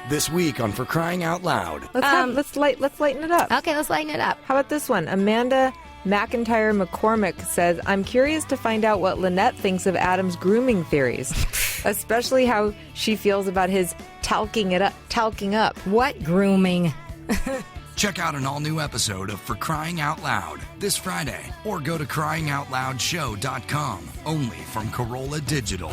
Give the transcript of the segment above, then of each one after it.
This week on For Crying Out Loud. Let's lighten it up. Okay, let's lighten it up. How about this one? Amanda McIntyre McCormick says, I'm curious to find out what Lynette thinks of Adam's grooming theories, especially how she feels about his talking up. What grooming? Check out an all-new episode of For Crying Out Loud this Friday, or go to cryingoutloudshow.com, only from Corolla Digital.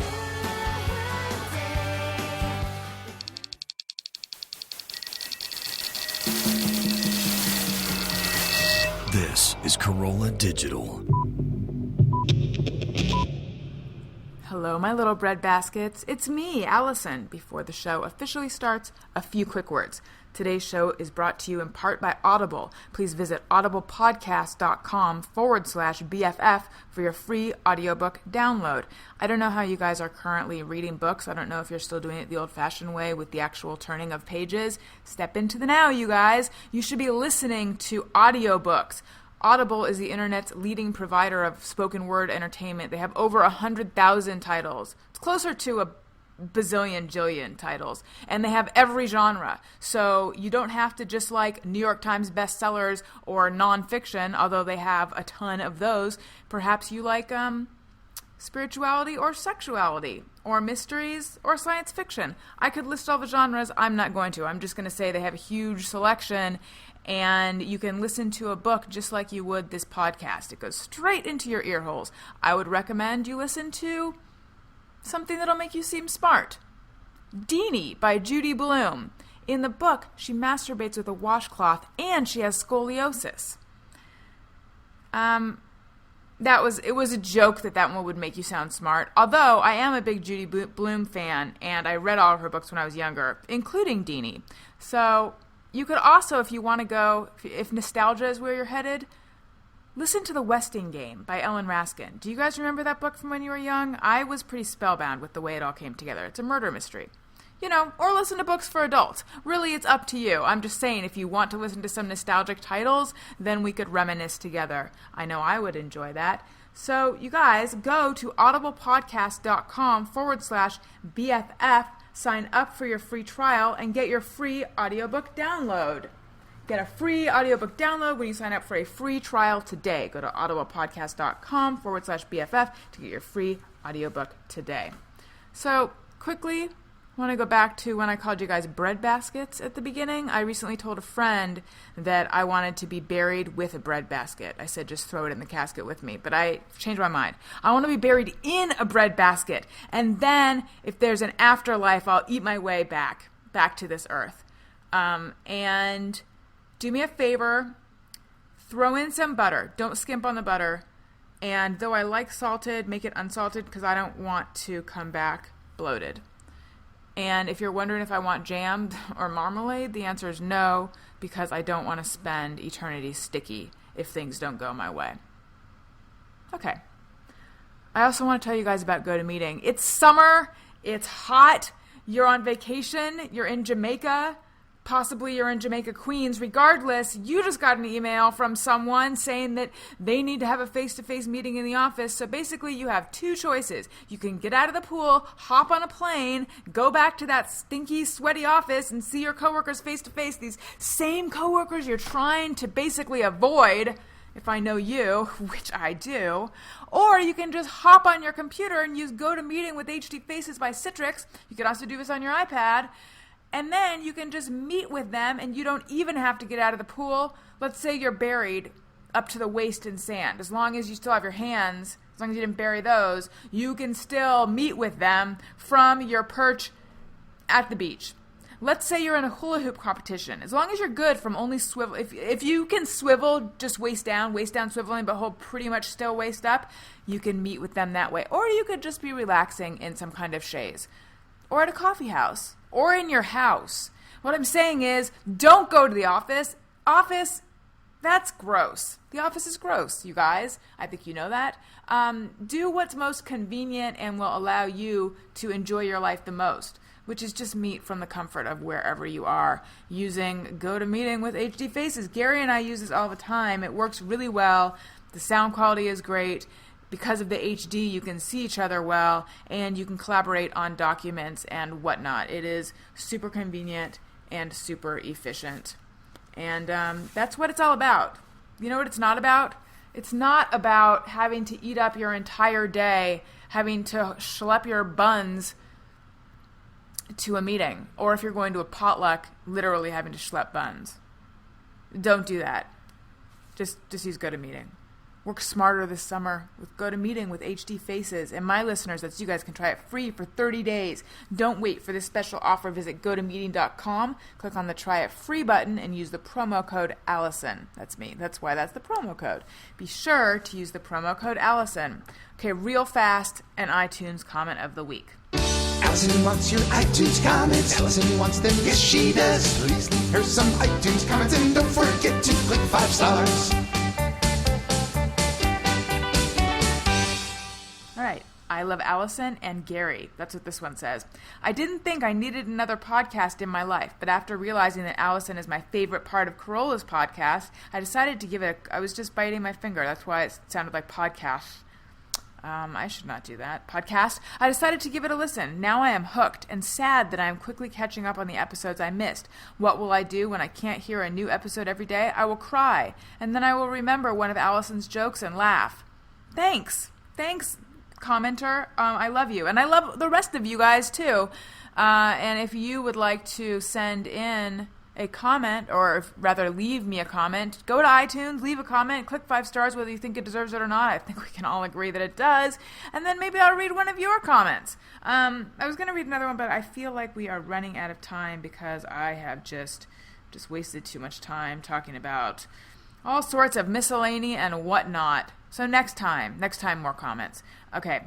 This is Corolla Digital. Hello, my little bread baskets. It's me, Allison. Before the show officially starts, a few quick words. Today's show is brought to you in part by Audible. Please visit audiblepodcast.com/BFF for your free audiobook download. I don't know how you guys are currently reading books. I don't know if you're still doing it the old-fashioned way with the actual turning of pages. Step into the now, you guys. You should be listening to audiobooks. Audible is the internet's leading provider of spoken word entertainment. They have over 100,000 titles. It's closer to a jillion titles, and they have every genre, so you don't have to just like New York Times bestsellers or nonfiction, although they have a ton of those. Perhaps you like spirituality or sexuality or mysteries or science fiction. I could list all the genres. I'm not going to. I'm just going to say they have a huge selection, and you can listen to a book just like you would this podcast. It goes straight into your ear holes. I would recommend you listen to something that'll make you seem smart. Deanie by Judy Blume. In the book, she masturbates with a washcloth and she has scoliosis. It was a joke that one would make you sound smart. Although I am a big Judy Blume fan and I read all of her books when I was younger, including Deanie. So you could also, if you want to go, if nostalgia is where you're headed, listen to The Westing Game by Ellen Raskin. Do you guys remember that book from when you were young? I was pretty spellbound with the way it all came together. It's a murder mystery. Or listen to books for adults. Really, it's up to you. I'm just saying, if you want to listen to some nostalgic titles, then we could reminisce together. I know I would enjoy that. So, you guys, go to audiblepodcast.com/BFF, sign up for your free trial, and get your free audiobook download. Get a free audiobook download when you sign up for a free trial today. Go to audiblepodcast.com/BFF to get your free audiobook today. So, quickly, I want to go back to when I called you guys bread baskets at the beginning. I recently told a friend that I wanted to be buried with a bread basket. I said, just throw it in the casket with me. But I changed my mind. I want to be buried in a bread basket. And then, if there's an afterlife, I'll eat my way back to this earth. And do me a favor, throw in some butter. Don't skimp on the butter. And though I like salted, make it unsalted because I don't want to come back bloated. And if you're wondering if I want jam or marmalade, the answer is no, because I don't want to spend eternity sticky if things don't go my way. Okay. I also want to tell you guys about GoToMeeting. It's summer. It's hot. You're on vacation. You're in Jamaica. Possibly you're in Jamaica, Queens. Regardless, you just got an email from someone saying that they need to have a face-to-face meeting in the office. So basically, you have two choices. You can get out of the pool, hop on a plane, go back to that stinky, sweaty office and see your coworkers face-to-face. These same coworkers you're trying to basically avoid, if I know you, which I do. Or you can just hop on your computer and use GoToMeeting with HD Faces by Citrix. You could also do this on your iPad. And then you can just meet with them and you don't even have to get out of the pool. Let's say you're buried up to the waist in sand. As long as you still have your hands, as long as you didn't bury those, you can still meet with them from your perch at the beach. Let's say you're in a hula hoop competition. As long as you're good from only swivel, if you can swivel just waist down swiveling, but hold pretty much still waist up, you can meet with them that way. Or you could just be relaxing in some kind of chaise. Or at a coffee house. Or in your house. What I'm saying is, don't go to the office. Office, that's gross. The office is gross, you guys. I think you know that. Do what's most convenient and will allow you to enjoy your life the most, which is just meet from the comfort of wherever you are using GoToMeeting with HD Faces. Gary and I use this all the time. It works really well. The sound quality is great. because of the HD, you can see each other well, and you can collaborate on documents and whatnot. It is super convenient and super efficient. And that's what it's all about. You know what it's not about? It's not about having to eat up your entire day, having to schlep your buns to a meeting. Or if you're going to a potluck, literally having to schlep buns. Don't do that. Just use GoToMeeting. Work smarter this summer with GoToMeeting with HD Faces. And my listeners, that's you guys, can try it free for 30 days. Don't wait for this special offer. Visit GoToMeeting.com, click on the Try It Free button, and use the promo code Allison. That's me. That's why that's the promo code. Be sure to use the promo code Allison. Okay, real fast, an iTunes comment of the week. Allison wants your iTunes comments. Allison wants them, yes she does. Please leave her some iTunes comments and don't forget to click 5 stars. All right. I love Allison and Gary. That's what this one says. I didn't think I needed another podcast in my life, but after realizing that Allison is my favorite part of Corolla's podcast, I decided to give it I was just biting my finger. That's why it sounded like podcast. I should not do that. Podcast. I decided to give it a listen. Now I am hooked and sad that I am quickly catching up on the episodes I missed. What will I do when I can't hear a new episode every day? I will cry, and then I will remember one of Allison's jokes and laugh. Thanks, commenter. I love you, and I love the rest of you guys too. And if you would like to send in a comment, or rather leave me a comment, go to iTunes, leave a comment, click 5 stars whether you think it deserves it or not. I think we can all agree that it does, and then maybe I'll read one of your comments. I was going to read another one, but I feel like we are running out of time because I have just wasted too much time talking about all sorts of miscellany and whatnot. So next time more comments. Okay.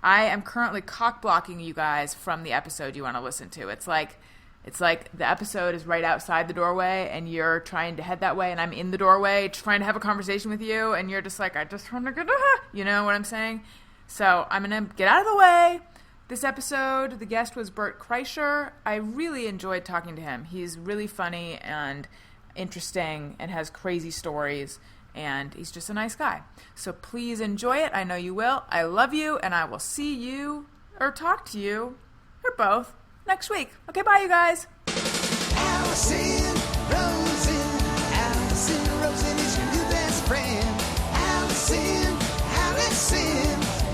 I am currently cock-blocking you guys from the episode you want to listen to. It's like the episode is right outside the doorway, and you're trying to head that way, and I'm in the doorway trying to have a conversation with you, and you're just like, I just want to go, you know what I'm saying? So I'm going to get out of the way. This episode, the guest was Bert Kreischer. I really enjoyed talking to him. He's really funny and interesting and has crazy stories, and he's just a nice guy. So please enjoy it. I know you will. I love you, and I will see you or talk to you or both next week. Okay, bye, you guys. Alison Rosen is your new best friend. Alison,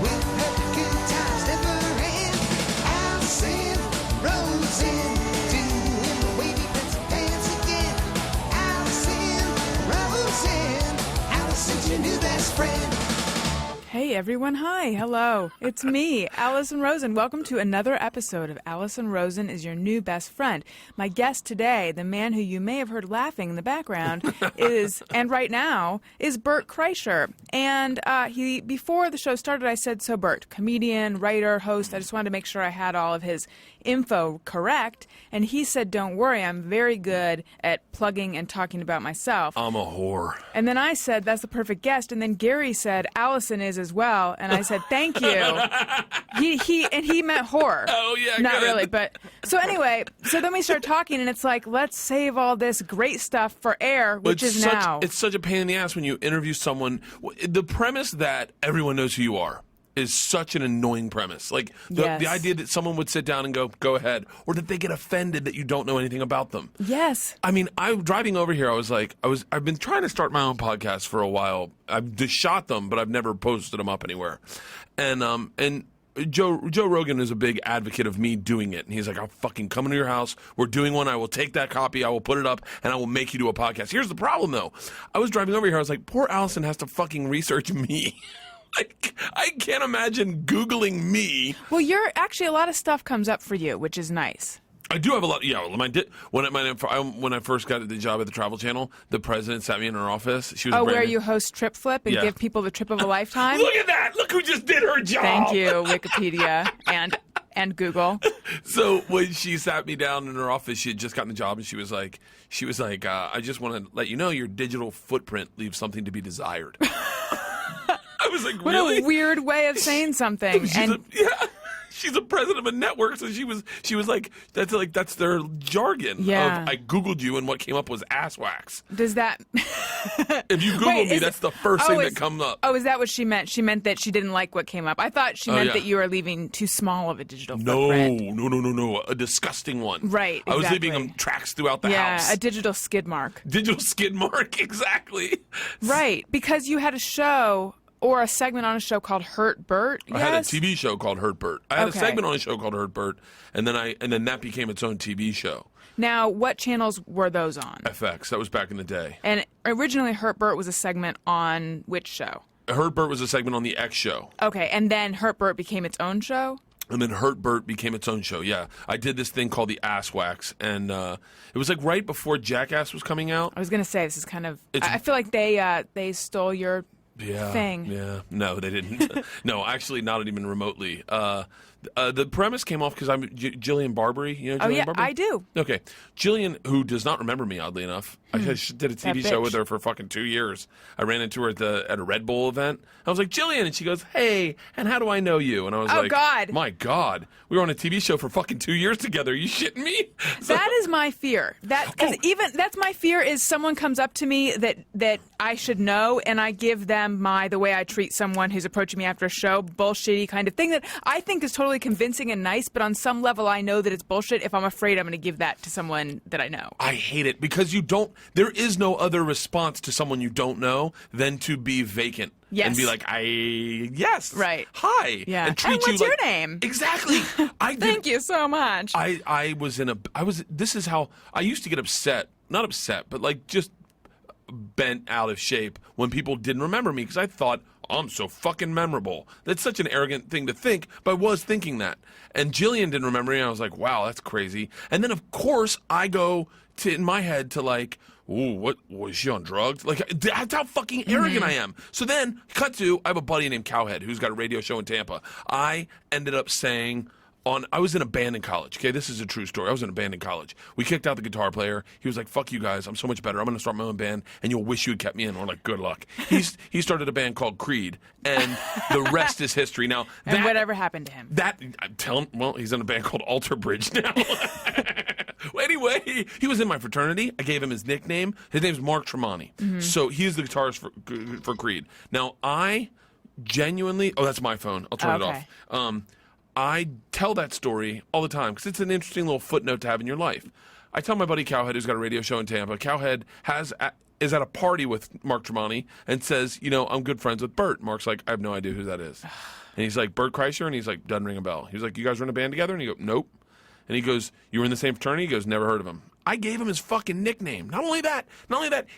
with her good times never end. Alison Rosen, doing the wavy pencil dance again. Alison's your new best friend. Hey everyone, hi, hello. It's me, Alison Rosen. Welcome to another episode of Alison Rosen is Your New Best Friend. My guest today, the man who you may have heard laughing in the background, and right now, is Bert Kreischer. And before the show started, I said, so Bert, comedian, writer, host, I just wanted to make sure I had all of his info correct. And he said, don't worry, I'm very good at plugging and talking about myself. I'm a whore. And then I said, that's the perfect guest. And then Gary said, Allison is as well. And I said, thank you. He meant whore. Oh, yeah, not good. really, but so anyway, so then we start talking, and it's like, let's save all this great stuff for air, which is now. It's such a pain in the ass when you interview someone. The premise that everyone knows who you are is such an annoying premise. Like the idea that someone would sit down and go ahead, or that they get offended that you don't know anything about them. Yes. I mean, I'm driving over here. I've been trying to start my own podcast for a while. I've just shot them, but I've never posted them up anywhere. And Joe Rogan is a big advocate of me doing it. And he's like, I'll fucking come into your house. We're doing one. I will take that copy. I will put it up, and I will make you do a podcast. Here's the problem, though. I was driving over here. I was like, poor Allison has to fucking research me. I can't imagine Googling me. Well, a lot of stuff comes up for you, which is nice. I do have a lot. Yeah, when I first got the job at the Travel Channel, the president sat me in her office. She was where you host Trip Flip and give people the trip of a lifetime. Look at that! Look who just did her job. Thank you, Wikipedia and Google. So when she sat me down in her office, she had just gotten the job, and she was like, I just want to let you know your digital footprint leaves something to be desired. I was like, what really? a weird way of saying something. she's a president of a network, so she was like, that's their jargon. Yeah. I Googled you, and what came up was ass wax. Does that? If you Google me, that's the first thing that comes up. Oh, is that what she meant? She meant that she didn't like what came up. I thought she meant that you were leaving too small of a digital footprint. No, a disgusting one. Right, I was exactly. leaving tracks throughout the house. Yeah, a digital skid mark. Digital skid mark, exactly. Right, because you had a show or a segment on a show called Hurt Bert. I had a TV show called Hurt Bert. I had a Okay. segment on a show called Hurt Bert, and then that became its own TV show. Now, what channels were those on? FX. That was back in the day. And originally, Hurt Bert was a segment on which show? Hurt Bert was a segment on the X show. Okay, and then Hurt Bert became its own show? And then Hurt Bert became its own show. Yeah, I did this thing called the Ass Wax, and it was like right before Jackass was coming out. I was going to say, this is kind of... I feel like they stole your thing. Yeah, no, they didn't. No, actually, not even remotely. The premise came off because I'm Jillian Barbary. You know Jillian Barbary? I do. Okay. Jillian, who does not remember me, oddly enough. I just did a TV show with her for fucking 2 years. I ran into her at a Red Bull event. I was like, Jillian, and she goes, hey, and how do I know you? And I was like, God. My God. We were on a TV show for fucking 2 years together. Are you shitting me? That is my fear. That's my fear is someone comes up to me that I should know, and I give them the way I treat someone who's approaching me after a show, bullshitty kind of thing that I think is totally convincing and nice, but on some level I know that it's bullshit. If I'm afraid, I'm going to give that to someone that I know. I hate it because there is no other response to someone you don't know than to be vacant. Yes. And be like, yes. Right. Hi. Yeah. And treat what's you your like, name? Exactly. Thank you so much. This is how I used to get upset. Not upset, but like just bent out of shape when people didn't remember me because I thought, I'm so fucking memorable. That's such an arrogant thing to think, but I was thinking that. And Jillian didn't remember me, and I was like, wow, that's crazy. And then, of course, I go in my head to like, ooh, what, was she on drugs? Like, that's how fucking arrogant I am. So then, cut to, I have a buddy named Cowhead who's got a radio show in Tampa. I ended up saying... I was in a band in college, okay? This is a true story. I was in a band in college. We kicked out the guitar player. He was like, fuck you guys. I'm so much better. I'm going to start my own band, and you'll wish you had kept me in. We're like, good luck. He started a band called Creed, and the rest is history. Now, and whatever happened to him? I'm telling, well, he's in a band called Alter Bridge now. Well, anyway, he was in my fraternity. I gave him his nickname. His name's Mark Tremonti. So he's the guitarist for Creed. Now, I genuinely... Oh, that's my phone. I'll turn it off. I tell that story all the time because it's an interesting little footnote to have in your life. I tell my buddy Cowhead, who's got a radio show in Tampa, Cowhead is at a party with Mark Tremonti and says, I'm good friends with Bert. Mark's like, I have no idea who that is. And he's like, Bert Kreischer? And he's like, doesn't ring a bell. He's like, you guys were in a band together? And he goes, nope. And he goes, you were in the same fraternity? He goes, never heard of him. I gave him his fucking nickname. Not only that,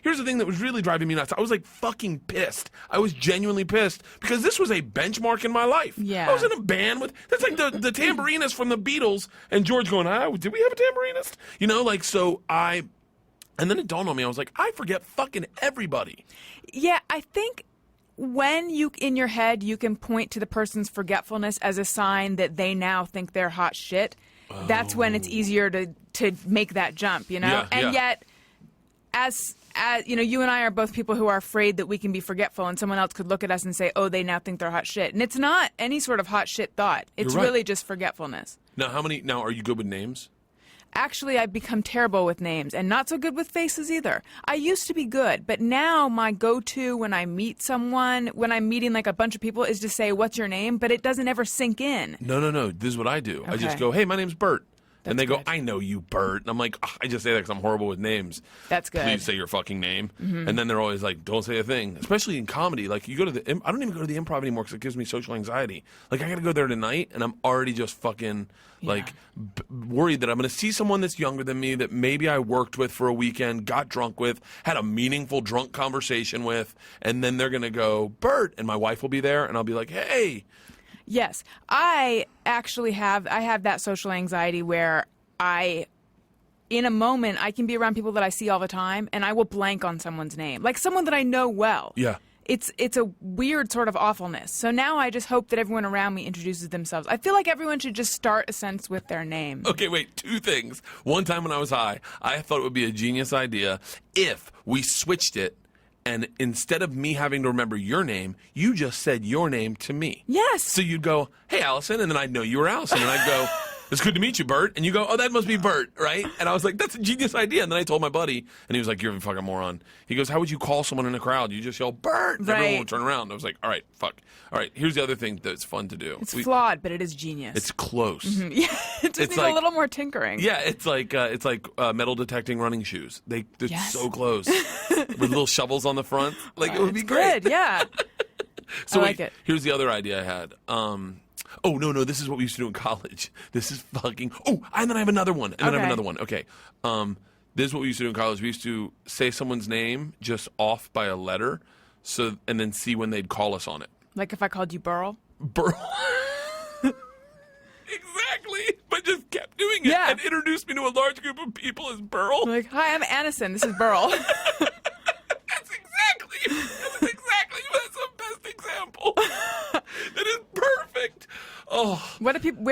here's the thing that was really driving me nuts. I was like fucking pissed. I was genuinely pissed because this was a benchmark in my life. Yeah. I was in a band that's like the tambourinist from the Beatles and George going, did we have a tambourinist? And then it dawned on me, I was like, I forget fucking everybody. Yeah, I think when in your head, you can point to the person's forgetfulness as a sign that they now think they're hot shit. That's when it's easier to make that jump, Yet, as you and I are both people who are afraid that we can be forgetful, and someone else could look at us and say, "Oh, they now think they're hot shit," and it's not any sort of hot shit thought. It's You're right. really just forgetfulness. Now, are you good with names? Actually, I've become terrible with names and not so good with faces either. I used to be good, but now my go-to when I meet someone, when I'm meeting like a bunch of people, is to say, "What's your name?" But it doesn't ever sink in. No. This is what I do. Okay. I just go, "Hey, my name's Bert." And they go, good. I know you, Bert. And I'm like, I just say that because I'm horrible with names. That's good. Please say your fucking name. And then they're always like, don't say a thing. Especially in comedy. Like, you go to I don't even go to the improv anymore because it gives me social anxiety. Like, I got to go there tonight, and I'm already just fucking, worried that I'm going to see someone that's younger than me that maybe I worked with for a weekend, got drunk with, had a meaningful drunk conversation with, and then they're going to go, Bert, and my wife will be there, and I'll be like, hey. Yes, I actually have that social anxiety where in a moment, I can be around people that I see all the time, and I will blank on someone's name, like someone that I know well. Yeah. It's a weird sort of awfulness. So now I just hope that everyone around me introduces themselves. I feel like everyone should just start a sentence with their name. Okay, wait, two things. One time when I was high, I thought it would be a genius idea if we switched it And instead of me having to remember your name, you just said your name to me. Yes. So you'd go, hey, Allison, and then I'd know you were Allison, and I'd go, it's good to meet you, Bert. And you go, oh, that must be Bert, right? And I was like, that's a genius idea. And then I told my buddy, and he was like, you're a fucking moron. He goes, how would you call someone in a crowd? You just yell, Bert, and everyone would turn around. I was like, all right, fuck. All right, here's the other thing that's fun to do. It's flawed, but it is genius. It's close. Mm-hmm. Yeah, it just needs a little more tinkering. Yeah, it's like metal detecting running shoes. They're so close with little shovels on the front. Like it would be great. Good, yeah. So I like it. Here's the other idea I had. Oh no, this is what we used to do in college. This is fucking. Oh, and then I have another one. And then I have another one. Okay. This is what we used to do in college. We used to say someone's name just off by a letter, and then see when they'd call us on it. Like if I called you Burl. Burl. Exactly, but just kept doing it and introduced me to a large group of people as Burl. Like, hi, I'm Anison. This is Burl. That's exactly. That's the best example. That is perfect. Oh, What do people?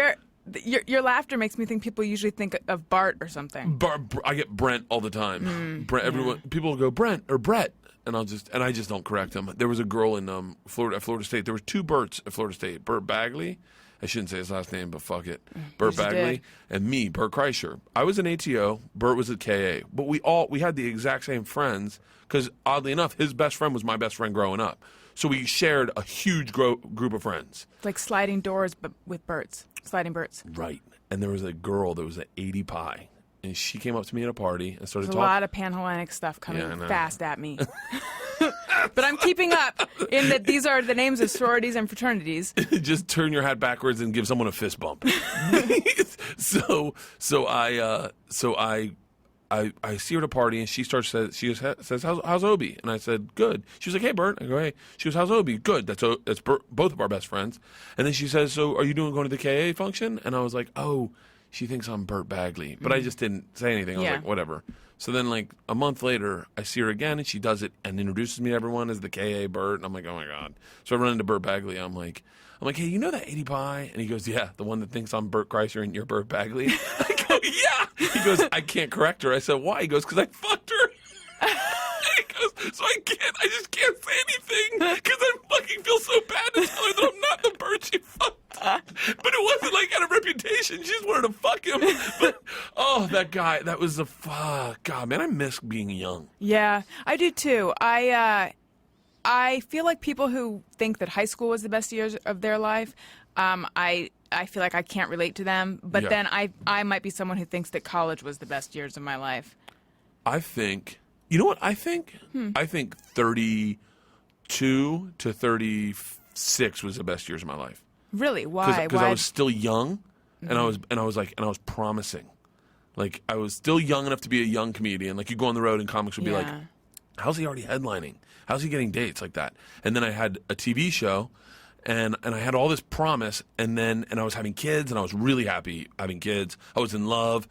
Your laughter makes me think people usually think of Bart or something. I get Brent all the time. Brent. People will go Brent or Brett, and I just don't correct them. There was a girl in Florida State. There were two Berts at Florida State. Bert Bagley. I shouldn't say his last name, but fuck it. Bert Bagley and me, Bert Kreischer. I was an ATO. Bert was at KA. But we had the exact same friends because, oddly enough, his best friend was my best friend growing up. So we shared a huge group of friends. It's like sliding doors, but with Berts. Sliding Berts. Right. And there was a girl that was an 80 pie. And she came up to me at a party and started talking. There's a lot of Panhellenic stuff coming fast at me. But I'm keeping up in that these are the names of sororities and fraternities. Just turn your hat backwards and give someone a fist bump. So I see her at a party and she says how's Obi? And I said good. She was like, hey Bert. I go, hey. She goes, how's Obi? Good. That's both of our best friends. And then she says, so are you going to the KA function? And I was like, oh, she thinks I'm Bert Bagley. But I just didn't say anything. I was like, whatever. So then, like, a month later, I see her again, and she does it and introduces me to everyone as the KA Bert. And I'm like, oh, my God. So I run into Bert Bagley. I'm like, hey, you know that 80 pie? And he goes, yeah, the one that thinks I'm Bert Kreischer and you're Bert Bagley. I go, yeah. He goes, I can't correct her. I said, why? He goes, because I fucked her. He goes, so I just can't say anything because I fucking feel so bad to tell her that I'm not the Bert she fucked. But it wasn't like out of reputation. She just wanted to fuck him. But, oh, that guy, that was the fuck. God, man, I miss being young. Yeah, I do too. I feel like people who think that high school was the best years of their life, I feel like I can't relate to them. But then I might be someone who thinks that college was the best years of my life. I think, you know what I think? I think 32 to 36 was the best years of my life. Really? Why? Because I was still young, and I was promising. Like I was still young enough to be a young comedian. Like you go on the road and comics would be like, how's he already headlining? How's he getting dates like that? And then I had a TV show, and I had all this promise, and I was having kids, and I was really happy having kids. I was in love,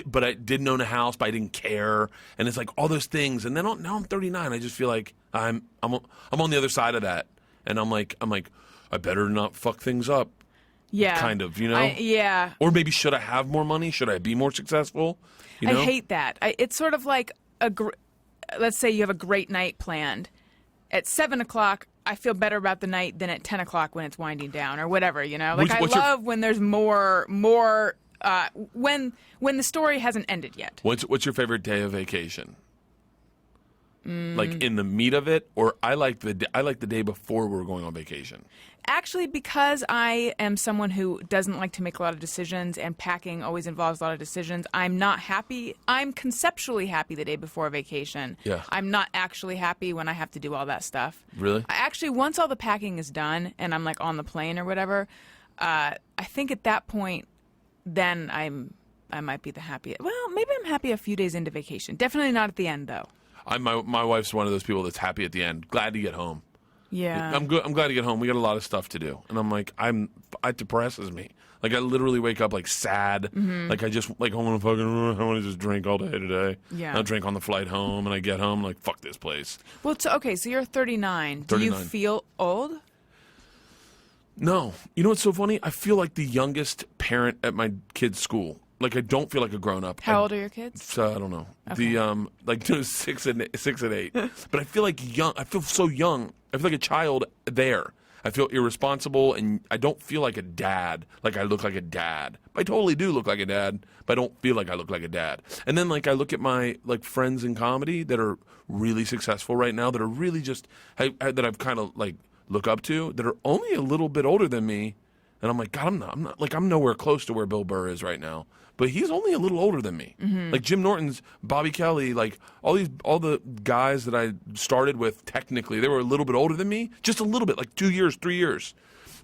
but I didn't own a house, but I didn't care, and it's like all those things. And then now I'm 39. I just feel like I'm on the other side of that, and I'm like I better not fuck things up. Yeah, kind of, you know. Or maybe should I have more money? Should I be more successful? You know? I hate that. It's sort of like let's say you have a great night planned. At 7 o'clock, I feel better about the night than at 10 o'clock when it's winding down or whatever, you know? Like, I love when there's more when the story hasn't ended yet. What's your favorite day of vacation? Like in the meat of it? Or I like the day before we're going on vacation. Actually, because I am someone who doesn't like to make a lot of decisions and packing always involves a lot of decisions, I'm not happy. I'm conceptually happy the day before a vacation. Yeah. I'm not actually happy when I have to do all that stuff. Really? Once all the packing is done and I'm like on the plane or whatever, I think at that point, then I might be the happiest. Well, maybe I'm happy a few days into vacation. Definitely not at the end, though. My wife's one of those people that's happy at the end, glad to get home. Yeah, I'm good. I'm glad to get home. We got a lot of stuff to do, and I'm like, it depresses me. Like I literally wake up like sad. Mm-hmm. Like I just like I want to just drink all day today. Yeah, I'll drink on the flight home, and I get home like fuck this place. Well, okay, so you're 39. Do you feel old? No. You know what's so funny? I feel like the youngest parent at my kid's school. like I don't feel like a grown up. How old are your kids? I don't know. Okay. The like 6 and 8. But I feel like young. I feel so young. I feel like a child there. I feel irresponsible, and I don't feel like a dad. Like I look like a dad. I totally do look like a dad, but I don't feel like I look like a dad. And then like I look at my like friends in comedy that are really successful right now, that are really just that I've kind of like look up to, that are only a little bit older than me, and I'm like, God, I'm not like I'm nowhere close to where Bill Burr is right now. But he's only a little older than me. Like Jim Norton's, Bobby Kelly, like all the guys that I started with, technically, they were a little bit older than me, just a little bit, like 2 years, 3 years,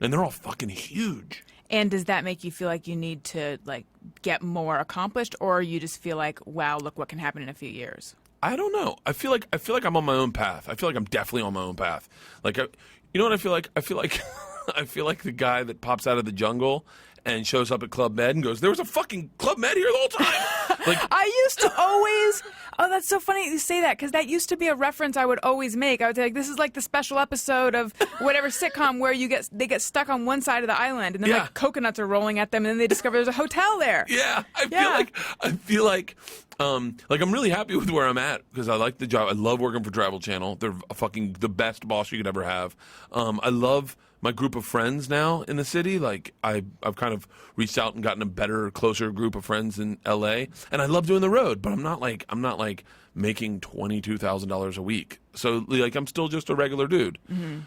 and they're all fucking huge. And does that make you feel like you need to like get more accomplished, or you just feel like, wow, look what can happen in a few years? I don't know. I feel like I'm on my own path. I feel like I'm definitely on my own path. Like, you know what I feel like? I feel like I feel like the guy that pops out of the jungle and shows up at Club Med and goes, there was a fucking Club Med here the whole time. Like, I used to always, oh, that's so funny you say that, because that used to be a reference I would always make. I would say, like, this is like the special episode of whatever sitcom where they get stuck on one side of the island, and then like coconuts are rolling at them, and then they discover there's a hotel there. Yeah, I feel like I'm really happy with where I'm at, because I like the job. I love working for Travel Channel. They're fucking the best boss you could ever have. I love my group of friends now in the city. Like I've kind of reached out and gotten a better, closer group of friends in LA, and I love doing the road. But I'm not like making $22,000 a week. So like I'm still just a regular dude.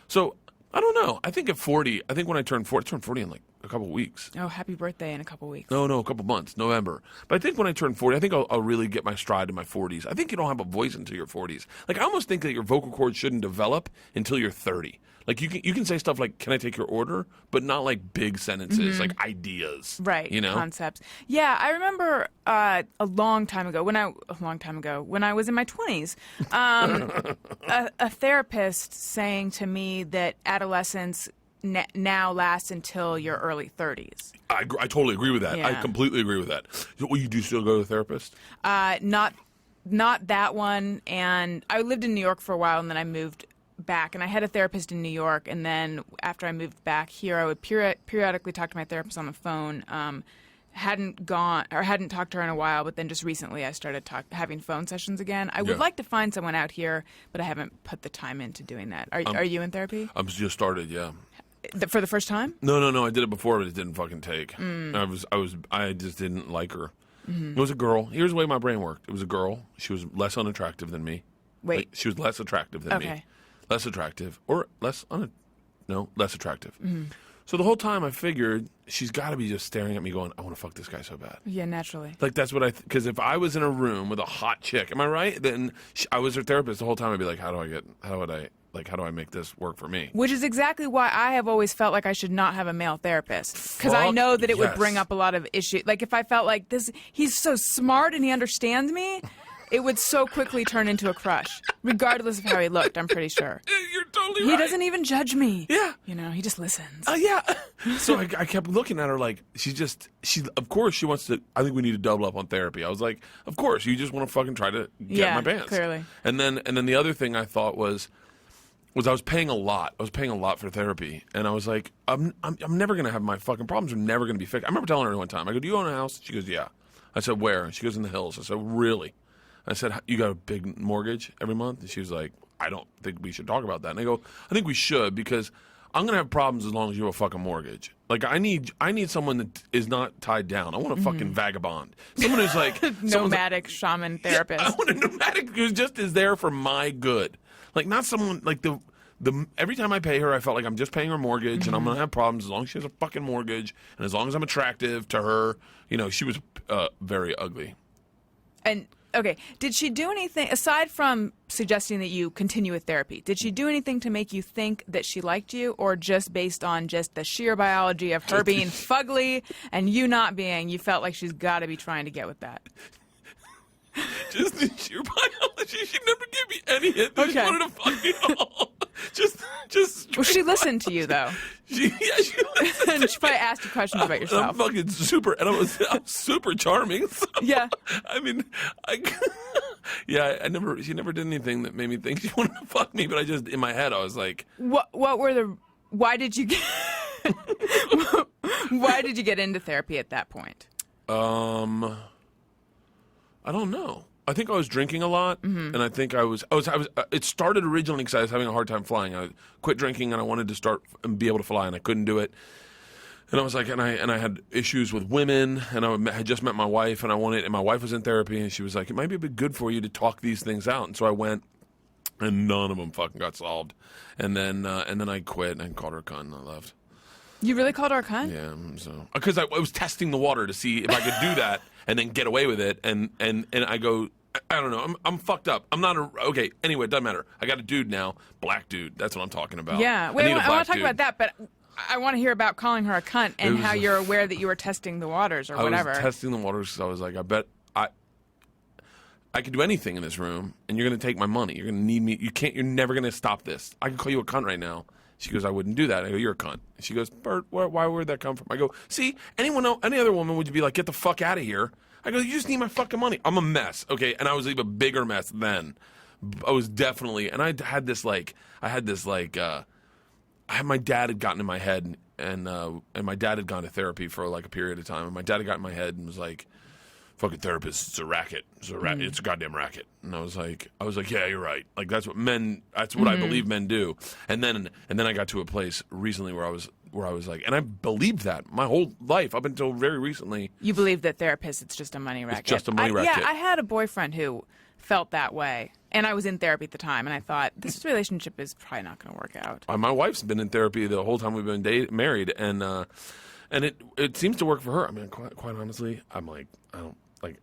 So I don't know. I think at 40, I think when I turn 40 in like a couple weeks. Oh, happy birthday in a couple weeks. No, a couple months, November. But I think when I turn 40, I think I'll really get my stride in my 40s. I think you don't have a voice until your 40s. Like I almost think that your vocal cords shouldn't develop until you're 30. Like you can say stuff like, "Can I take your order?" but not like big sentences, like ideas, right? You know, concepts. Yeah, I remember a long time ago when I was in my 20s, a therapist saying to me that adolescence now lasts until your early 30s. I totally agree with that. Yeah. I completely agree with that. Well, you do still go to a therapist? Not that one. And I lived in New York for a while, and then I moved back, and I had a therapist in New York, and then after I moved back here, I would periodically talk to my therapist on the phone. Hadn't talked to her in a while, but then just recently I started having phone sessions again. I would like to find someone out here, but I haven't put the time into doing that. Are you in therapy? I'm just started, yeah. For the first time? No. I did it before, but it didn't fucking take. I just didn't like her. It was a girl. Here's the way my brain worked. It was a girl. She was less unattractive than me. Wait. Like, she was less attractive than me. Less attractive, or less attractive. So the whole time I figured she's got to be just staring at me going, I want to fuck this guy so bad. Yeah, naturally. Like that's what because if I was in a room with a hot chick, am I right? Then I was her therapist the whole time. I'd be like, how do I make this work for me? Which is exactly why I have always felt like I should not have a male therapist, because I know that it would bring up a lot of issues. Like if I felt like he's so smart and he understands me, it would so quickly turn into a crush, regardless of how he looked, I'm pretty sure. You're totally right. He doesn't even judge me. Yeah. You know, he just listens. Yeah. So I kept looking at her like, of course she wants to, I think we need to double up on therapy. I was like, of course, you just want to fucking try to get my pants. Clearly. And then the other thing I thought was I was paying a lot. I was paying a lot for therapy. And I was like, I'm never going to have my fucking problems are never going to be fixed. I remember telling her one time, I go, do you own a house? She goes, yeah. I said, where? And she goes, in the hills. I said, really? I said, you got a big mortgage every month? And she was like, I don't think we should talk about that. And I go, I think we should, because I'm going to have problems as long as you have a fucking mortgage. Like, I need someone that is not tied down. I want a fucking vagabond. Someone who's like... nomadic shaman therapist. Yeah, I want a nomadic who just is there for my good. Like, not someone... Like, every time I pay her, I felt like I'm just paying her mortgage, and I'm going to have problems as long as she has a fucking mortgage, and as long as I'm attractive to her. You know, she was very ugly. And... Okay, did she do anything, aside from suggesting that you continue with therapy, did she do anything to make you think that she liked you, or just based on just the sheer biology of her being fugly and you not being, you felt like she's got to be trying to get with that? Just the sheer biology. She never gave me any hint. She wanted to fuck me all. Just. Well, she listened to you, though. She listened. She probably asked you questions about yourself. I'm fucking super, and I'm super charming. So, yeah. I mean, she never did anything that made me think she wanted to fuck me, but I just, in my head, I was like. Why did you get into therapy at that point? I don't know. I think I was drinking a lot, and I think I was. It started originally because I was having a hard time flying. I quit drinking, and I wanted to start and be able to fly, and I couldn't do it. And I was like, and I had issues with women, and I had just met my wife, and my wife was in therapy, and she was like, it might be a bit good for you to talk these things out. And so I went, and none of them fucking got solved. And then I quit, and I called her a cunt, and I left. You really called her a cunt? Yeah, so because I was testing the water to see if I could do that and then get away with it, and I go, I don't know, I'm fucked up. I'm not okay. Anyway, it doesn't matter. I got a dude now, black dude. That's what I'm talking about. Yeah, wait, I want to talk about that, but I want to hear about calling her a cunt and how you're aware that you were testing the waters or whatever. I was testing the waters because I was like, I bet I could do anything in this room, and you're going to take my money. You're going to need me. You're never going to stop this. I can call you a cunt right now. She goes, I wouldn't do that. I go, you're a cunt. She goes, Bert, why would that come from? I go, see, any other woman would be like, get the fuck out of here. I go, you just need my fucking money. I'm a mess, okay? And I was even a bigger mess then. I was definitely, and my dad had gotten in my head, and my dad had gone to therapy for like a period of time, and my dad had got in my head and was like, fucking therapist, it's a racket. It's a goddamn racket. And I was like, yeah, you're right. Like that's what I believe men do. And then I got to a place recently where I was like, and I believed that my whole life up until very recently. You believe that therapists, it's just a money racket. It's just a money racket. Yeah, I had a boyfriend who felt that way. And I was in therapy at the time, and I thought, this relationship is probably not going to work out. My wife's been in therapy the whole time we've been married, and it seems to work for her. I mean, quite honestly, I'm like, I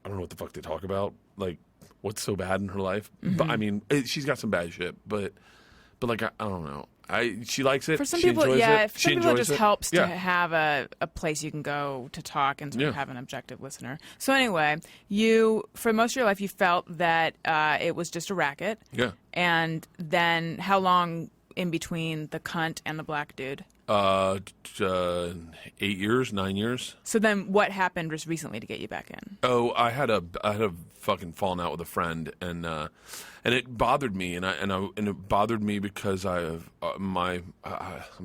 don't know what the fuck they talk about. Like, what's so bad in her life? But I mean, she's got some bad shit. But like, I don't know. She likes it. For some she people, enjoys yeah. it. For some She people, it enjoys just helps to Yeah. have a place you can go to talk and sort of Yeah. have an objective listener. So anyway, for most of your life, you felt that it was just a racket. Yeah. And then how long in between the cunt and the black dude? 8 years, 9 years. So then what happened just recently to get you back in? Oh, I had a fucking falling out with a friend, and it bothered me, and it bothered me because I'm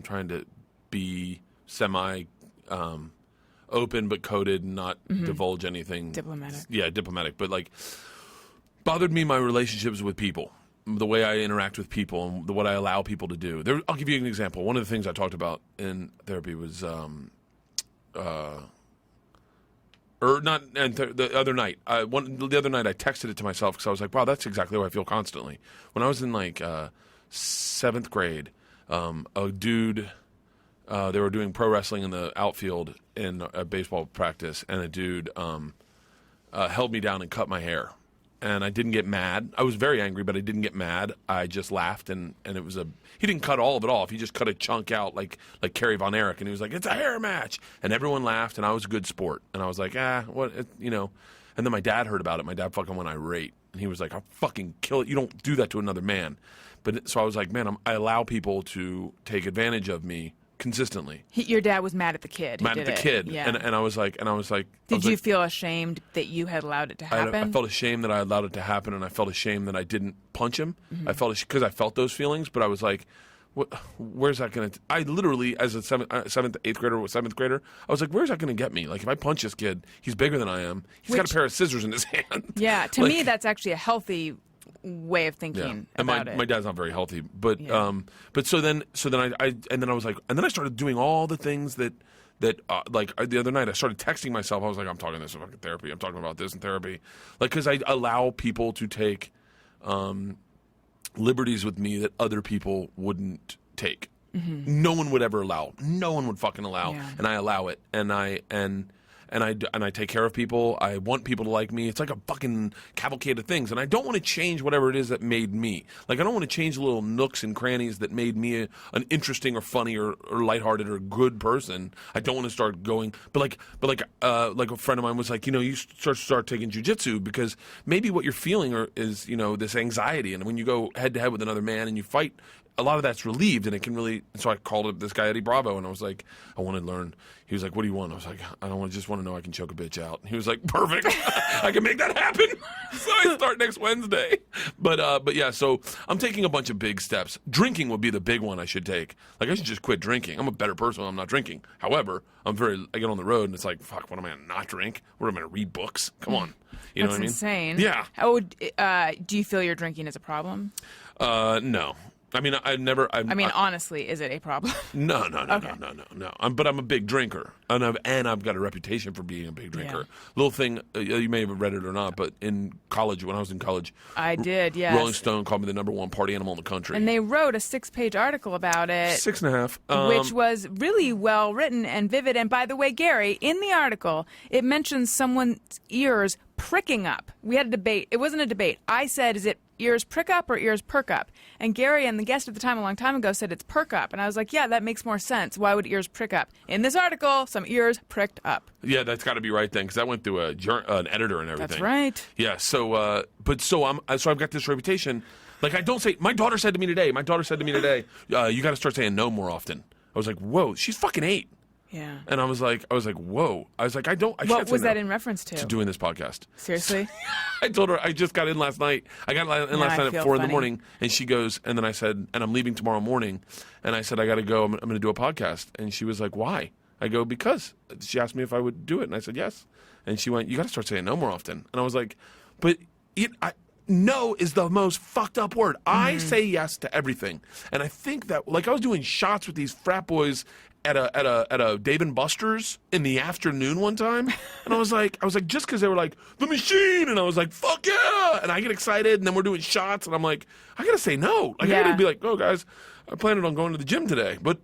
trying to be semi open but coded, and not divulge anything. Diplomatic. Yeah, diplomatic, but like bothered me my relationships with people. The way I interact with people and what I allow people to do. I'll give you an example. One of the things I talked about in therapy was, the other night. The other night I texted it to myself because I was like, wow, that's exactly how I feel constantly. When I was in like 7th grade, a dude, they were doing pro wrestling in the outfield in a baseball practice, and a dude held me down and cut my hair. And I didn't get mad. I was very angry, but I didn't get mad. I just laughed, and it was he didn't cut all of it off. He just cut a chunk out like Kerry Von Erich, and he was like, it's a hair match. And everyone laughed, and I was a good sport. And I was like, what, you know. And then my dad heard about it. My dad fucking went irate. And he was like, I'll fucking kill it. You don't do that to another man. But so I was like, man, I allow people to take advantage of me consistently. Your dad was mad at the kid. Mad at the kid. Yeah. And I was like, Did you feel ashamed that you had allowed it to happen? I felt ashamed that I allowed it to happen, and I felt ashamed that I didn't punch him. I felt because I felt those feelings, but I was like, where's that going to? I literally, as a 8th grader, 7th grader, I was like, where's that going to get me? Like, if I punch this kid, he's bigger than I am. He's got a pair of scissors in his hand. Yeah, to me, that's actually a healthy way of thinking about it. My dad's not very healthy, but but so then I was like, and then I started doing all the things that like the other night I started texting myself. I was like, I'm talking this in fucking therapy. I'm talking about this in therapy, like because I allow people to take liberties with me that other people wouldn't take. No one would ever allow. No one would fucking allow, and I allow it, and I take care of people. I want people to like me. It's like a fucking cavalcade of things. And I don't want to change whatever it is that made me. Like, I don't want to change the little nooks and crannies that made me an interesting or funny or lighthearted or good person. I don't want to start going. But like a friend of mine was like, you start taking jujitsu because maybe what you're feeling is, this anxiety. And when you go head to head with another man and you fight a lot of that's relieved, and it can really. So I called up this guy Eddie Bravo, and I was like, I want to learn. He was like, what do you want? I was like, I don't just want to know I can choke a bitch out. He was like, perfect. I can make that happen. So I start next Wednesday. But yeah, so I'm taking a bunch of big steps. Drinking would be the big one I should take. Like, I should just quit drinking. I'm a better person when I'm not drinking. However, I get on the road and it's like, fuck, what am I going to not drink? What am I going to read books? Come on. You know what I mean? That's insane. Yeah. How do you feel your drinking is a problem? No. I mean, Honestly, is it a problem? No. Okay. No. But I'm a big drinker, and I've got a reputation for being a big drinker. Yeah. Little thing, you may have read it or not, but in college, when I was in college, I did. Yes. Rolling Stone called me the #1 party animal in the country. And they wrote a 6-page article about it. 6.5, which was really well written and vivid. And by the way, Gary, in the article, it mentions someone's ears pricking up. We had a debate. It wasn't a debate. I said, is it ears prick up or ears perk up? And Gary and the guest at the time a long time ago said it's perk up. And I was like, yeah, that makes more sense. Why would ears prick up? In this article, some ears pricked up. Yeah, that's got to be right then, because that went through an editor and everything. That's right. Yeah, so I've got this reputation. Like, I don't say. My daughter said to me today, you got to start saying no more often. I was like, whoa, she's fucking 8. Yeah. And I was like, whoa. I was like, What was that in reference to? To doing this podcast. Seriously? I told her I just got in last night. I got in last night at 4 in the morning, and she goes, and then I said, and I'm leaving tomorrow morning, and I said, I got to go. I'm going to do a podcast. And she was like, why? I go, because. She asked me if I would do it, and I said yes. And she went, you got to start saying no more often. And I was like, but no is the most fucked up word. I say yes to everything, and I think that, like, I was doing shots with these frat boys at a Dave and Buster's in the afternoon one time, and I was like, just because they were like the machine, and I was like, fuck yeah, and I get excited, and then we're doing shots, and I'm like, I gotta say no. Like, I gotta be like, oh guys, I planned on going to the gym today, but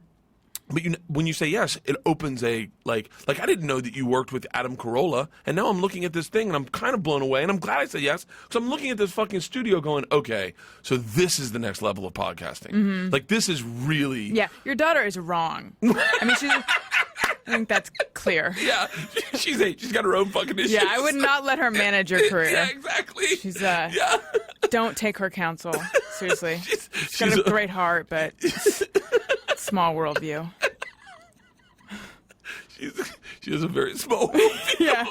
when you say yes, it opens a, like I didn't know that you worked with Adam Carolla, and now I'm looking at this thing, and I'm kind of blown away, and I'm glad I said yes, because I'm looking at this fucking studio going, okay, so this is the next level of podcasting. Mm-hmm. Like, this is really... Yeah, your daughter is wrong. I mean, I think that's clear. Yeah, she's 8. She's got her own fucking issues. Yeah, I would not let her manage your career. Yeah, exactly. She's, don't take her counsel. Seriously. She's got a great heart, but small worldview. She has a very small worldview. Yeah.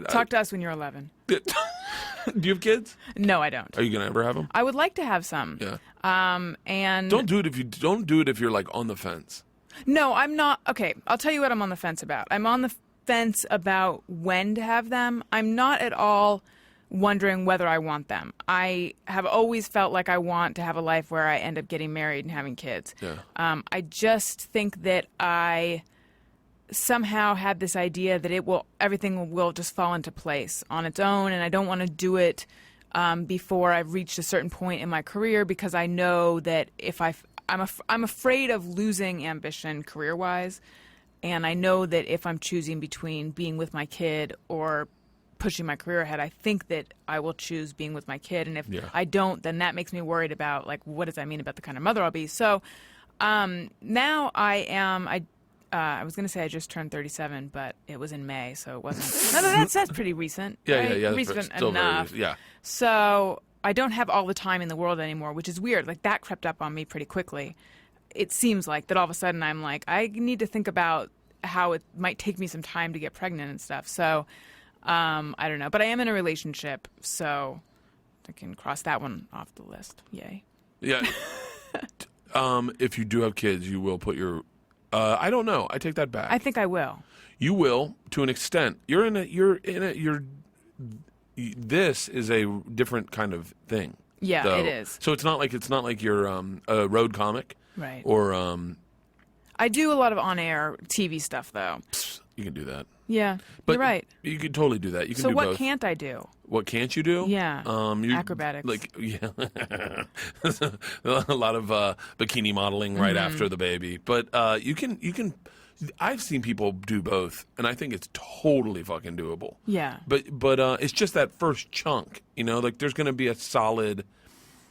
Talk to us when you're 11. Do you have kids? No, I don't. Are you gonna ever have them? I would like to have some. Yeah. And don't do it if you're like on the fence. No, I'm not. Okay, I'll tell you what I'm on the fence about. I'm on the fence about when to have them. I'm not at all wondering whether I want them. I have always felt like I want to have a life where I end up getting married and having kids. Yeah. I just think that I somehow had this idea that everything will just fall into place on its own, and I don't want to do it before I've reached a certain point in my career, because I know that if I'm afraid of losing ambition career-wise, and I know that if I'm choosing between being with my kid or pushing my career ahead, I think that I will choose being with my kid. And if I don't, then that makes me worried about, like, what does that mean about the kind of mother I'll be? So now I was going to say I just turned 37, but it was in May, so it wasn't. No, that's pretty recent. Yeah, right? yeah. Recent still enough. Very, yeah. So I don't have all the time in the world anymore, which is weird. Like, that crept up on me pretty quickly. It seems like that all of a sudden I'm like, I need to think about how it might take me some time to get pregnant and stuff. So I don't know. But I am in a relationship, so I can cross that one off the list. Yay. Yeah. If you do have kids, you will put your... I don't know. I take that back. I think I will. You will, to an extent. This is a different kind of thing. Yeah, though. it is. So it's not like you're a road comic. Right. Or I do a lot of on-air TV stuff, though. You can do that. Yeah, but you're right. You could totally do that. You can so do what both. Can't I do? What can't you do? Yeah. Acrobatics. Like, yeah. A lot of bikini modeling right after the baby. But you can. I've seen people do both, and I think it's totally fucking doable. Yeah. But it's just that first chunk, like there's going to be a solid,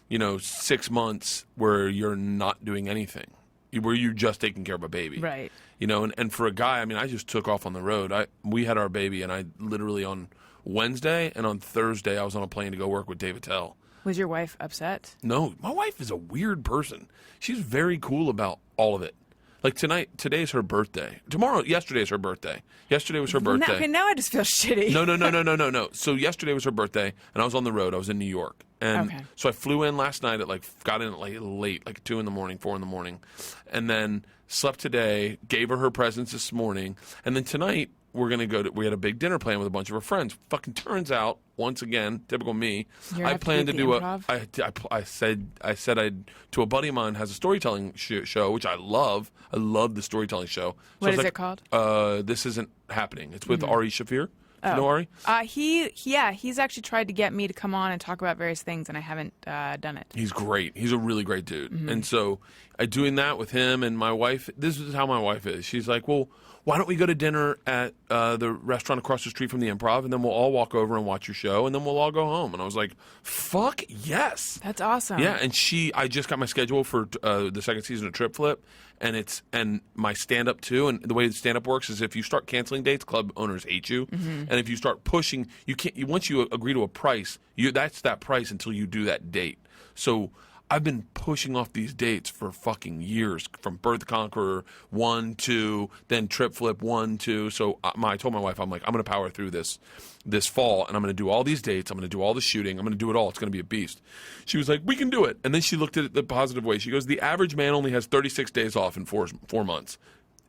6 months where you're not doing anything, where you're just taking care of a baby. Right. And for a guy, I mean, I just took off on the road. We had our baby, and I literally on Wednesday and on Thursday I was on a plane to go work with Dave Attell. Was your wife upset? No, my wife is a weird person. She's very cool about all of it. Like today's her birthday. Yesterday is her birthday. Yesterday was her birthday. Okay, now I just feel shitty. No. So yesterday was her birthday, and I was on the road. I was in New York. And Okay. so I flew in last night got in late, like 2 in the morning, 4 in the morning. And then slept today, gave her presents this morning. And then tonight, we're going to we had a big dinner plan with a bunch of her friends. Fucking turns out, once again, typical me, I planned to do I said I'd to a buddy of mine has a storytelling show, which I love. I love the storytelling show. So What is it called? This Isn't Happening. It's with Ari Shafir. Do you know Ari? He's actually tried to get me to come on and talk about various things, and I haven't done it. He's great. He's a really great dude. And so I'm doing that with him and my wife. This is how my wife is. She's like, well, why don't we go to dinner at the restaurant across the street from the Improv, and then we'll all walk over and watch your show, and then we'll all go home. And I was like, fuck yes. That's awesome. Yeah, and I just got my schedule for the second season of Trip Flip, and my stand-up too. And the way the stand-up works is if you start canceling dates, club owners hate you. And if you start pushing, you can't. Once you agree to a price, that's that price until you do that date. So I've been pushing off these dates for fucking years, from Birth the Conqueror 1, 2, then Trip Flip 1, 2. So I told my wife, I'm like, I'm going to power through this fall, and I'm going to do all these dates. I'm going to do all the shooting. I'm going to do it all. It's going to be a beast. She was like, we can do it. And then she looked at it the positive way. She goes, the average man only has 36 days off in 4 months.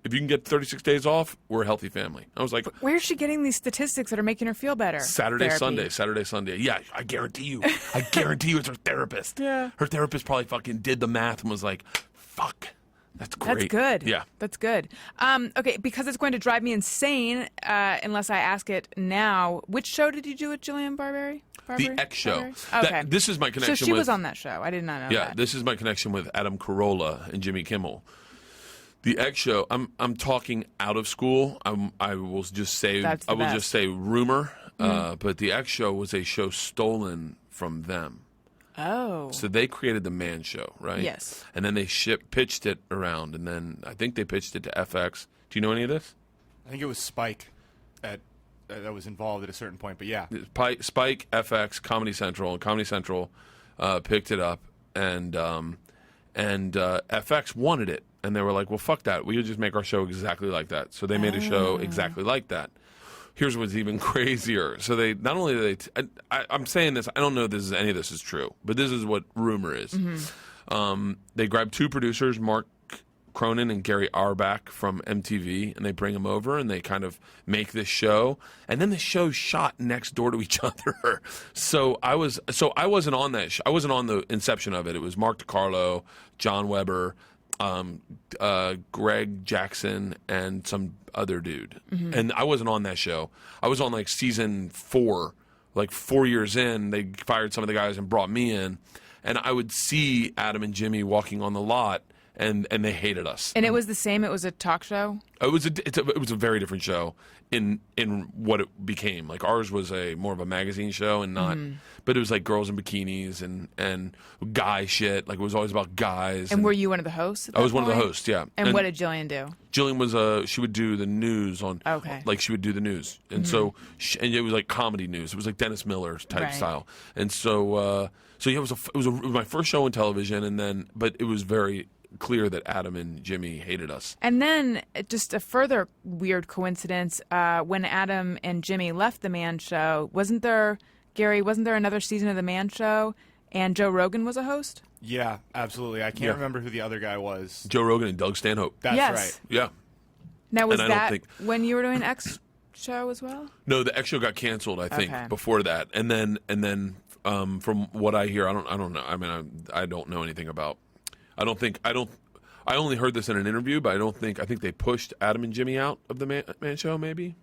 If you can get 36 days off, we're a healthy family. I was like, where's she getting these statistics that are making her feel better? Saturday, Sunday. Yeah, I guarantee you. It's her therapist. Yeah. Her therapist probably fucking did the math and was like, fuck, that's great. That's good. Yeah. That's good. Okay, because it's going to drive me insane unless I ask it now. Which show did you do with Jillian Barberie? The X Show. Okay. This is my connection with... So she was on that show. I did not know that. Yeah, this is my connection with Adam Carolla and Jimmy Kimmel. The X Show. I'm talking out of school. I will just say just say rumor. But the X Show was a show stolen from them. Oh. So they created the Man Show, right? Yes. And then they pitched it around, and then I think they pitched it to FX. Do you know any of this? I think it was Spike that was involved at a certain point, but yeah. Spike, FX, Comedy Central, and Comedy Central picked it up, and FX wanted it. And they were like, well, fuck that. We'll just make our show exactly like that. So they made a show exactly like that. Here's what's even crazier. So they not only did they I'm saying this, I don't know if any of this is true, but this is what rumor is. They grabbed 2 producers, Mark Cronin and Gary Auerbach from MTV, and they bring them over and they kind of make this show. And then the show's shot next door to each other. So I wasn't on that show. I wasn't on the inception of it. It was Mark DiCarlo, John Weber, Greg Jackson, and some other dude. And I wasn't on that show. I was on like season 4, like 4 years in. They fired some of the guys and brought me in, and I would see Adam and Jimmy walking on the lot, and they hated us. And it was the same. It was a talk show. It was a very different show in what it became. Like ours was more of a magazine show and not, but it was like girls in bikinis and guy shit. Like it was always about guys. And were you one of the hosts? I was one of the hosts. Yeah. And what did Jillian do? Jillian was she would do the news on. Okay. Like she would do the news, and so and it was like comedy news. It was like Dennis Miller type style, and so yeah, it was my first show on television, but it was very clear that Adam and Jimmy hated us. And then just a further weird coincidence, when Adam and Jimmy left the Man Show, wasn't there another season of the Man Show and Joe Rogan was a host? Yeah, absolutely. I can't remember who the other guy was. Joe Rogan and Doug Stanhope. That's Yes. right. Yeah. Now, was that when you were doing X Show as well? No, the X Show got canceled, I think, Okay. before that. And then from what I hear, I don't know. I mean, I don't know anything about. I only heard this in an interview, but I think they pushed Adam and Jimmy out of the Man Show, maybe.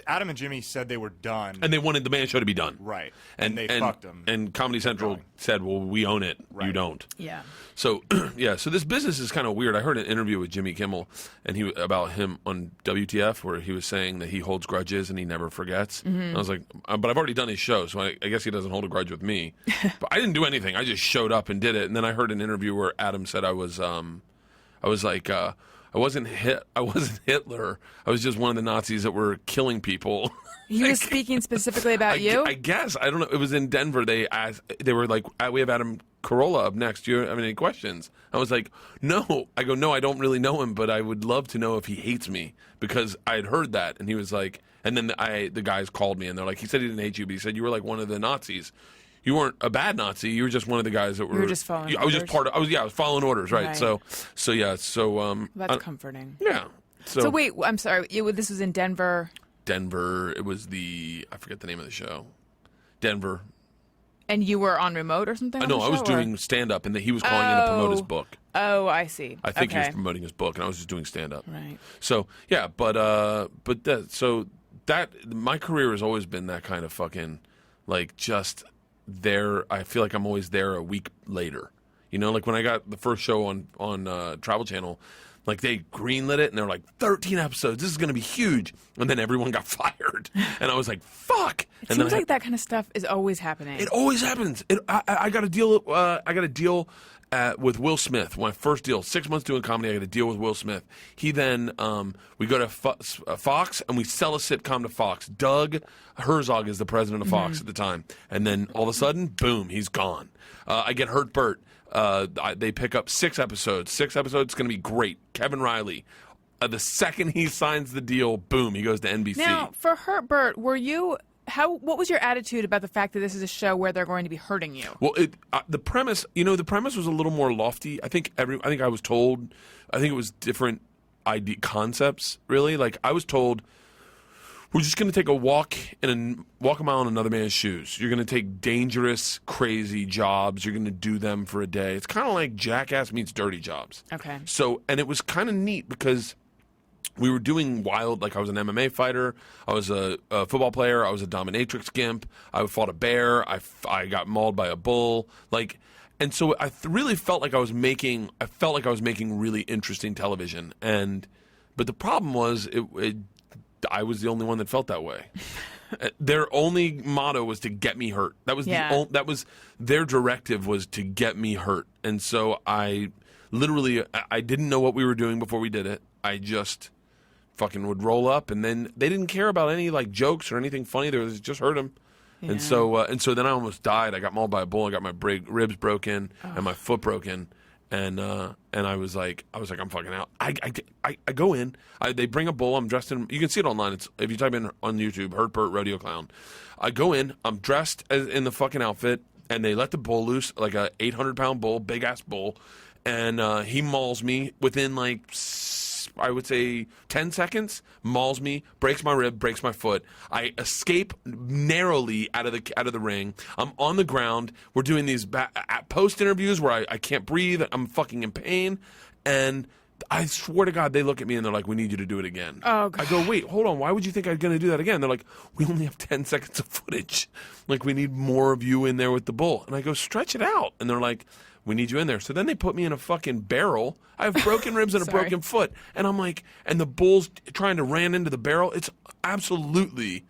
Adam and Jimmy said they were done. And they wanted the Man Show to be done. Right. And they fucked them. And Comedy Central said, well, we own it. Right. You don't. Yeah. So, yeah, so this business is kind of weird. I heard an interview with Jimmy Kimmel and about him on WTF where he was saying that he holds grudges and he never forgets. And I was like, but I've already done his show, so I guess he doesn't hold a grudge with me. But I didn't do anything. I just showed up and did it. And then I heard an interview where Adam said I was like, I wasn't Hitler. I was just one of the Nazis that were killing people. He was speaking specifically about you? I guess. I don't know. It was in Denver. They were like, we have Adam Carolla up next. Do you have any questions? I was like, no. I go, no, I don't really know him, but I would love to know if he hates me, because I had heard that. And he was like, and then the guys called me and they're like, he said he didn't hate you, but he said you were like one of the Nazis. You weren't a bad Nazi. You were just one of the guys that were. You were just following orders. I was just part of. I was following orders, right? Right. So yeah. So That's comforting. yeah. So wait, I'm sorry. This was in Denver. Denver. It was I forget the name of the show. Denver. And you were on remote or something? No, I was doing stand up, and he was calling in to promote his book. Oh, I see. I think he was Okay. promoting his book, and I was just doing stand up. Right. So yeah, but my career has always been that kind of fucking, like, just there. I feel like I'm always there a week later. You know, like when I got the first show on Travel Channel, like they greenlit it and they're like 13 episodes. This is going to be huge, and then everyone got fired, and I was like, "Fuck!" It and seems like that kind of stuff is always happening. It always happens. I got a deal. I got a deal with Will Smith. My first deal, 6 months doing comedy. I got a deal with Will Smith. He then we go to Fox and we sell a sitcom to Fox. Doug Herzog is the president of Fox at the time, and then all of a sudden, boom, he's gone. I get Hurt Bert. They pick up 6 episodes. 6 episodes, it's going to be great. Kevin Riley. The second he signs the deal, boom, he goes to NBC. Now, for Hurt Bert, what was your attitude about the fact that this is a show where they're going to be hurting you? Well, the premise was a little more lofty. I think I was told, I think it was different concepts, really. Like, I was told, we're just going to take a walk a mile in another man's shoes. You're going to take dangerous, crazy jobs. You're going to do them for a day. It's kind of like Jackass meets Dirty Jobs. Okay. So, and it was kind of neat because we were doing wild, like I was an MMA fighter, I was a football player, I was a dominatrix gimp, I fought a bear, I got mauled by a bull, like, and so I really felt like I was making really interesting television, but the problem was I was the only one that felt that way. Their only motto was to get me hurt. That was that was their directive, was to get me hurt, and so I didn't know what we were doing before we did it. I just fucking would roll up, and then they didn't care about any like jokes or anything funny. They was just hurt him, and so then I almost died. I got mauled by a bull. I got my ribs broken and my foot broken, and I was like I'm fucking out. I go in. They bring a bull. I'm dressed in. You can see it online. It's if you type in on YouTube, Hurt Bert Rodeo Clown. I go in. I'm dressed in the fucking outfit, and they let the bull loose, like a 800-pound bull, big ass bull, and he mauls me within like, I would say 10 seconds, mauls me, breaks my rib, breaks my foot. I escape narrowly out of the ring. I'm on the ground. We're doing these post interviews where I can't breathe. I'm fucking in pain. And I swear to God, they look at me and they're like, we need you to do it again. Oh, God. I go, wait, hold on. Why would you think I'm going to do that again? They're like, we only have 10 seconds of footage. Like, we need more of you in there with the bull. And I go, stretch it out. And they're like, we need you in there. So then they put me in a fucking barrel. I have broken ribs and a broken foot. And I'm like, and the bull's trying to ram into the barrel. It's absolutely,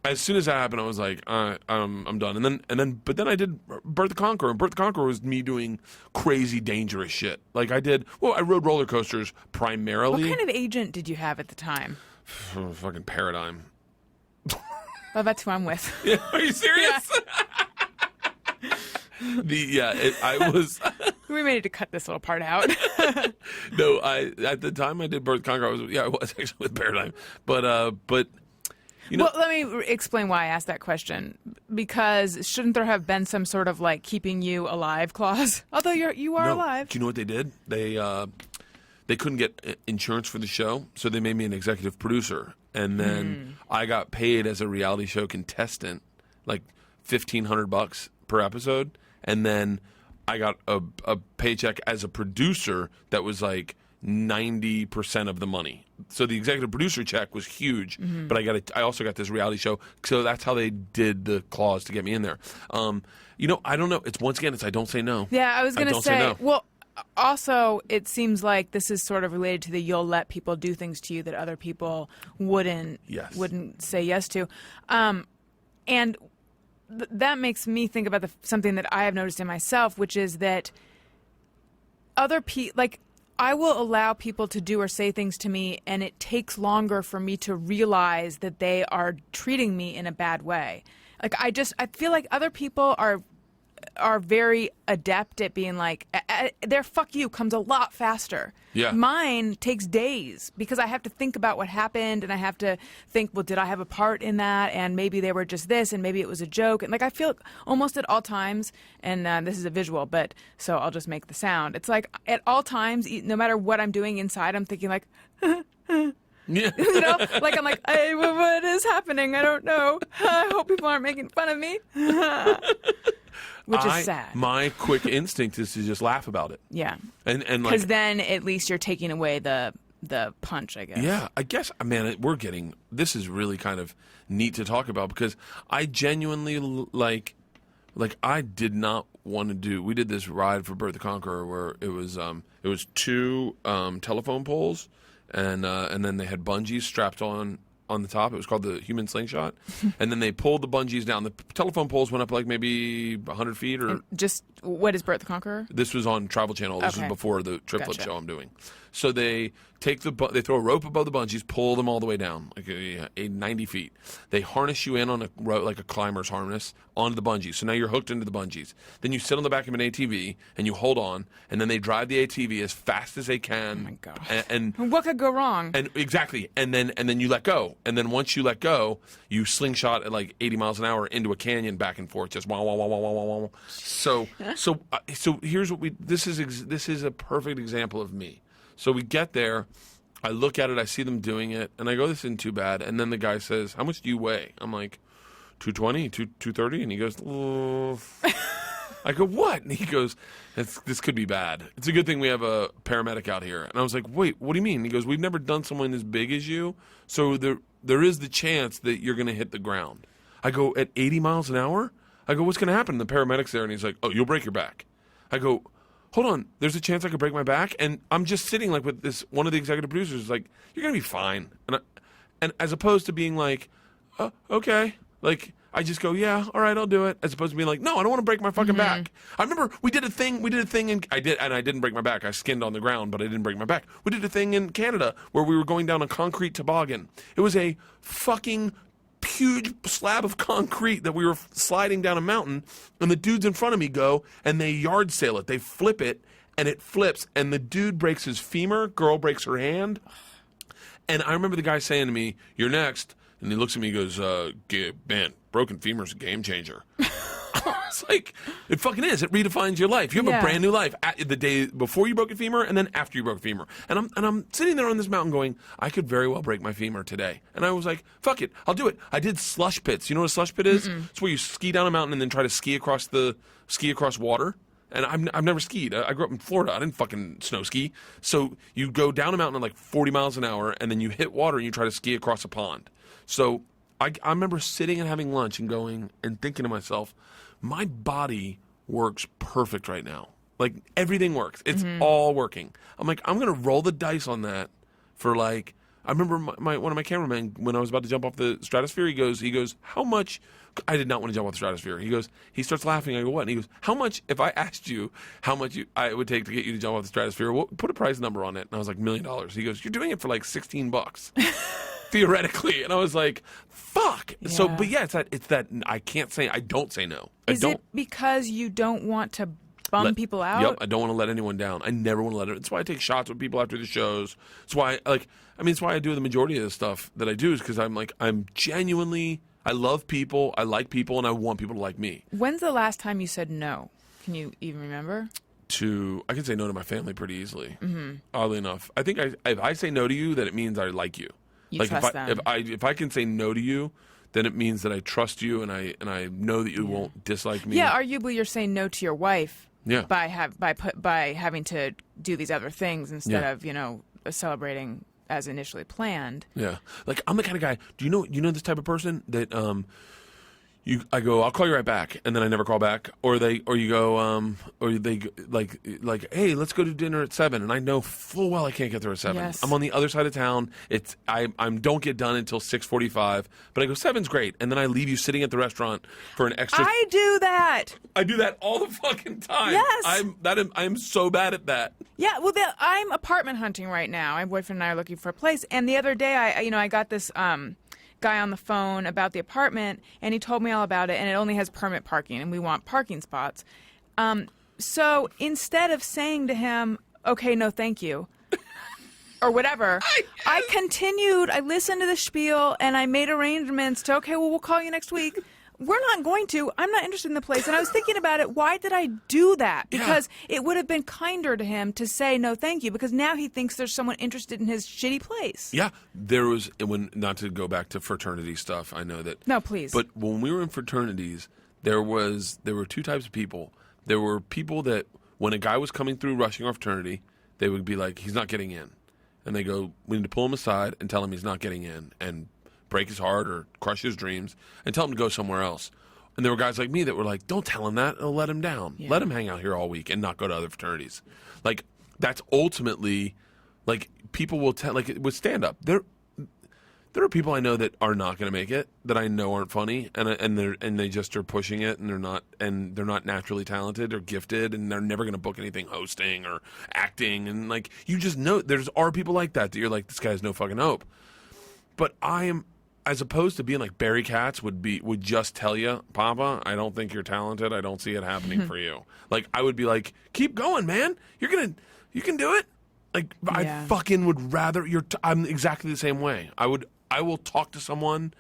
as soon as that happened, I was like, I'm done. But then I did Bert the Conqueror. And Bert the Conqueror was me doing crazy, dangerous shit. Like I rode roller coasters primarily. What kind of agent did you have at the time? Fucking Paradigm. Well, that's who I'm with. Yeah, are you serious? Yeah. I was. We may need to cut this little part out. No, at the time I did Bert the Conqueror, I was actually with Paradigm, but you know. Well, let me explain why I asked that question. Because shouldn't there have been some sort of like keeping you alive clause? Although you are alive. Do you know what they did? They couldn't get insurance for the show, so they made me an executive producer, and then I got paid as a reality show contestant, like $1,500 per episode. And then I got a paycheck as a producer that was like 90% of the money. So the executive producer check was huge, but I also got this reality show. So that's how they did the clause to get me in there. I don't know. It's I don't say no. Yeah, I was going to say, no. Well, also, it seems like this is sort of related to the you'll let people do things to you that other people wouldn't say yes to. And that makes me think about something that I have noticed in myself, which is that other people, like I will allow people to do or say things to me, and it takes longer for me to realize that they are treating me in a bad way. Like I feel like other people are very adept at being like, their fuck you comes a lot faster. Yeah. Mine takes days because I have to think about what happened, and I have to think, well, did I have a part in that? And maybe they were just this, and maybe it was a joke. And like, I feel almost at all times, and this is a visual, but so I'll just make the sound. It's like at all times, no matter what I'm doing inside, I'm thinking like, Yeah. you know, like I'm like, hey, what is happening? I don't know. I hope people aren't making fun of me. Which is sad. My quick instinct is to just laugh about it. Yeah. And like, because then at least you're taking away the punch, I guess. yeah, I guess, man, this is really kind of neat to talk about because I genuinely like I did not want to do. We did this ride for Bert the Conqueror where it was 2 telephone poles and then they had bungees strapped on the top. It was called the human slingshot. And then they pulled the bungees down. The telephone poles went up like maybe 100 feet or... And just, what is Bert the Conqueror? This was on Travel Channel. This was before the triplet Gotcha. show I'm doing. So they take they throw a rope above the bungees, pull them all the way down, like 90 feet. They harness you in on a rope, like a climber's harness, onto the bungees. So now you're hooked into the bungees. Then you sit on the back of an ATV and you hold on, and then they drive the ATV as fast as they can. Oh my God. And what could go wrong? And exactly. And then you let go. And then once you let go, you slingshot at like 80 miles an hour into a canyon back and forth, just wah wah wah wah wah wah wah. So here's what this is a perfect example of me. So we get there, I look at it, I see them doing it, and I go, this isn't too bad. And then the guy says, how much do you weigh? I'm like, 220, 230? And he goes, oh. I go, what? And he goes, this could be bad. It's a good thing we have a paramedic out here. And I was like, wait, what do you mean? And he goes, we've never done someone as big as you, so there is the chance that you're going to hit the ground. I go, at 80 miles an hour? I go, what's going to happen? And the paramedic's there, and he's like, oh, you'll break your back. I go, hold on, there's a chance I could break my back? And I'm just sitting like with this, one of the executive producers is like, you're going to be fine. And as opposed to being like, oh, okay, like, I just go, yeah, all right, I'll do it. As opposed to being like, no, I don't want to break my fucking back. I remember we did a thing, and I didn't break my back. I skinned on the ground, but I didn't break my back. We did a thing in Canada where we were going down a concrete toboggan. It was a fucking huge slab of concrete that we were sliding down a mountain, and the dudes in front of me go, and they yard sail it. They flip it, and it flips, and the dude breaks his femur, girl breaks her hand. And I remember the guy saying to me, you're next. And he looks at me and goes, man, broken femur's a game changer. It's like, it fucking is. It redefines your life. You have a brand new life the day before you broke a femur and then after you broke a femur. And I'm sitting there on this mountain going, I could very well break my femur today. And I was like, fuck it, I'll do it. I did slush pits. You know what a slush pit is? It's where you ski down a mountain and then try to ski across water. And I've never skied. I grew up in Florida. I didn't fucking snow ski. So you go down a mountain at like 40 miles an hour and then you hit water and you try to ski across a pond. So I remember sitting and having lunch and going and thinking to myself, my body works perfect right now. Like, everything works. It's all working. I'm like, I'm going to roll the dice on that for like, I remember one of my cameramen, when I was about to jump off the stratosphere, he goes, how much? I did not want to jump off the stratosphere. He starts laughing. I go, what? And he goes, how much, if I asked you how much it would take to get you to jump off the stratosphere, put a price number on it. And I was like, $1 million. He goes, you're doing it for like $16. Theoretically. And I was like, fuck. Yeah. So, but yeah, it's that I don't say no. Is it because you don't want to bum people out? Yep, I don't want to let anyone down. I never want to let it. That's why I take shots with people after the shows. It's why it's why I do the majority of the stuff that I do, is because I'm genuinely, I love people, I like people, and I want people to like me. When's the last time you said no? Can you even remember? I can say no to my family pretty easily. Oddly enough. I think if I say no to you, then it means I like you. You trust them. If I can say no to you, then it means that I trust you and I know that you won't dislike me. Yeah, arguably you're saying no to your wife. Yeah. By having to do these other things instead of celebrating as initially planned. Yeah. Like, I'm the kind of guy. Do you know this type of person that I go, I'll call you right back, and then I never call back. Or you go, like, hey, let's go to dinner at 7, and I know full well I can't get there at 7. Yes. I'm on the other side of town. I don't get done until 6:45, but I go 7's great, and then I leave you sitting at the restaurant for an extra. I do that. I do that all the fucking time. Yes. I'm so bad at that. Yeah, well, I'm apartment hunting right now. My boyfriend and I are looking for a place, and the other day, I got this guy on the phone about the apartment, and he told me all about it, and it only has permit parking, and we want parking spots. So instead of saying to him, okay, no, thank you, or whatever, I continued, I listened to the spiel, and I made arrangements to, okay, well, we'll call you next week. We're not going to. I'm not interested in the place. And I was thinking about it. Why did I do that? Because it would have been kinder to him to say no thank you, because now he thinks there's someone interested in his shitty place. Yeah. There was, not to go back to fraternity stuff, I know that. No, please. But when we were in fraternities, there were two types of people. There were people that when a guy was coming through rushing our fraternity, they would be like, he's not getting in. And they go, we need to pull him aside and tell him he's not getting in and break his heart or crush his dreams and tell him to go somewhere else. And there were guys like me that were like, don't tell him that. It'll let him down. Yeah. Let him hang out here all week and not go to other fraternities. Like, that's ultimately, like, people will tell, like, with stand-up, there are people I know that are not going to make it, that I know aren't funny, and they just are pushing it, and they're not naturally talented or gifted, and they're never going to book anything hosting or acting, and, like, you just know, are people like that you're like, this guy has no fucking hope. But I am, as opposed to being like Barry Katz would just tell you, Papa, I don't think you're talented. I don't see it happening for you. Like, I would be like, keep going, man. You can do it. Like, I fucking would rather I'm exactly the same way. I will talk to someone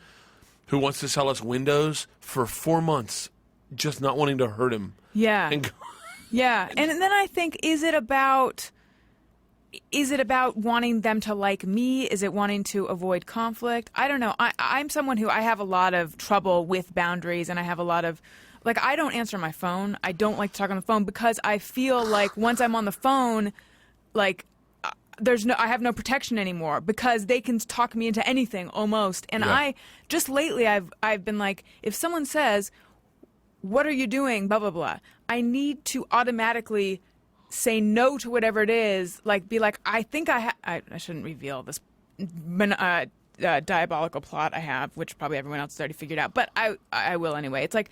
who wants to sell us windows for 4 months, just not wanting to hurt him. Yeah. And Yeah. And then I think, is it about wanting them to like me? Is it wanting to avoid conflict? I don't know. I'm someone who I have a lot of trouble with boundaries, and I have a lot of, like, I don't answer my phone. I don't like to talk on the phone because I feel like once I'm on the phone, like, I have no protection anymore because they can talk me into anything almost. And I just lately I've been like, if someone says, what are you doing? Blah, blah, blah. I need to automatically say no to whatever it is, like, be like, I think I shouldn't reveal this diabolical plot I have, which probably everyone else has already figured out, but I will anyway. It's like,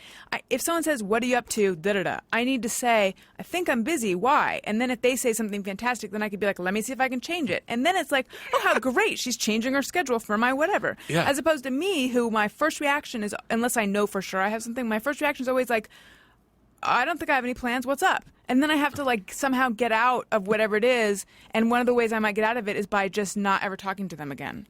if someone says, what are you up to, da-da-da, I need to say, I think I'm busy, why? And then if they say something fantastic, then I could be like, let me see if I can change it. And then it's like, oh, how great, she's changing her schedule for my whatever. Yeah. As opposed to me, who my first reaction is, unless I know for sure I have something, my first reaction is always like, I don't think I have any plans. What's up? And then I have to, like, somehow get out of whatever it is. And one of the ways I might get out of it is by just not ever talking to them again.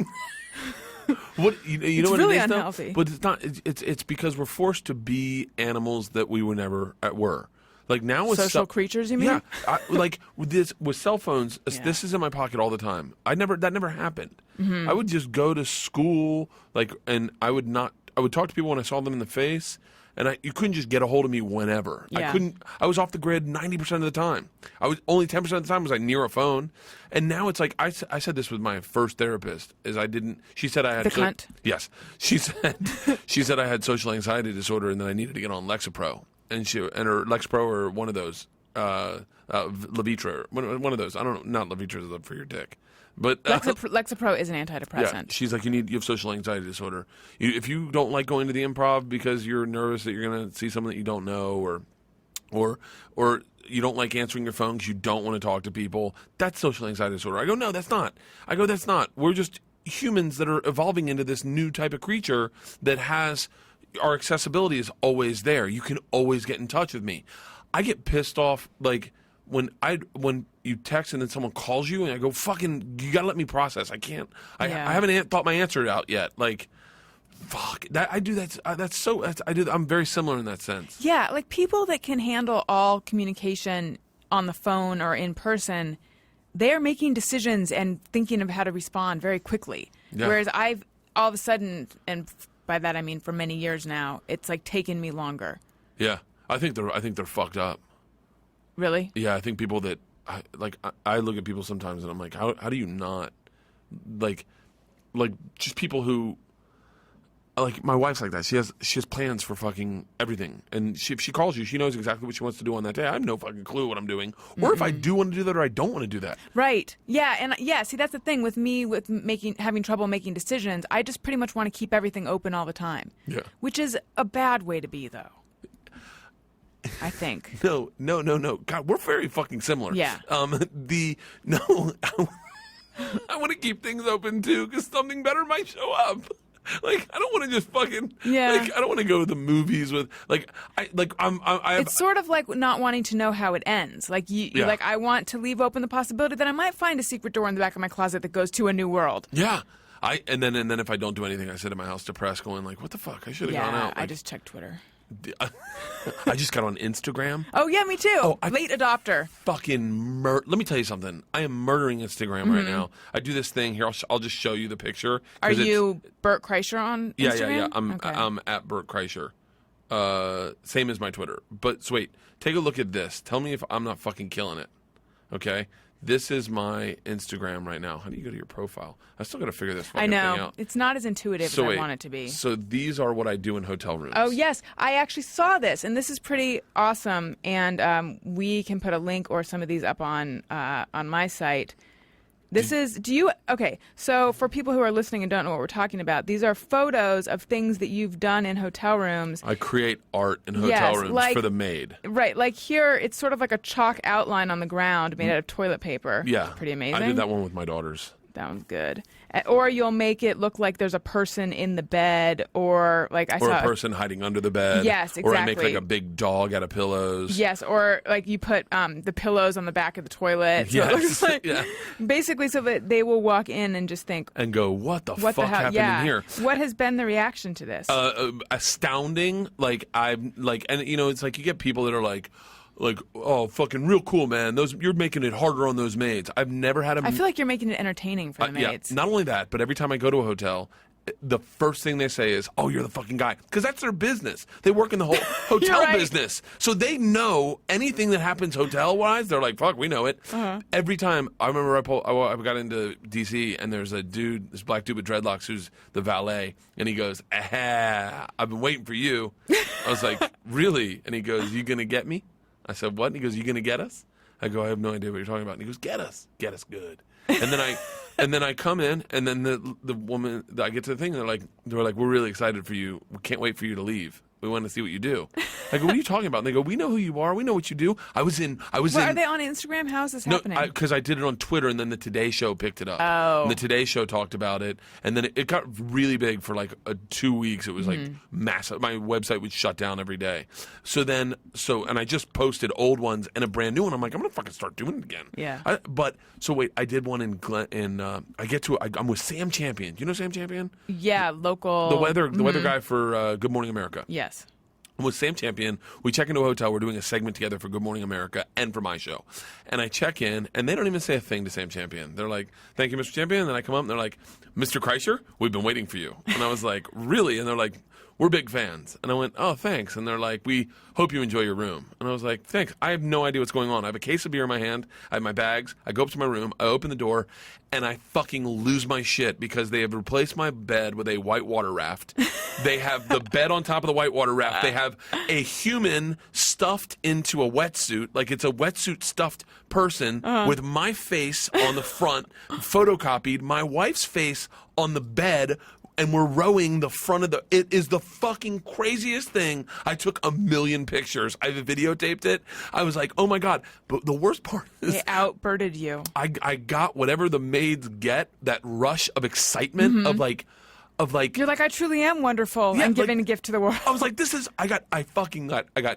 What you know what really it is, unhealthy. though? But it's not. It's because we're forced to be animals that we were never were. Like, now with Social creatures, you mean? Yeah. Like with cell phones, this is in my pocket all the time. That never happened. Mm-hmm. I would just go to school, like, and I would talk to people when I saw them in the face. And you couldn't just get a hold of me whenever. Yeah. I was off the grid 90% of the time. I was only 10% of the time was I near a phone. And now it's like, I said this with my first therapist, she said I had... The cunt? Yes. She said I had social anxiety disorder and that I needed to get on Lexapro. And or Lexapro or one of those, Levitra, one of those. I don't know, not Levitra for your dick. But Lexapro is an antidepressant. yeah, she's like, you have social anxiety disorder. If you don't like going to the improv because you're nervous that you're going to see someone that you don't know, or you don't like answering your phone because you don't want to talk to people, that's social anxiety disorder. I go, no, that's not. That's not. We're just humans that are evolving into this new type of creature that has, our accessibility is always there. You can always get in touch with me. I get pissed off, like, when you text and then someone calls you and I go, fucking, you gotta let me process. I can't. I haven't thought my answer out yet. Like, fuck. I do that. I'm very similar in that sense. Yeah, like, people that can handle all communication on the phone or in person, they're making decisions and thinking of how to respond very quickly. Yeah. Whereas I've all of a sudden, and by that I mean for many years now, it's like taken me longer. Yeah, I think they're fucked up. Really? Yeah, I think people that I look at people sometimes and I'm like, how do you not, like just people who like my wife's like that. She has plans for fucking everything, and if she calls you, she knows exactly what she wants to do on that day. I have no fucking clue what I'm doing, or if I do want to do that, or I don't want to do that. Right. Yeah, and see, that's the thing with me with having trouble making decisions. I just pretty much want to keep everything open all the time. Yeah. Which is a bad way to be, though. I think. No. God, we're very fucking similar. Yeah. I want to keep things open too, because something better might show up. Like, I don't want to just fucking. Yeah. Like, I don't want to go to the movies with It's sort of like not wanting to know how it ends. Like like I want to leave open the possibility that I might find a secret door in the back of my closet that goes to a new world. Yeah. And then if I don't do anything, I sit in my house depressed, going like, "What the fuck? I should have gone out." I Like, just checked Twitter. I just got on Instagram. Oh yeah, me too. Late adopter. Fucking let me tell you something. I am murdering Instagram right now. I do this thing here. I'll just show you the picture. Are you Bert Kreischer on Instagram? Yeah. I'm at Bert Kreischer. Same as my Twitter. But so wait, take a look at this. Tell me if I'm not fucking killing it. Okay. This is my Instagram right now. How do you go to your profile? I still got to figure this fucking thing out. It's not as intuitive as I want it to be. So these are what I do in hotel rooms. Oh, yes. I actually saw this, and this is pretty awesome. And we can put a link or some of these up on my site. Okay, so for people who are listening and don't know what we're talking about, these are photos of things that you've done in hotel rooms. I create art in hotel rooms for the maid. Right, like here, it's sort of like a chalk outline on the ground made out of toilet paper. Yeah. Pretty amazing. I did that one with my daughters. That one's good. Or you'll make it look like there's a person in the bed, or like I saw a person hiding under the bed. Yes, exactly. Or I make like a big dog out of pillows. Yes, or like you put the pillows on the back of the toilet. So it looks like, basically, so that they will walk in and just think and go, "What the fuck hell? happened in here?" What has been the reaction to this? Astounding. Like I'm like, and you know, it's like you get people that are like, oh, fucking real cool, man. You're making it harder on those maids. I've never had I feel like you're making it entertaining for the maids. Yeah, not only that, but every time I go to a hotel, the first thing they say is, "Oh, you're the fucking guy," because that's their business. They work in the whole hotel business, so they know anything that happens hotel-wise. They're like, "Fuck, we know it." Every time, I remember I got into DC, and there's a dude, this black dude with dreadlocks, who's the valet, and he goes, "I've been waiting for you." I was like, "Really?" And he goes, "You gonna get me?" I said, "What?" And he goes, "You gonna get us?" I go, "I have no idea what you're talking about." And he goes, get us good." And then I come in, and then the woman, I get to the thing, and they're like, "We're really excited for you. We can't wait for you to leave. We want to see what you do." I go, "What are you talking about?" And they go, "We know who you are. We know what you do." Are they on Instagram? How is this happening? No, because I did it on Twitter, and then the Today Show picked it up. Oh. And the Today Show talked about it, and then it got really big for like 2 weeks. It was like massive. My website would shut down every day. And I just posted old ones and a brand new one. I'm like, I'm gonna fucking start doing it again. Yeah. I did one I'm with Sam Champion. Do you know Sam Champion? Yeah, local. The weather guy for Good Morning America. Yes. With Sam Champion, we check into a hotel. We're doing a segment together for Good Morning America and for my show. And I check in, and they don't even say a thing to Sam Champion. They're like, "Thank you, Mr. Champion." And then I come up, and they're like, "Mr. Kreischer, we've been waiting for you." And I was like, "Really?" And they're like, "We're big fans." And I went, "Oh, thanks." And they're like, "We hope you enjoy your room." And I was like, "Thanks." I have no idea what's going on. I have a case of beer in my hand. I have my bags. I go up to my room. I open the door, and I fucking lose my shit because they have replaced my bed with a whitewater raft. They have the bed on top of the whitewater raft. They have a human stuffed into a wetsuit, like it's a wetsuit stuffed person with my face on the front, photocopied, my wife's face on the bed, and we're rowing the front of it is the fucking craziest thing. I took 1,000,000 pictures. I videotaped it. I was like, oh my God. But the worst part is they outbirded you. I got whatever the maids get, that rush of excitement of like You're like, I truly am wonderful. Yeah, I'm giving a gift to the world. I was like, I got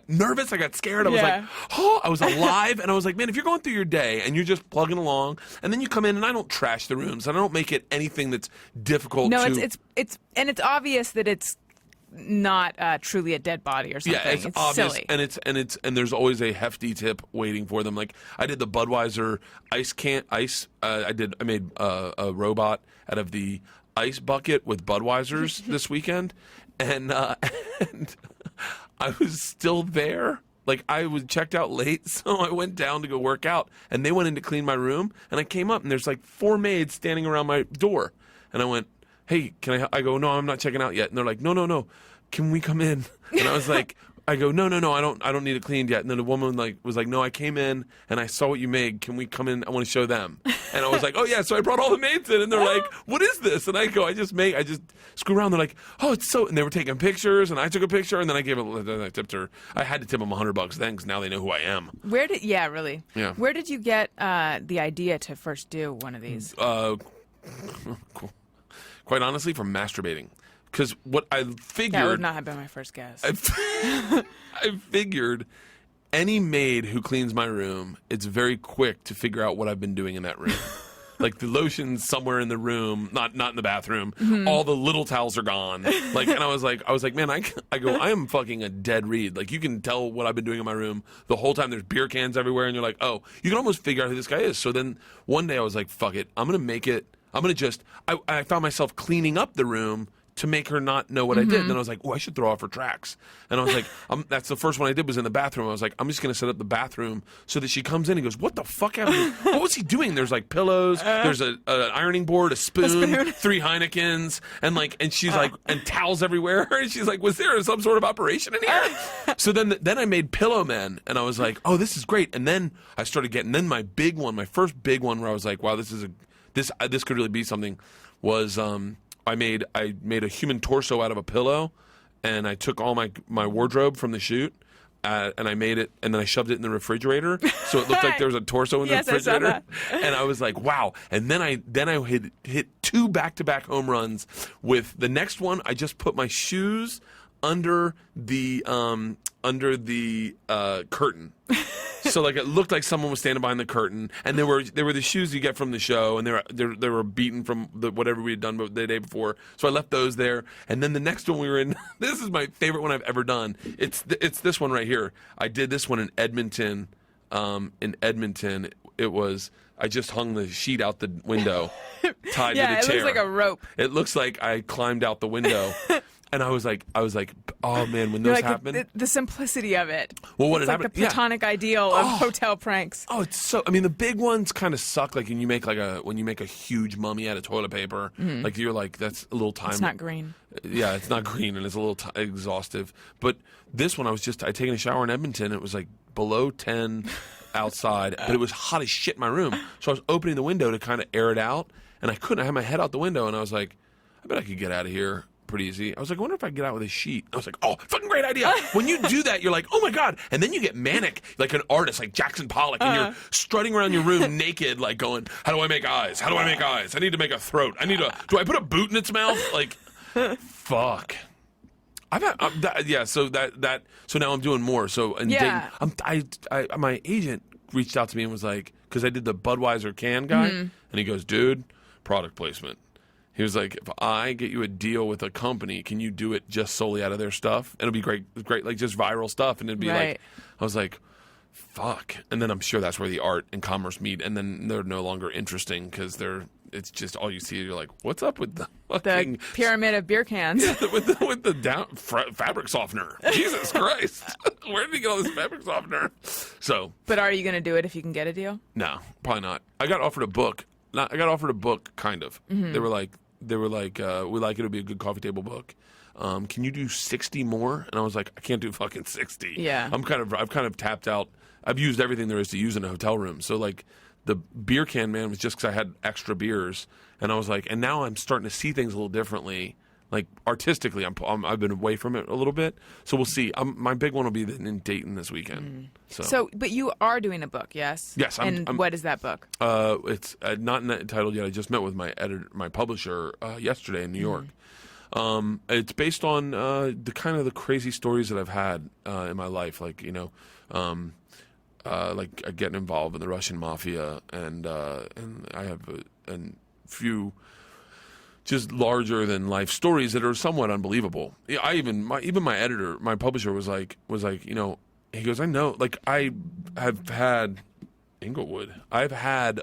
nervous. I got scared. I was like, oh, I was alive. And I was like, man, if you're going through your day and you're just plugging along, and then you come in, and I don't trash the rooms, and I don't make it anything that's difficult. No, it's obvious that it's not truly a dead body or something. Yeah, it's obvious, silly. and there's always a hefty tip waiting for them. Like I did the Budweiser ice. I made a robot out of the ice bucket with Budweisers this weekend, and I was still there. Like I was checked out late, so I went down to go work out, and they went in to clean my room, and I came up, and there's like 4 maids standing around my door, and I went, hey, can I go, no, I'm not checking out yet. And they're like, no, can we come in? And I was like, I go, no, I don't need it cleaned yet. And then the woman was like, no, I came in and I saw what you made. Can we come in? I want to show them. And I was like, oh yeah. So I brought all the maids in, and they're like, what is this? And I go, I just screw around. They're like, oh, it's so, and they were taking pictures, and I took a picture, and then I tipped her. I had to tip them $100 then, because now they know who I am. Really? Yeah. Where did you get the idea to first do one of these? Quite honestly, from masturbating. Because what I figured... That would not have been my first guess. I figured any maid who cleans my room, it's very quick to figure out what I've been doing in that room. Like the lotion's somewhere in the room, not in the bathroom. Mm-hmm. All the little towels are gone. Like, and I was like, man, I am fucking a dead read. Like, you can tell what I've been doing in my room the whole time. There's beer cans everywhere, and you're like, oh, you can almost figure out who this guy is. So then one day I was like, fuck it, I found myself cleaning up the room to make her not know what I did. And then I was like, oh, I should throw off her tracks. And I was like, that's the first one I did was in the bathroom. I was like, I'm just going to set up the bathroom so that she comes in and goes, what the fuck happened? What was he doing? There's like pillows, there's an ironing board, a spoon, 3 Heinekens, and she's like, and towels everywhere. And she's like, was there some sort of operation in here? So then I made pillow men, and I was like, oh, this is great. And then I started getting, my first big one where I was like, wow, this could really be something, was I made a human torso out of a pillow, and I took all my wardrobe from the shoot, and I made it, and then I shoved it in the refrigerator, so it looked like there was a torso in the refrigerator. I saw that. And I was like, wow. And then I hit 2 back-to-back home runs with the next one. I just put my shoes under the curtain. So like it looked like someone was standing behind the curtain, and they were the shoes you get from the show, and they were beaten from whatever we had done the day before. So I left those there, and then the next one we were in. This is my favorite one I've ever done. It's this one right here. I did this one in Edmonton. It was, I just hung the sheet out the window, tied to the chair. Yeah, it looks like a rope. It looks like I climbed out the window. And I was like, oh man, when those happen, the simplicity of it. Well, what it's had like happened? the platonic ideal of hotel pranks. Oh, it's so. I mean, the big ones kind of suck. Like when you make a huge mummy out of toilet paper. Like you're like, that's a little time. It's not green. Yeah, it's not green, and it's a little exhaustive. But this one, I'd taken a shower in Edmonton. It was like below 10 outside, but it was hot as shit in my room. So I was opening the window to kind of air it out, and I couldn't. I had my head out the window, and I was like, I bet I could get out of here pretty easy. I was like, I wonder if I could get out with a sheet. I was like, oh, fucking great idea. When you do that, you're like, oh my God. And then you get manic, like an artist, like Jackson Pollock, and you're strutting around your room naked, like going, how do I make eyes? How do I make eyes? I need to make a throat. Do I put a boot in its mouth? Like, fuck. So now I'm doing more. So, and my agent reached out to me and was like, because I did the Budweiser can guy, and he goes, dude, product placement. He was like, if I get you a deal with a company, can you do it just solely out of their stuff? It'll be great, like just viral stuff. And it'd be like, I was like, fuck. And then I'm sure that's where the art and commerce meet. And then they're no longer interesting because it's just all you see. You're like, what's up with the fucking pyramid of beer cans? with the fabric softener. Jesus Christ. Where did he get all this fabric softener? So. But are you going to do it if you can get a deal? No, probably not. I got offered a book. Kind of. They were like, we like it. It'll be a good coffee table book. Can you do 60 more? And I was like, I can't do fucking 60. Yeah. I've kind of tapped out. I've used everything there is to use in a hotel room. So like the beer can man was just because I had extra beers, and I was like, and now I'm starting to see things a little differently. Like artistically, I've been away from it a little bit. So we'll see. My big one will be in Dayton this weekend. So, but you are doing a book, yes? Yes. What is that book? It's not entitled yet. I just met with my publisher yesterday in New York. It's based on the kind of the crazy stories that I've had in my life, like like getting involved in the Russian mafia, and I have a few just larger than life stories that are somewhat unbelievable. My editor, my publisher was like, he goes, I know, like I have had Inglewood. I've had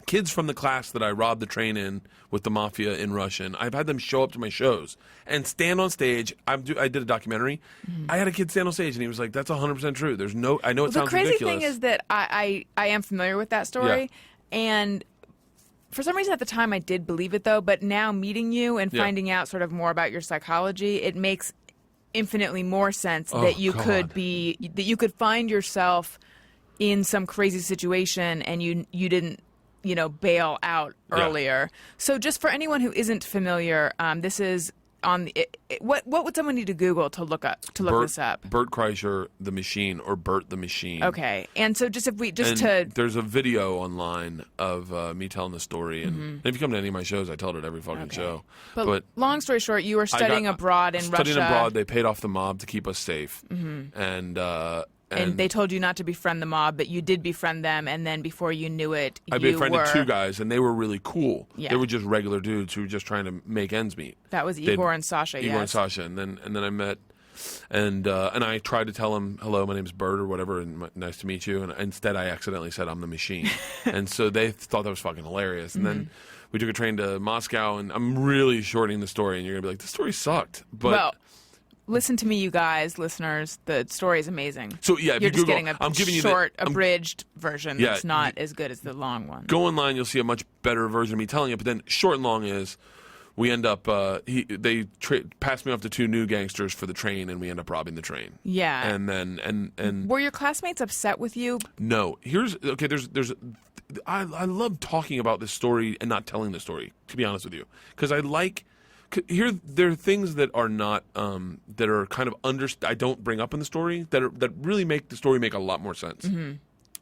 kids from the class that I robbed the train in with the mafia in Russian. I've had them show up to my shows and stand on stage. I did a documentary. I had a kid stand on stage, and he was like, "That's 100% true." I know it sounds ridiculous. The crazy thing is that I am familiar with that story, and for some reason at the time I did believe it though, but now meeting you and finding out sort of more about your psychology, it makes infinitely more sense that you could find yourself in some crazy situation and you didn't, bail out earlier. So just for anyone who isn't familiar, this is on the, what would someone need to Google to look this up? Bert Kreischer, the Machine, or Bert the Machine. Okay, and so just there's a video online of me telling the story, and if you come to any of my shows, I tell it at every fucking show. But long story short, you were studying abroad in Russia. Studying abroad, they paid off the mob to keep us safe, and they told you not to befriend the mob, but you did befriend them, and then before you knew it, I befriended two guys, and they were really cool. Yeah. They were just regular dudes who were just trying to make ends meet. That was Igor and Sasha. Igor and Sasha, and then I met, and I tried to tell him, "Hello, my name's Bert," or whatever, and nice to meet you. And instead, I accidentally said, "I'm the Machine," and so they thought that was fucking hilarious. And then we took a train to Moscow, and I'm really shortening the story, and you're gonna be like, "The story sucked," but. Well, listen to me, you guys, listeners. The story is amazing. So yeah, if you're you just Google, getting a I'm giving short, you abridged version that's not as good as the long one. Go online, you'll see a much better version of me telling it. But then, short and long is, we end up. They passed me off to two new gangsters for the train, and we end up robbing the train. Yeah. And then and were your classmates upset with you? No. There's. I love talking about this story and not telling the story. To be honest with you, because I like. There are things that are not that are kind of I don't bring up in the story that really make the story make a lot more sense.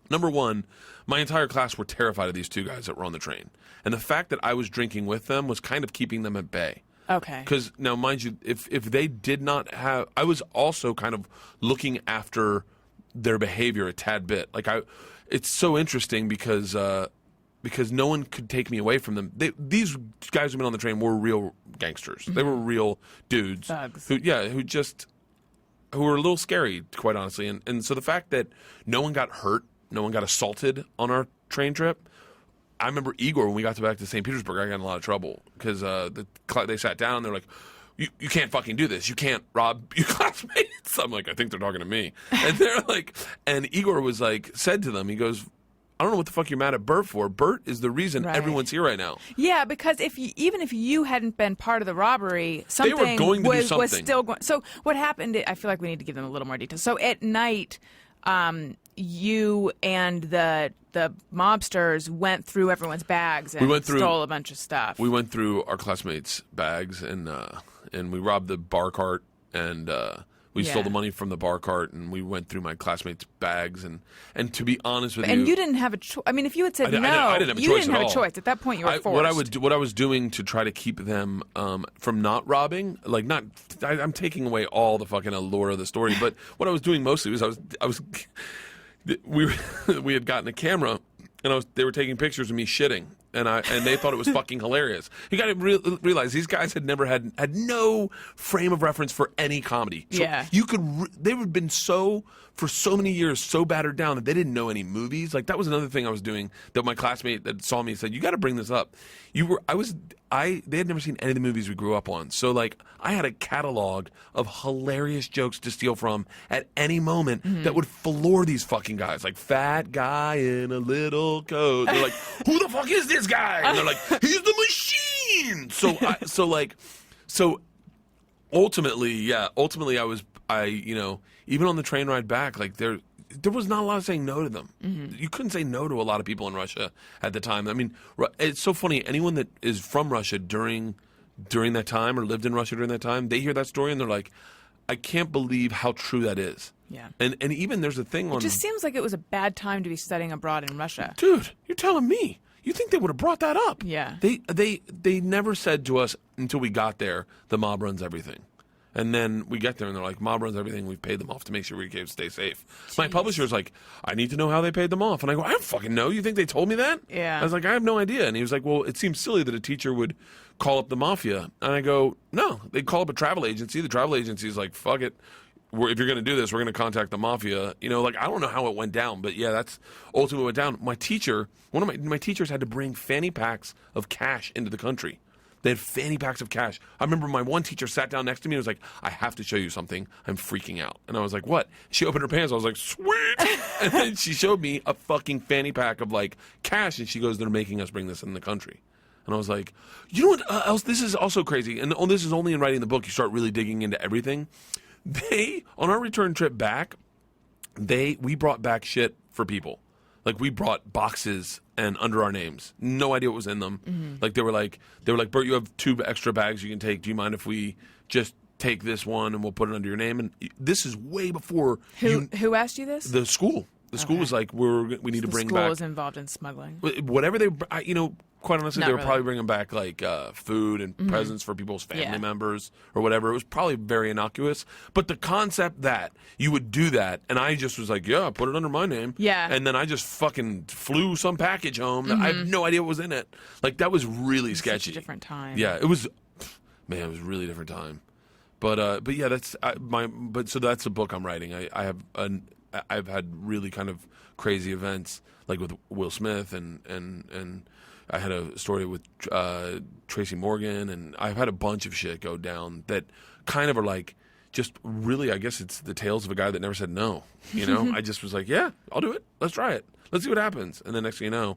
Number one, my entire class were terrified of these two guys that were on the train, and the fact that I was drinking with them was kind of keeping them at bay. Okay. Because now, mind you, if they did not have, I was also kind of looking after their behavior a tad bit. It's so interesting because no one could take me away from them. These guys who've been on the train were real gangsters. They were real dudes. Thugs. Who were a little scary, quite honestly. And so the fact that no one got hurt, no one got assaulted on our train trip. I remember Igor, when we got back to St. Petersburg, I got in a lot of trouble because they sat down and they're like, you can't fucking do this. You can't rob your classmates. I'm like, I think they're talking to me. And they're like, and Igor was like, said to them, he goes, I don't know what the fuck you're mad at Bert for. Bert is the reason everyone's here right now. Yeah, because even if you hadn't been part of the robbery, something they were going to do something. Was still going. So what happened? I feel like we need to give them a little more detail. So at night, you and the mobsters went through everyone's bags and stole a bunch of stuff. We went through our classmates' bags and we robbed the bar cart and. We stole the money from the bar cart, and we went through my classmates' bags. And to be honest with you, and you didn't have a choice. I mean, if you had said no, I didn't have a choice. You didn't have a choice at that point. You were forced. What I was doing to try to keep them from not robbing, I'm taking away all the fucking allure of the story. But what I was doing mostly was we had gotten a camera, and they were taking pictures of me shitting. And they thought it was fucking hilarious. You got to realize these guys had never had no frame of reference for any comedy. So they had been for so many years so battered down that they didn't know any movies. Like that was another thing I was doing that my classmate that saw me said, "You got to bring this up." They had never seen any of the movies we grew up on. So I had a catalog of hilarious jokes to steal from at any moment that would floor these fucking guys. Like fat guy in a little coat. They're like, "Who the fuck is this guy?" And they're like, "He's the Machine." So ultimately even on the train ride back, there was not a lot of saying no to them. You couldn't say no to a lot of people in Russia at the time. I mean, it's so funny. Anyone that is from Russia during that time or lived in Russia during that time, they hear that story and they're like, I can't believe how true that is. Yeah. And even there's a thing on... It just seems like it was a bad time to be studying abroad in Russia. Dude, you're telling me. You think they would have brought that up? Yeah. They never said to us until we got there, the mob runs everything. And then we get there and they're like, mob runs everything. We've paid them off to make sure we can stay safe. Jeez. My publisher's like, I need to know how they paid them off. And I go, I don't fucking know. You think they told me that? Yeah. I was like, I have no idea. And he was like, well, it seems silly that a teacher would call up the mafia. And I go, no, they call up a travel agency. The travel agency is like, fuck it. If you're going to do this, we're going to contact the mafia. I don't know how it went down, but yeah, that's ultimately what went down. My teacher, one of my teachers had to bring fanny packs of cash into the country. They had fanny packs of cash. I remember my one teacher sat down next to me and was like, I have to show you something. I'm freaking out. And I was like, what? She opened her pants. I was like, sweet. And then she showed me a fucking fanny pack of like cash. And she goes, they're making us bring this in the country. And I was like, you know what else? This is also crazy. And this is only in writing the book. You start really digging into everything. On our return trip back, we brought back shit for people. Like, we brought boxes and under our names. No idea what was in them. Mm-hmm. Like, they were like, Bert, you have 2 extra bags you can take. Do you mind if we just take this one and we'll put it under your name? And this is way before Who asked you this? The school. The school was like, we need to bring back. The school was involved in smuggling. Whatever quite honestly, Not they were really. probably bringing back like food and presents for people's family members or whatever. It was probably very innocuous. But the concept that you would do that, and I just was like, yeah, put it under my name. Yeah. And then I just fucking flew some package home that I have no idea what was in it. Like, that was really sketchy. Such a different time. Yeah, it was. Man, it was a really different time. But yeah, that's so that's the book I'm writing. I've had really kind of crazy events, like with Will Smith, and I had a story with Tracy Morgan, and I've had a bunch of shit go down that kind of are like, just really, I guess it's the tales of a guy that never said no. You know, I just was like, yeah, I'll do it. Let's try it. Let's see what happens. And then next thing you know,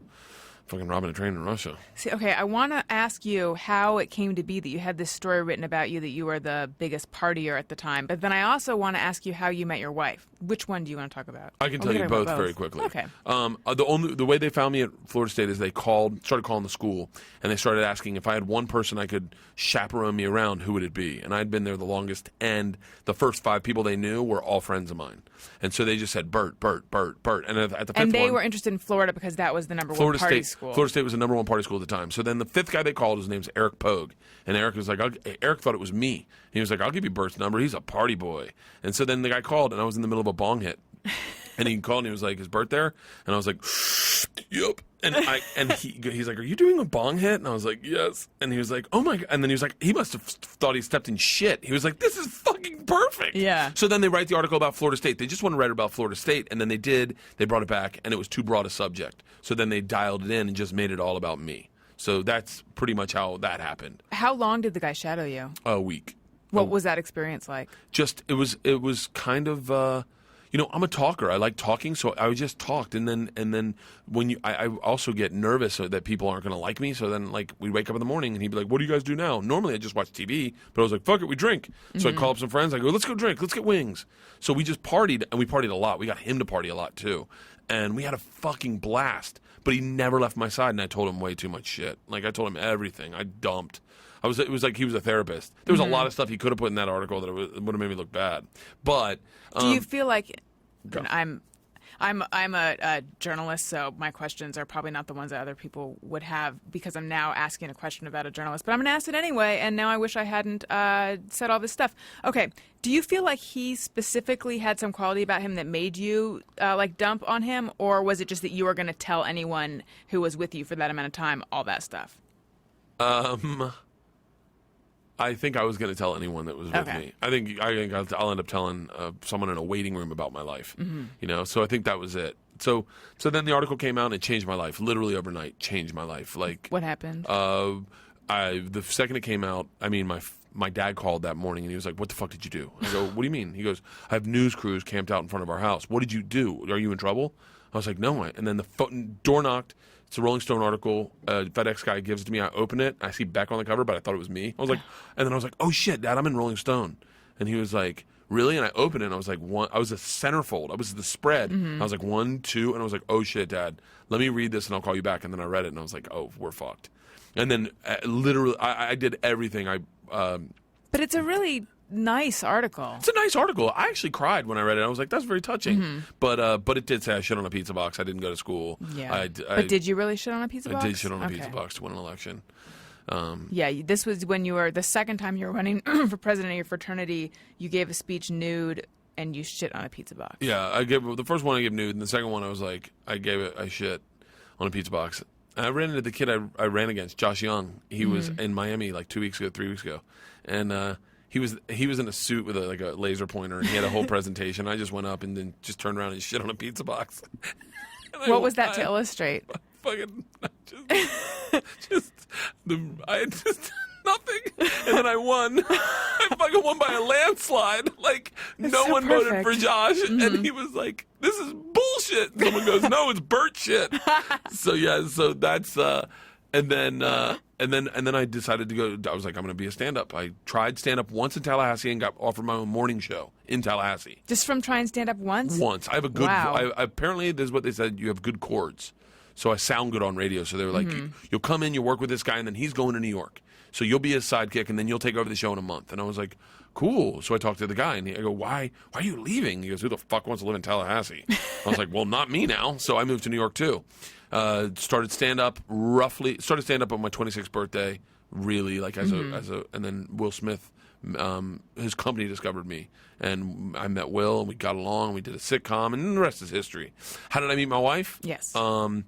fucking robbing a train in Russia. See, okay, I want to ask you how it came to be that you had this story written about you that you were the biggest partier at the time. But then I also want to ask you how you met your wife. Which one do you want to talk about? I can tell you both very quickly. Okay. The way they found me at Florida State is they started calling the school, and they started asking if I had one person I could chaperone me around, who would it be? And I'd been there the longest, and the first 5 people they knew were all friends of mine. And so they just said, Bert, Bert, Bert, Bert. And at the 5th one... And they were interested in Florida because that was the number one party school. Florida State was the number 1 party school at the time. So then the 5th guy they called, his name's Eric Pogue. And Eric was like, Eric thought it was me. He was like, I'll give you Bert's number. He's a party boy. And so then the guy called, and I was in the middle of a bong hit. And he called, and he was like, is Bert there? And I was like, yep. And he's like, are you doing a bong hit? And I was like, yes. And he was like, oh my God. And then he was like, he must have thought he stepped in shit. He was like, this is fucking perfect. Yeah. So then they write the article about Florida State. They just wanted to write about Florida State. And then they brought it back, and it was too broad a subject. So then they dialed it in and just made it all about me. So that's pretty much how that happened. How long did the guy shadow you? A week. What was that experience like? Just, it was kind of, I'm a talker. I like talking, so I just talked, and then when I also get nervous that people aren't going to like me. So then, like, we wake up in the morning, and he'd be like, "What do you guys do now?" Normally, I just watch TV, but I was like, "Fuck it, we drink." So I call up some friends. I go, "Let's go drink. Let's get wings." So we just partied, and we partied a lot. We got him to party a lot too, and we had a fucking blast. But he never left my side, and I told him way too much shit. Like, I told him everything. I dumped. It was like he was a therapist. There was a lot of stuff he could have put in that article that would have made me look bad. But do you feel like I'm a journalist, so my questions are probably not the ones that other people would have because I'm now asking a question about a journalist. But I'm going to ask it anyway, and now I wish I hadn't said all this stuff. Okay, do you feel like he specifically had some quality about him that made you dump on him, or was it just that you were going to tell anyone who was with you for that amount of time all that stuff? I think I was going to tell anyone that was with me. I think I'll end up telling someone in a waiting room about my life. Mm-hmm. So I think that was it. So then the article came out and it changed my life. Literally overnight, changed my life. Like, what happened? The second it came out, I mean, my dad called that morning and he was like, "What the fuck did you do?" I go, "What do you mean?" He goes, "I have news crews camped out in front of our house. What did you do? Are you in trouble?" I was like, "No." And then the door knocked. It's a Rolling Stone article. FedEx guy gives it to me. I open it. I see Beck on the cover, but I thought it was me. And then I was like, "Oh shit, Dad, I'm in Rolling Stone." And he was like, "Really?" And I opened it, and I was like, I was a centerfold. I was the spread. Mm-hmm. I was like, 1, 2, and I was like, "Oh shit, Dad, let me read this, and I'll call you back." And then I read it, and I was like, "Oh, we're fucked." And then literally, I did everything. But it's a really nice article. It's a nice article. I actually cried when I read it. I was like, that's very touching. Mm-hmm. But it did say I shit on a pizza box. I didn't go to school. Yeah. But did you really shit on a pizza box? I did shit on a pizza box to win an election. Yeah, this was when you were, the second time you were running for president of your fraternity, you gave a speech nude and you shit on a pizza box. Yeah, the first one I gave nude, and the second one I was like, I shit on a pizza box. And I ran into the kid I ran against, Josh Young. He was in Miami like 2 weeks ago, 3 weeks ago. And he was in a suit with a laser pointer, and he had a whole presentation. I just went up and then just turned around and shit on a pizza box. What was that to illustrate? Fucking nothing. And then I won. I fucking won by a landslide. Like, no so one voted perfect. for Josh. And he was like, this is bullshit. Someone goes, no, it's Bert shit. So that's, and then I decided to go. I was like, I'm going to be a stand-up. I tried stand-up once in Tallahassee and got offered my own morning show in Tallahassee. Just from trying stand-up once? Once. I have a good. Wow. Apparently, this is what they said. You have good chords, so I sound good on radio. So they were like, you'll come in, you'll work with this guy, and then he's going to New York. So you'll be his sidekick, and then you'll take over the show in a month. And I was like, cool. So I talked to the guy, and I go, why are you leaving? He goes, who the fuck wants to live in Tallahassee? I was like, well, not me now. So I moved to New York too. Started stand up on my 26th birthday. Really, like as a, and then Will Smith, his company discovered me, and I met Will, and we got along. We did a sitcom, and the rest is history. How did I meet my wife? Yes. I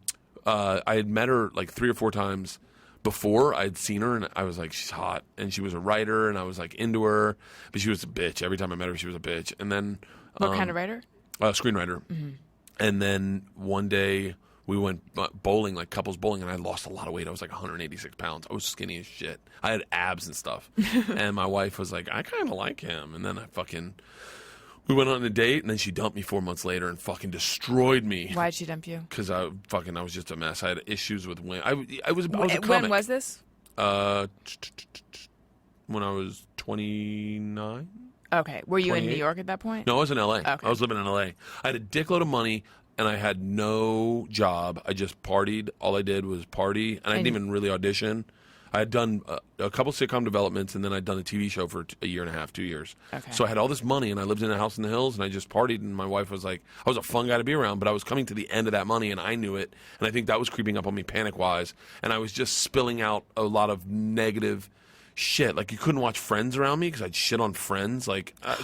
had met her like 3 or 4 times before. I had seen her, and I was like, she's hot, and she was a writer, and I was like into her, but she was a bitch. Every time I met her, she was a bitch. And then What kind of writer? Screenwriter. And then one day we went bowling, like couples bowling, and I lost a lot of weight. I was like 186 pounds. I was skinny as shit. I had abs and stuff. And my wife was like, I kind of like him. And then we went on a date, and then she dumped me 4 months later and fucking destroyed me. Why'd she dump you? Because I was just a mess. I had issues with women. I was a comic. When was this? When I was 29. Okay. Were you in 28? New York at that point? No, I was in L.A. Okay. I was living in L.A. I had a dickload of money, and I had no job. I just partied. All I did was party, and I didn't even really audition. I had done a couple sitcom developments, and then I'd done a TV show for a year and a half, 2 years. Okay. So I had all this money, and I lived in a house in the hills, and I just partied, and my wife was like, I was a fun guy to be around, but I was coming to the end of that money, and I knew it, and I think that was creeping up on me panic-wise, and I was just spilling out a lot of negative shit. Like, you couldn't watch Friends around me because I'd shit on Friends. Like, I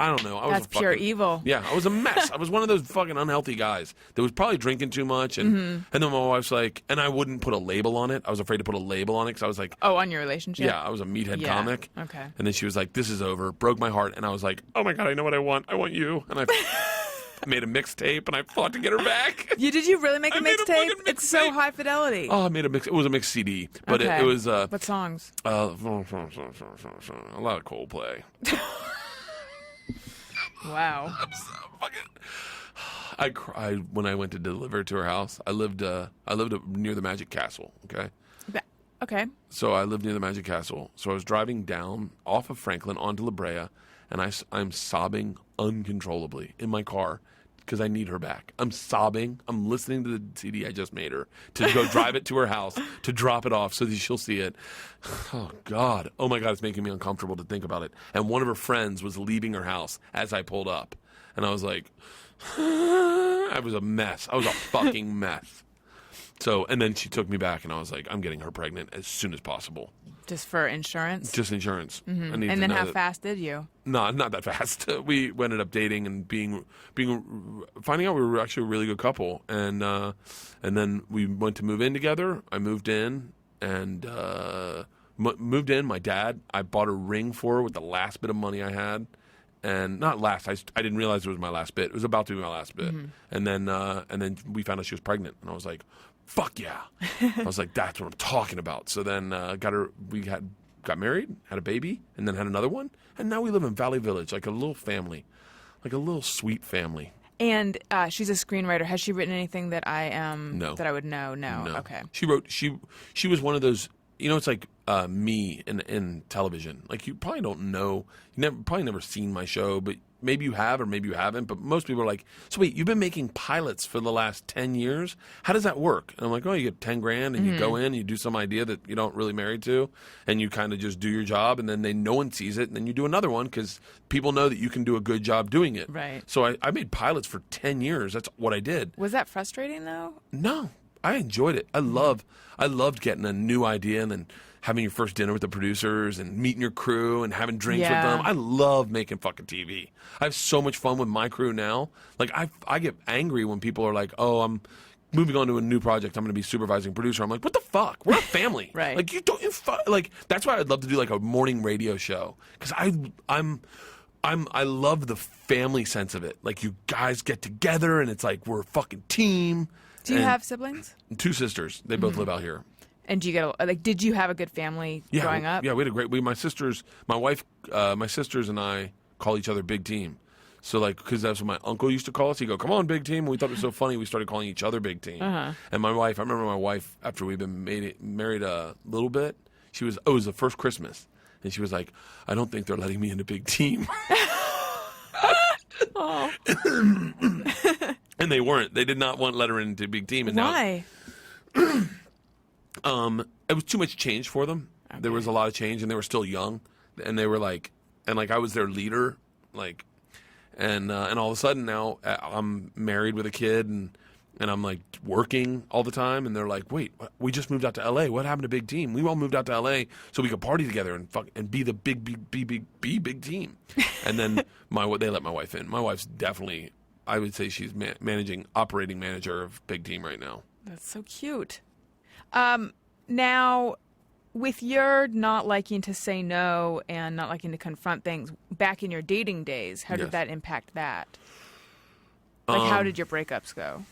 don't know. I was That's pure evil. Yeah, I was a mess. I was one of those fucking unhealthy guys that was probably drinking too much. And then my wife's like, and I wouldn't put a label on it. I was afraid to put a label on it because I was like, Oh, on your relationship? yeah, I was a meathead Yeah. comic. Okay. And then she was like, this is over. Broke my heart. And I was like, oh my God, I know what I want. I want you. And I made a mixtape, and I fought to get her back. Did you really make a I made a mixtape? fucking It's so mixtape. high fidelity. Oh, I made a mix. It was a mixed CD, but Okay. it was What songs? a lot of Coldplay. Wow. I cried when I went to deliver it to her house. I lived near the Magic Castle. Okay, Okay. so I lived near the Magic Castle. So I was driving down off of Franklin onto La Brea, and I'm sobbing uncontrollably in my car because I need her back. I'm sobbing. I'm listening to the CD I just made her to go drive it to her house to drop it off so that she'll see it. Oh, God. Oh, my God. It's making me uncomfortable to think about it. And one of her friends was leaving her house as I pulled up. And I was like, I was a mess. I was a fucking mess. So, and then she took me back, and I was like, I'm getting her pregnant as soon as possible. Just for insurance? Just insurance. I need And to then know how that- fast did you? No, not that fast. We ended up dating and finding out we were actually a really good couple, and then we went to move in together. I moved in and moved in. My dad, I bought a ring for her with the last bit of money I had, and not last. I didn't realize it was my last bit. It was about to be my last bit, and then we found out she was pregnant, and I was like, fuck yeah. I was like, that's what I'm talking about. So then got married, had a baby, and then had another one. And now we live in Valley Village, like a little family, like a little sweet family. And she's a screenwriter. Has she written anything that No. that I would know? No. No. Okay. She wrote, she was one of those, it's like me in television. Like, you probably don't know, probably never seen my show, but maybe you have or maybe you haven't. But most people are like, so wait, you've been making pilots for the last 10 years? How does that work? And I'm like, oh, you get 10 grand and you go in and you do some idea that you don't really married to, and you kind of just do your job, and then no one sees it, and then you do another one because people know that you can do a good job doing it. Right. So I made pilots for 10 years. That's what I did. Was that frustrating though? No, I enjoyed it. I loved getting a new idea and then having your first dinner with the producers and meeting your crew and having drinks with Yeah. them. I love making fucking TV. I have so much fun with my crew now. Like, I get angry when people are like, oh, I'm moving on to a new project. I'm going to be supervising producer. I'm like, what the fuck? We're a family. Right. Like, like, that's why I'd love to do like a morning radio show. Because I love the family sense of it. Like, you guys get together and it's like we're a fucking team. Do you And have siblings? 2 sisters. They both live out here. And do you get did you have a good family growing up? Yeah, we had a great. My sisters, my wife, my sisters and I call each other Big Team. So because that's what my uncle used to call us. He'd go, "Come on, Big Team." And we thought it was so funny. We started calling each other Big Team. And my wife, I remember my wife after we'd been married a little bit. It was the first Christmas, and she was like, "I don't think they're letting me into Big Team." Oh. And they weren't. They did not let her into Big Team. And Why? It was too much change for them. Okay. There was a lot of change, and they were still young, and they were I was their leader, and all of a sudden now I'm married with a kid, and I'm working all the time, and they're like, "Wait, we just moved out to L.A. What happened to Big Team? We all moved out to L.A. so we could party together and be the big team." And then they let my wife in. My wife's definitely, I would say she's operating manager of Big Team right now. That's so cute. Now, with your not liking to say no and not liking to confront things back in your dating days, how did that impact that? How did your breakups go?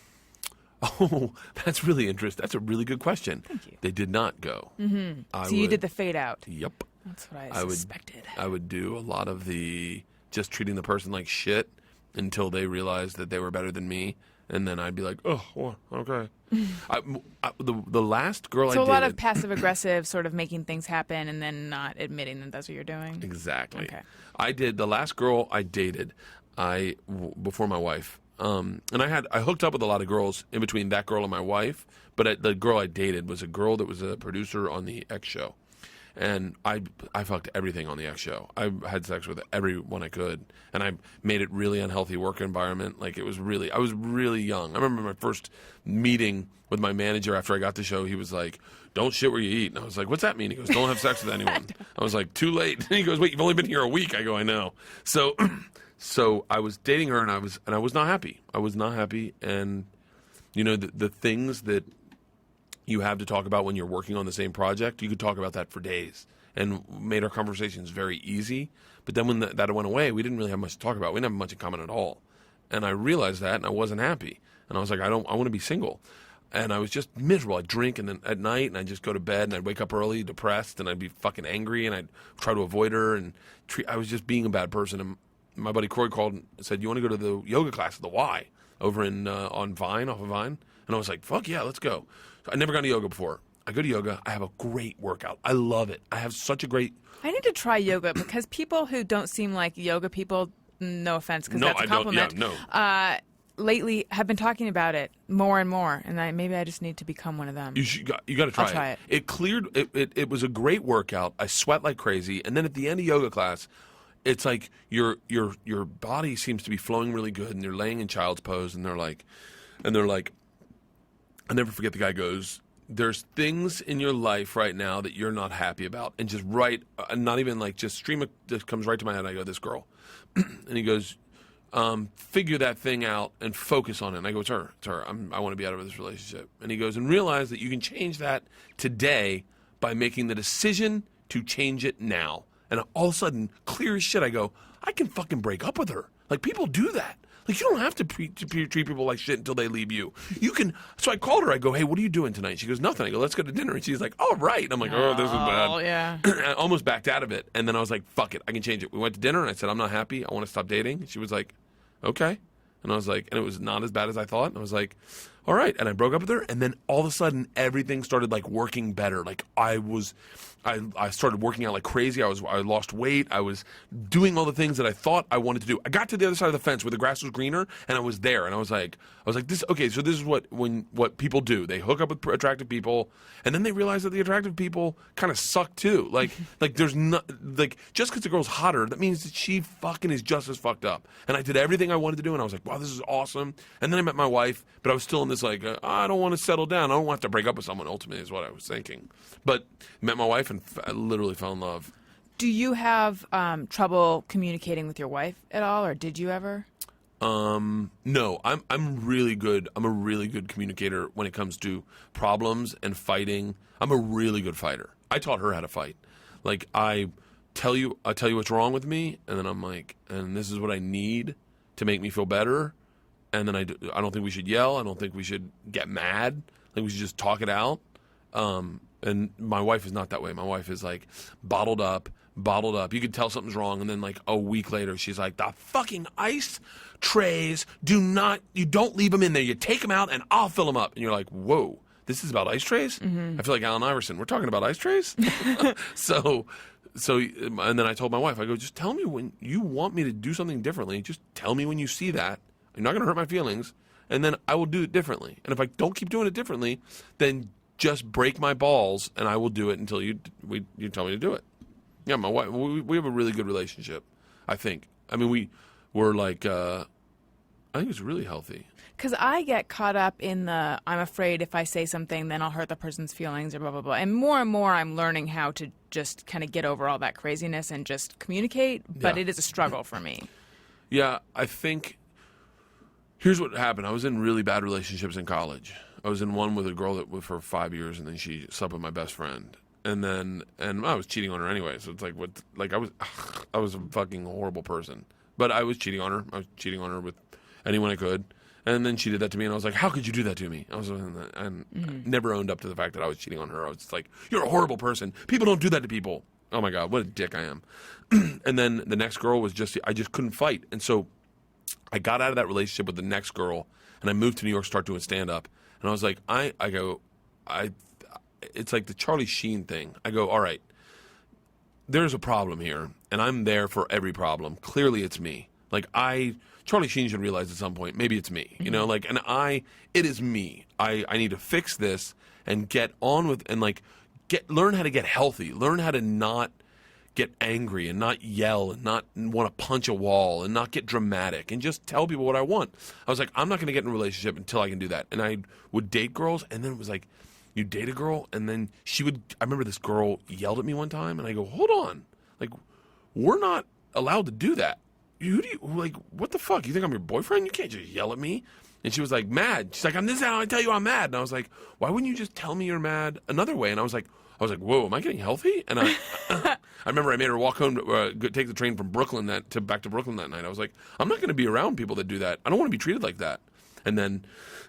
Oh, that's really interesting. That's a really good question. Thank you. They did not go. Mm-hmm. You did the fade out. Yep. That's what I suspected. I would do a lot of the just treating the person like shit until they realized that they were better than me. And then I'd be like, "Oh, well, okay." The last girl I dated... So a lot of passive-aggressive sort of making things happen and then not admitting that that's what you're doing? Exactly. Okay. The last girl I dated, before my wife, and I hooked up with a lot of girls in between that girl and my wife, but the girl I dated was a girl that was a producer on the X show. And I fucked everything on the X show. I had sex with everyone I could, and I made it really unhealthy work environment. I was really young. I remember my first meeting with my manager after I got the show. He was like, "Don't shit where you eat." And I was like, "What's that mean?" He goes, "Don't have sex with anyone." I was like, "Too late." And he goes, "Wait, you've only been here a week." I go, "I know." So I was dating her, and I was not happy. I was not happy, and the things that you have to talk about when you're working on the same project, you could talk about that for days and made our conversations very easy. But then when that went away, we didn't really have much to talk about. We didn't have much in common at all. And I realized that, and I wasn't happy. And I was like, I want to be single. And I was just miserable. I'd drink at night, and I'd just go to bed, and I'd wake up early, depressed, and I'd be fucking angry, and I'd try to avoid her. And I was just being a bad person. And my buddy Corey called and said, "You want to go to the yoga class at the Y over on Vine, off of Vine?" And I was like, "Fuck yeah, let's go." I never gone to yoga before. I go to yoga. I have a great workout. I love it. I have such a great... I need to try yoga because people who don't seem like yoga people, no offense, because that's a compliment, lately have been talking about it more and more, and maybe I just need to become one of them. You got to try it. I'll try it. It cleared... It was a great workout. I sweat like crazy. And then at the end of yoga class, it's like your body seems to be flowing really good, and you're laying in child's pose, and they're like... I'll never forget the guy goes, "There's things in your life right now that you're not happy about." And just not even just just comes right to my head. I go, "This girl." And he goes, "Figure that thing out and focus on it." And I go, "It's her. It's her. I want to be out of this relationship." And he goes, "And realize that you can change that today by making the decision to change it now." And all of a sudden, clear as shit, I go, "I can fucking break up with her. People do that. You don't have to treat people like shit until they leave you. You can." So I called her. I go, "Hey, what are you doing tonight?" She goes, "Nothing." I go, "Let's go to dinner." And she's like, "All right." And I'm like, "Oh, this is bad." Oh, yeah. I almost backed out of it. And then I was like, "Fuck it. I can change it." We went to dinner, and I said, "I'm not happy. I want to stop dating." And she was like, "Okay." And I was like, and it was not as bad as I thought. And I was like, "All right." And I broke up with her. And then all of a sudden, everything started working better. I started working out like crazy. I lost weight. I was doing all the things that I thought I wanted to do. I got to the other side of the fence where the grass was greener, and I was there. And I was like, this. Okay, so this is what people do. They hook up with attractive people, and then they realize that the attractive people kind of suck too. There's not just because the girl's hotter, that means that she fucking is just as fucked up. And I did everything I wanted to do, and I was like, wow, this is awesome. And then I met my wife, but I was still in this I don't want to settle down. I don't want to break up with someone. Ultimately, is what I was thinking. But met my wife, and I literally fell in love. Do you have trouble communicating with your wife at all, or did you ever? No, I'm really good. I'm a really good communicator when it comes to problems and fighting. I'm a really good fighter. I taught her how to fight. I tell you what's wrong with me, and then I'm like, and this is what I need to make me feel better. And then I don't think we should yell. I don't think we should get mad. I think we should just talk it out. And my wife is not that way. My wife is like bottled up. You could tell something's wrong, and then like a week later, she's like, the fucking ice trays, you don't leave them in there. You take them out, and I'll fill them up. And you're like, whoa, this is about ice trays? I feel like Allen Iverson. We're talking about ice trays? So, and then I told my wife, I go, just tell me when you want me to do something differently. Just tell me when you see that. You're not going to hurt my feelings, and then I will do it differently. And if I don't keep doing it differently, then just break my balls, and I will do it until you tell me to do it. Yeah, my wife, we have a really good relationship, I think. I mean, we're like, I think it's really healthy. Because I get caught up in I'm afraid if I say something, then I'll hurt the person's feelings or blah, blah, blah. And more I'm learning how to just kind of get over all that craziness and just communicate. But it is a struggle for me. Yeah, I think, here's what happened. I was in really bad relationships in college. I was in one with a girl for 5 years, and then she slept with my best friend. And I was cheating on her anyway. So it's like, I was a fucking horrible person. But I was cheating on her. I was cheating on her with anyone I could. And then she did that to me, and I was like, how could you do that to me? I never owned up to the fact that I was cheating on her. I was just like, you're a horrible person. People don't do that to people. Oh my God, what a dick I am. And then the next girl was I just couldn't fight. And so I got out of that relationship with the next girl, and I moved to New York to start doing stand-up. And I was like, it's like the Charlie Sheen thing. I go, all right, there's a problem here, and I'm there for every problem. Clearly it's me. Like Charlie Sheen should realize at some point, maybe it's me, you know, like, it is me. I need to fix this and get on with, and like, learn how to get healthy, learn how to not get angry and not yell and not want to punch a wall and not get dramatic and just tell people what I want. I was like, I'm not going to get in a relationship until I can do that. And I would date girls, and then it was like, you date a girl, and then I remember this girl yelled at me one time, and I go, hold on, like, we're not allowed to do that. Like, what the fuck? You think I'm your boyfriend? You can't just yell at me. And she was like, mad. She's like, this is how I tell you I'm mad. And I was like, why wouldn't you just tell me you're mad another way? And I was like, whoa, am I getting healthy? And I remember I made her walk home, take the train from Brooklyn back to Brooklyn that night. I was like, I'm not going to be around people that do that. I don't want to be treated like that. And then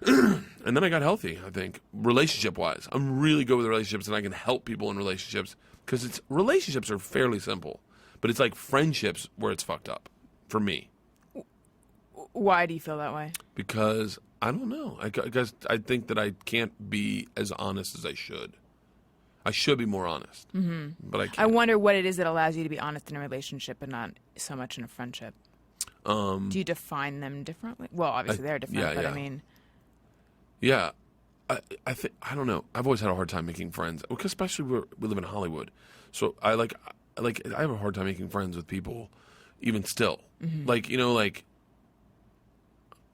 I got healthy, I think, relationship-wise. I'm really good with relationships, and I can help people in relationships because relationships are fairly simple. But it's like friendships where it's fucked up for me. Why do you feel that way? Because, I don't know. I guess I think that I can't be as honest as I should. I should be more honest, but I can't. I wonder what it is that allows you to be honest in a relationship and not so much in a friendship. Do you define them differently? Well, obviously they're different, but I mean... Yeah. I think, I don't know. I've always had a hard time making friends, because especially we live in Hollywood. So I have a hard time making friends with people even still. Like, you know, like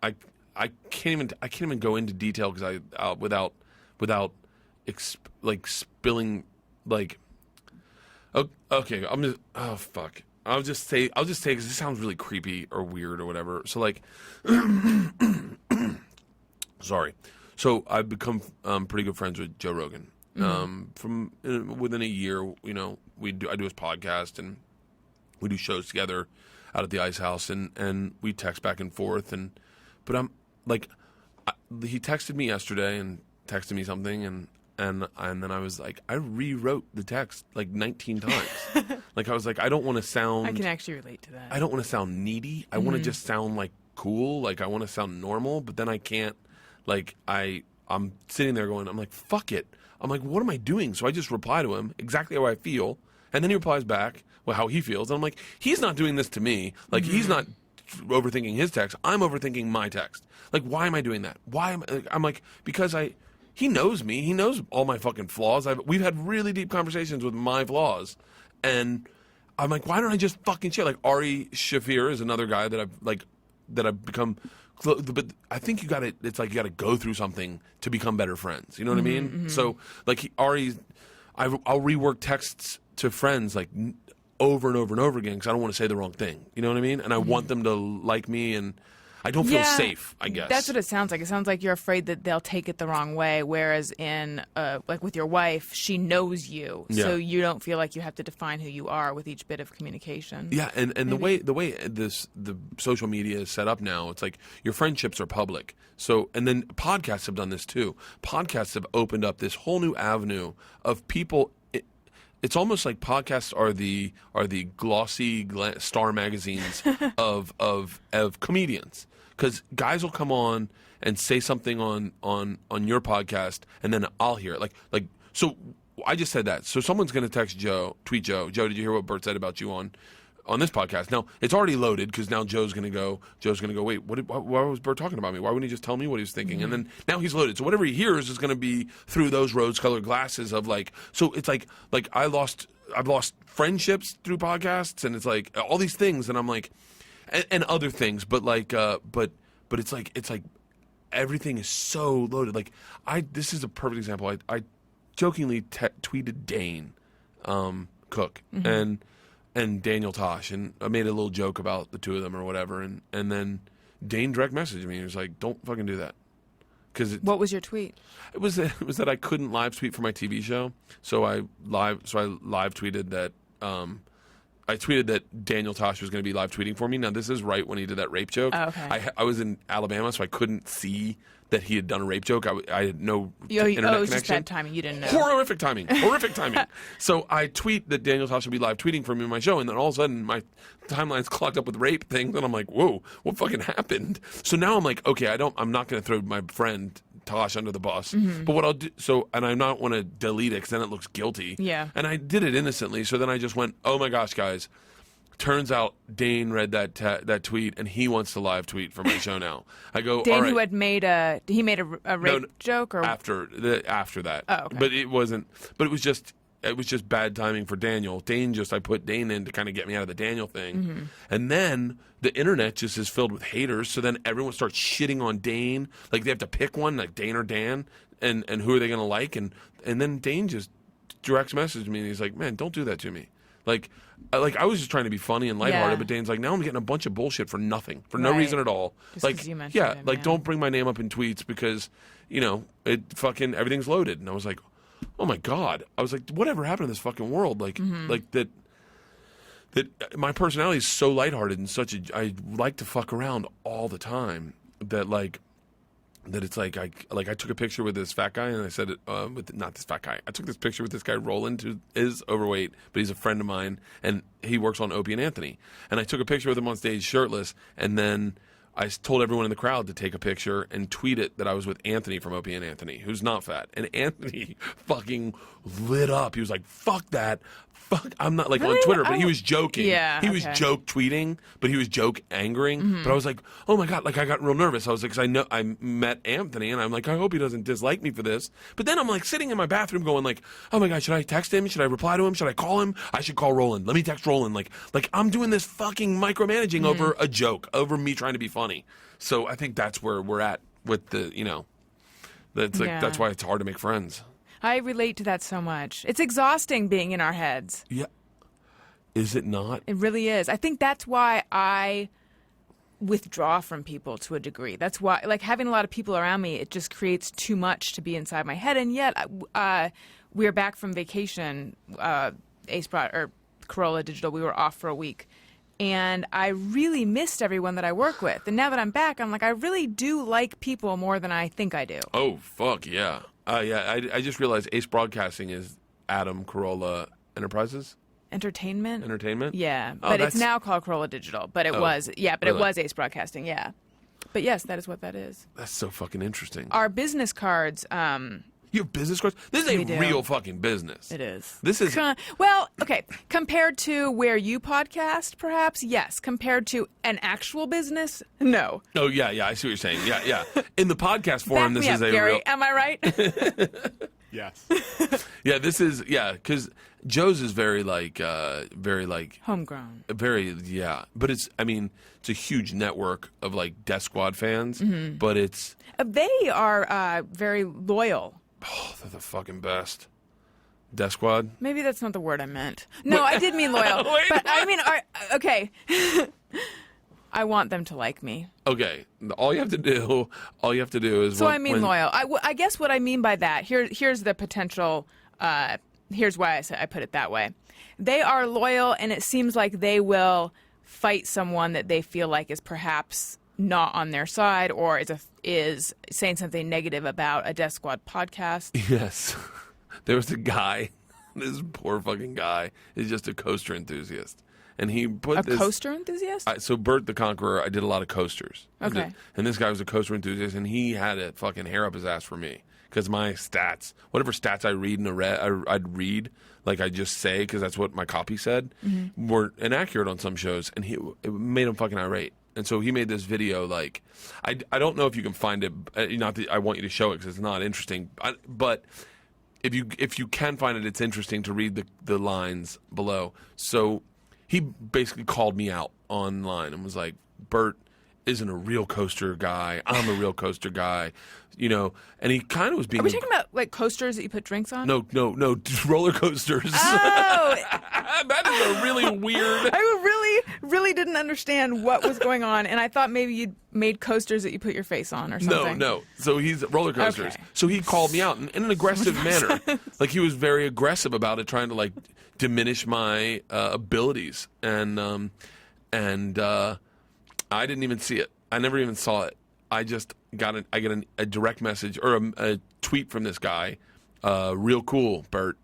I can't even go into detail because without spilling, like, okay, I'll just say because this sounds really creepy or weird or whatever. So like, sorry. So I've become pretty good friends with Joe Rogan. From within a year, you know, I do his podcast, and we do shows together out at the Ice House, and we text back and forth. But I'm like, he texted me yesterday and texted me something, and then I was like, I rewrote the text like 19 times. Like, I was like, I don't want to sound... I can actually relate to that. I don't want to sound needy. I want to just sound like cool. Like, I want to sound normal, but then I can't. Like, I'm sitting there going, I'm like, fuck it. I'm like, what am I doing? So I just reply to him exactly how I feel, and then he replies back, well, how he feels. And I'm like, he's not doing this to me. Like, he's not overthinking his text. I'm overthinking my text. Like, why am I doing that? I'm like, because he knows me. He knows all my fucking flaws. We've had really deep conversations with my flaws. And I'm like, why don't I just fucking share? Like, Ari Shafir is another guy that I've become, but I think you gotta go through something to become better friends. You know what I mean? So, like, I'll rework texts to friends, like, over and over and over again, because I don't want to say the wrong thing. You know what I mean? And I want them to like me, and I don't feel safe, I guess. That's what it sounds like. It sounds like you're afraid that they'll take it the wrong way, whereas in, like with your wife, she knows you, so you don't feel like you have to define who you are with each bit of communication. Yeah, and the way the social media is set up now, it's like your friendships are public. So, and then podcasts have done this too. Podcasts have opened up this whole new avenue of people. It's almost like podcasts are the glossy star magazines of comedians. Because guys will come on and say something on your podcast, and then I'll hear it. Like so, I just said that. So someone's going to text Joe, tweet Joe. Joe, did you hear what Bert said about you on this podcast? Now it's already loaded because now Joe's going to go. Wait, why was Bert talking about me? Why wouldn't he just tell me what he was thinking? And then now he's loaded. So whatever he hears is going to be through those rose-colored glasses of like. So it's like I've lost friendships through podcasts, and it's like all these things, and I'm like. And other things, but it's like everything is so loaded. Like this is a perfect example. I jokingly tweeted Dane Cook and Daniel Tosh, and I made a little joke about the two of them or whatever, and then Dane direct messaged me. He was like, "Don't fucking do that." What was your tweet? It was that I couldn't live tweet for my TV show, so I live tweeted that. I tweeted that Daniel Tosh was going to be live tweeting for me. Now, this is right when he did that rape joke. Oh, okay. I was in Alabama, so I couldn't see that he had done a rape joke. I had no internet connection. It was just bad timing. You didn't know. Horrific timing. Horrific timing. So I tweet that Daniel Tosh will be live tweeting for me in my show, and then all of a sudden my timeline's clogged up with rape things, and I'm like, whoa, what fucking happened? So now I'm like, okay, I'm not going to throw my friend Tosh under the bus. But what I'll do, and I not want to delete it because then it looks guilty. Yeah. And I did it innocently, so then I just went, oh my gosh, guys. Turns out Dane read that tweet, and he wants to live tweet for my show now. I go, Dane, all right. who had made a rape joke, or after that. Oh, okay. But it wasn't. But it was just bad timing for Daniel. I put Dane in to kind of get me out of the Daniel thing, and then the internet just is filled with haters. So then everyone starts shitting on Dane. Like they have to pick one, like Dane or Dan, and who are they going to like? And then Dane just direct messaged me, and he's like, "Man, don't do that to me." Like I was just trying to be funny and lighthearted, but Dane's like, now I'm getting a bunch of bullshit for nothing, for no reason at all. Just like, 'cause you mentioned him, don't bring my name up in tweets because, it fucking everything's loaded. And I was like, oh my god. I was like, whatever happened to this fucking world? Like that my personality is so lighthearted and I like to fuck around all the time that it's like I took a picture with this fat guy, and I said not this fat guy. I took this picture with this guy Roland, who is overweight, but he's a friend of mine, and he works on Opie and Anthony. And I took a picture with him on stage shirtless, and then I told everyone in the crowd to take a picture and tweet it that I was with Anthony from Opie and Anthony, who's not fat. And Anthony fucking lit up. He was like, "Fuck that." I'm not like Really? on Twitter, but he was joking. Yeah, he was okay. joke tweeting, but he was joke angering. But I was like, oh my god, like I got real nervous. I was like, because I met Anthony, and I'm like, I hope he doesn't dislike me for this. But then I'm like sitting in my bathroom going like, oh my god, should I text him? Should I reply to him? Should I call him? I should call Roland. Let me text Roland. Like I'm doing this fucking micromanaging over a joke, over me trying to be funny. So I think that's where we're at with that's why it's hard to make friends. I relate to that so much. It's exhausting being in our heads. Yeah. Is it not? It really is. I think that's why I withdraw from people to a degree. That's why, like, having a lot of people around me, it just creates too much to be inside my head. And yet, we're back from vacation, Corolla Digital. We were off for a week. And I really missed everyone that I work with. And now that I'm back, I'm like, I really do like people more than I think I do. Oh, fuck, yeah. I just realized Ace Broadcasting is Adam Corolla Enterprises. Entertainment? Yeah. Oh, But it's now called Corolla Digital. But it was, really? It was Ace Broadcasting, yeah. But yes, that is what that is. That's so fucking interesting. Our business cards, You have business cards? This is We a do. real fucking business. it is. This is... Well, okay. Compared to where you podcast, perhaps, yes. Compared to an actual business, no. Oh, yeah, I see what you're saying. Yeah. In the podcast forum, Back this me is up, a Gary. real... Am I right? Yes. Yeah, this is... Yeah, because Joe's is very Homegrown. But it's a huge network of like Death Squad fans, Mm-hmm. but it's... They are very loyal. Oh, they're the fucking best. Death Squad? Maybe that's not the word I meant. No, I did mean loyal. Wait, but I mean, okay. I want them to like me. Okay, all you have to do is. So I mean loyal. I guess what I mean by that, here's the potential, here's why I put it that way. They are loyal, and it seems like they will fight someone that they feel like is perhaps not on their side or is saying something negative about a Death Squad podcast. Yes. There was a guy, this poor fucking guy, is just a coaster enthusiast. And he put A coaster enthusiast? So Bert the Conqueror, I did a lot of coasters. Okay. And this guy was a coaster enthusiast, and he had a fucking hair up his ass for me. Because my stats, whatever stats I read I'd read, like I just say, because that's what my copy said, were inaccurate on some shows, and it made him fucking irate. And so he made this video, like, I don't know if you can find it. Not that I want you to show it because it's not interesting, but if you can find it, it's interesting to read the lines below. So he basically called me out online and was like, Bert isn't a real coaster guy. I'm a real coaster guy, and he kind of was being. Are we talking about like coasters that you put drinks on? No, roller coasters. Oh, that is a really weird. I really didn't understand what was going on, and I thought maybe you'd made coasters that you put your face on or something. No. So he's roller coasters. Okay. So he called me out in an aggressive manner. Like he was very aggressive about it, trying to like diminish my abilities, and I didn't even see it. I never even saw it. I just got a direct message or a tweet from this guy. Real cool, Bert.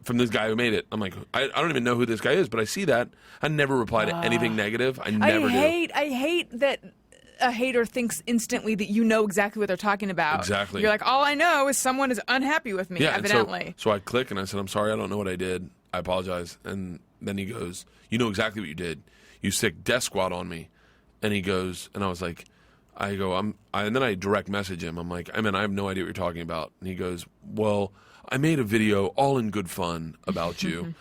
From this guy who made it. I'm like, I don't even know who this guy is, but I see that. I never reply to anything negative. I never do. I hate that a hater thinks instantly that you know exactly what they're talking about. Exactly. You're like, all I know is someone is unhappy with me, evidently. So I click and I said, I'm sorry, I don't know what I did. I apologize. And then he goes, you know exactly what you did. You sick Death Squad on me. And he goes, and I was like, and then I direct message him. I'm like, I have no idea what you're talking about. And he goes, well, I made a video all in good fun about you,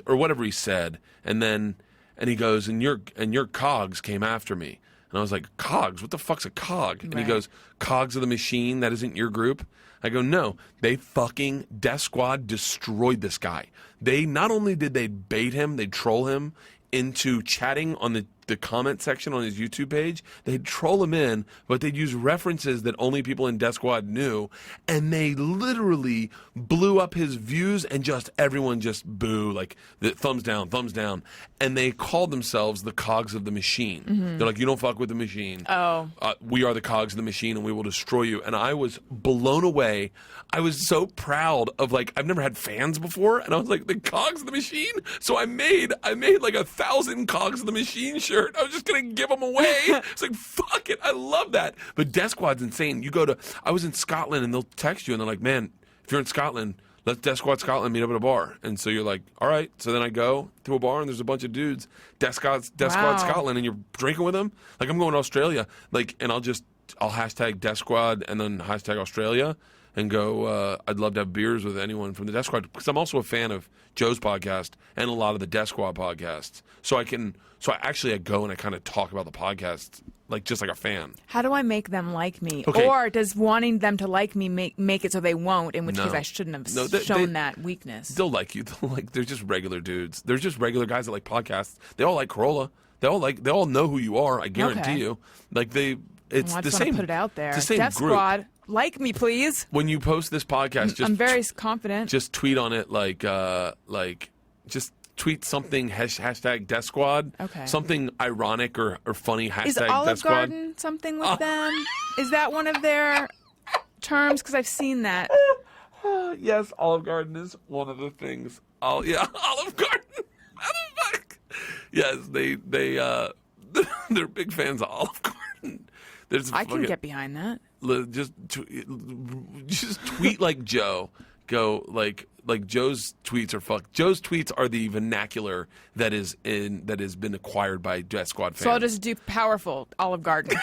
or whatever he said. And he goes, and your cogs came after me. And I was like, cogs? What the fuck's a cog? And he goes, cogs of the machine, that isn't your group? I go, no, they fucking Death Squad destroyed this guy. They not only did they bait him, they troll him into chatting on the comment section on his YouTube page. They'd troll him in, but they'd use references that only people in Death Squad knew, and they literally blew up his views, and everyone just boo, like the thumbs down, and they called themselves the cogs of the machine. They're like, you don't fuck with the machine. We are the cogs of the machine, and we will destroy you. And I was blown away. I was so proud of, like, I've never had fans before, and I was like, the cogs of the machine? So I made like 1,000 cogs of the machine shirt. I was just gonna give them away. It's like, fuck it, I love that. But Death Squad's insane. I was in Scotland, and they'll text you, and they're like, man, if you're in Scotland, let's Death Squad Scotland meet up at a bar. And so you're like, all right. So then I go to a bar, and there's a bunch of dudes, Death Squad Scotland, and you're drinking with them. Like, I'm going to Australia, like, and I'll hashtag Death Squad and then hashtag Australia, and go, I'd love to have beers with anyone from the Death Squad, because I'm also a fan of Joe's podcast and a lot of the Death Squad podcasts. So I go and I kind of talk about the podcast, like, just like a fan. How do I make them like me? Okay. Or does wanting them to like me make it so they won't, in which case I shouldn't have shown that weakness? They'll like you. They're just regular dudes. They're just regular guys that like podcasts. They all like Corolla. They all know who you are, I guarantee you. Like, I the just same. want to put it out there. It's the same Death group. Squad, like me, please. When you post this podcast, I'm very confident. Just tweet on it, just tweet something hashtag Death Squad. Okay. Something ironic or funny hashtag Is Death Olive Squad. Garden something with them? Is that one of their terms? Because I've seen that. Yes, Olive Garden is one of the things. Oh yeah, Olive Garden. How the fuck? Yes, they're big fans of Olive Garden. I can get behind that. Just tweet like Joe. Go like Joe's tweets are fucked. Joe's tweets are the vernacular that has been acquired by Death Squad fans. So I'll just do powerful Olive Garden.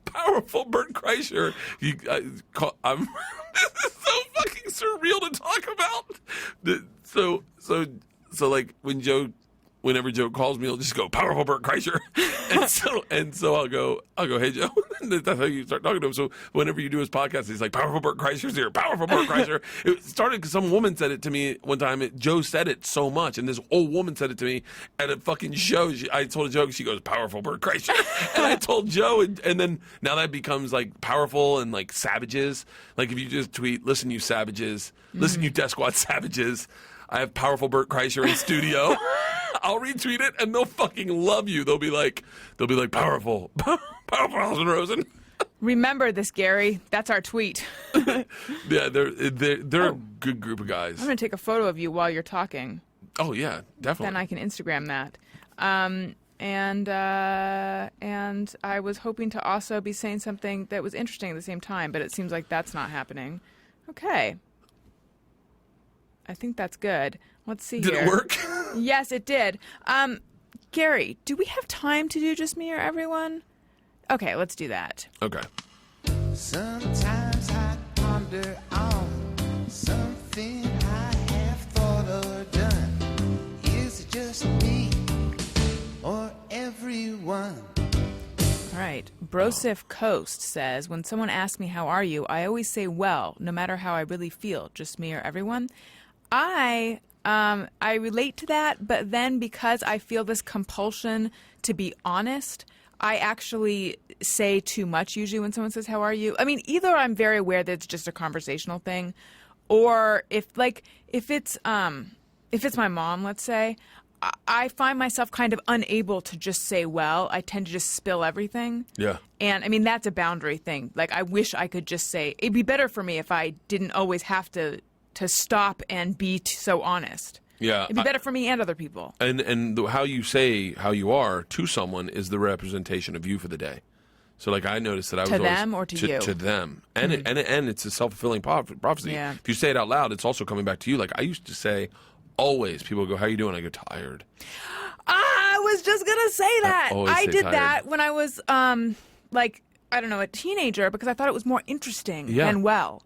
Powerful Bert Kreischer. This is so fucking surreal to talk about. So like when whenever Joe calls me, he'll just go, "Powerful Bert Kreischer," and so I'll go, "Hey Joe," that's how you start talking to him. So whenever you do his podcast, he's like, "Powerful Bert Kreischer's here, powerful Bert Kreischer." It started because some woman said it to me one time. Joe said it so much, and this old woman said it to me at a fucking show. I told a joke, she goes, "Powerful Bert Kreischer," and I told Joe, and then now that becomes like powerful and like savages. Like if you just tweet, "Listen, you savages, listen, you Death Squad savages, I have powerful Bert Kreischer in studio." I'll retweet it and they'll fucking love you. They'll be like powerful Alison Rosen. Remember this, Gary. That's our tweet. Yeah, they're a good group of guys. I'm going to take a photo of you while you're talking. Oh yeah, definitely. Then I can Instagram that. And I was hoping to also be saying something that was interesting at the same time, but it seems like that's not happening. Okay. I think that's good. Let's see Did here. it work? Yes, it did. Gary, do we have time to do Just Me or Everyone? Okay, let's do that. Okay. Sometimes I ponder on something I have thought or done. Is it just me or everyone? All right. Brosif Coast says, when someone asks me, "How are you?" I always say, "Well," no matter how I really feel. Just me or everyone? I relate to that, but then because I feel this compulsion to be honest, I actually say too much usually when someone says, "How are you?" I mean, either I'm very aware that it's just a conversational thing, or if it's my mom, let's say, I find myself kind of unable to just say, "Well," I tend to just spill everything. Yeah. And I mean, that's a boundary thing. Like, I wish I could just say, it'd be better for me if I didn't always have to stop and be so honest. Yeah. It'd be better for me and other people. And how you say how you are to someone is the representation of you for the day. So like I noticed that I was To always, them or to you? To them. And and it's a self-fulfilling prophecy. Yeah. If you say it out loud, it's also coming back to you. Like I used to say always, people go, "How you doing?" I go, "Tired." I was just gonna say that. always I say did tired. that when I was like, I don't know, a teenager, because I thought it was more interesting Yeah. than well.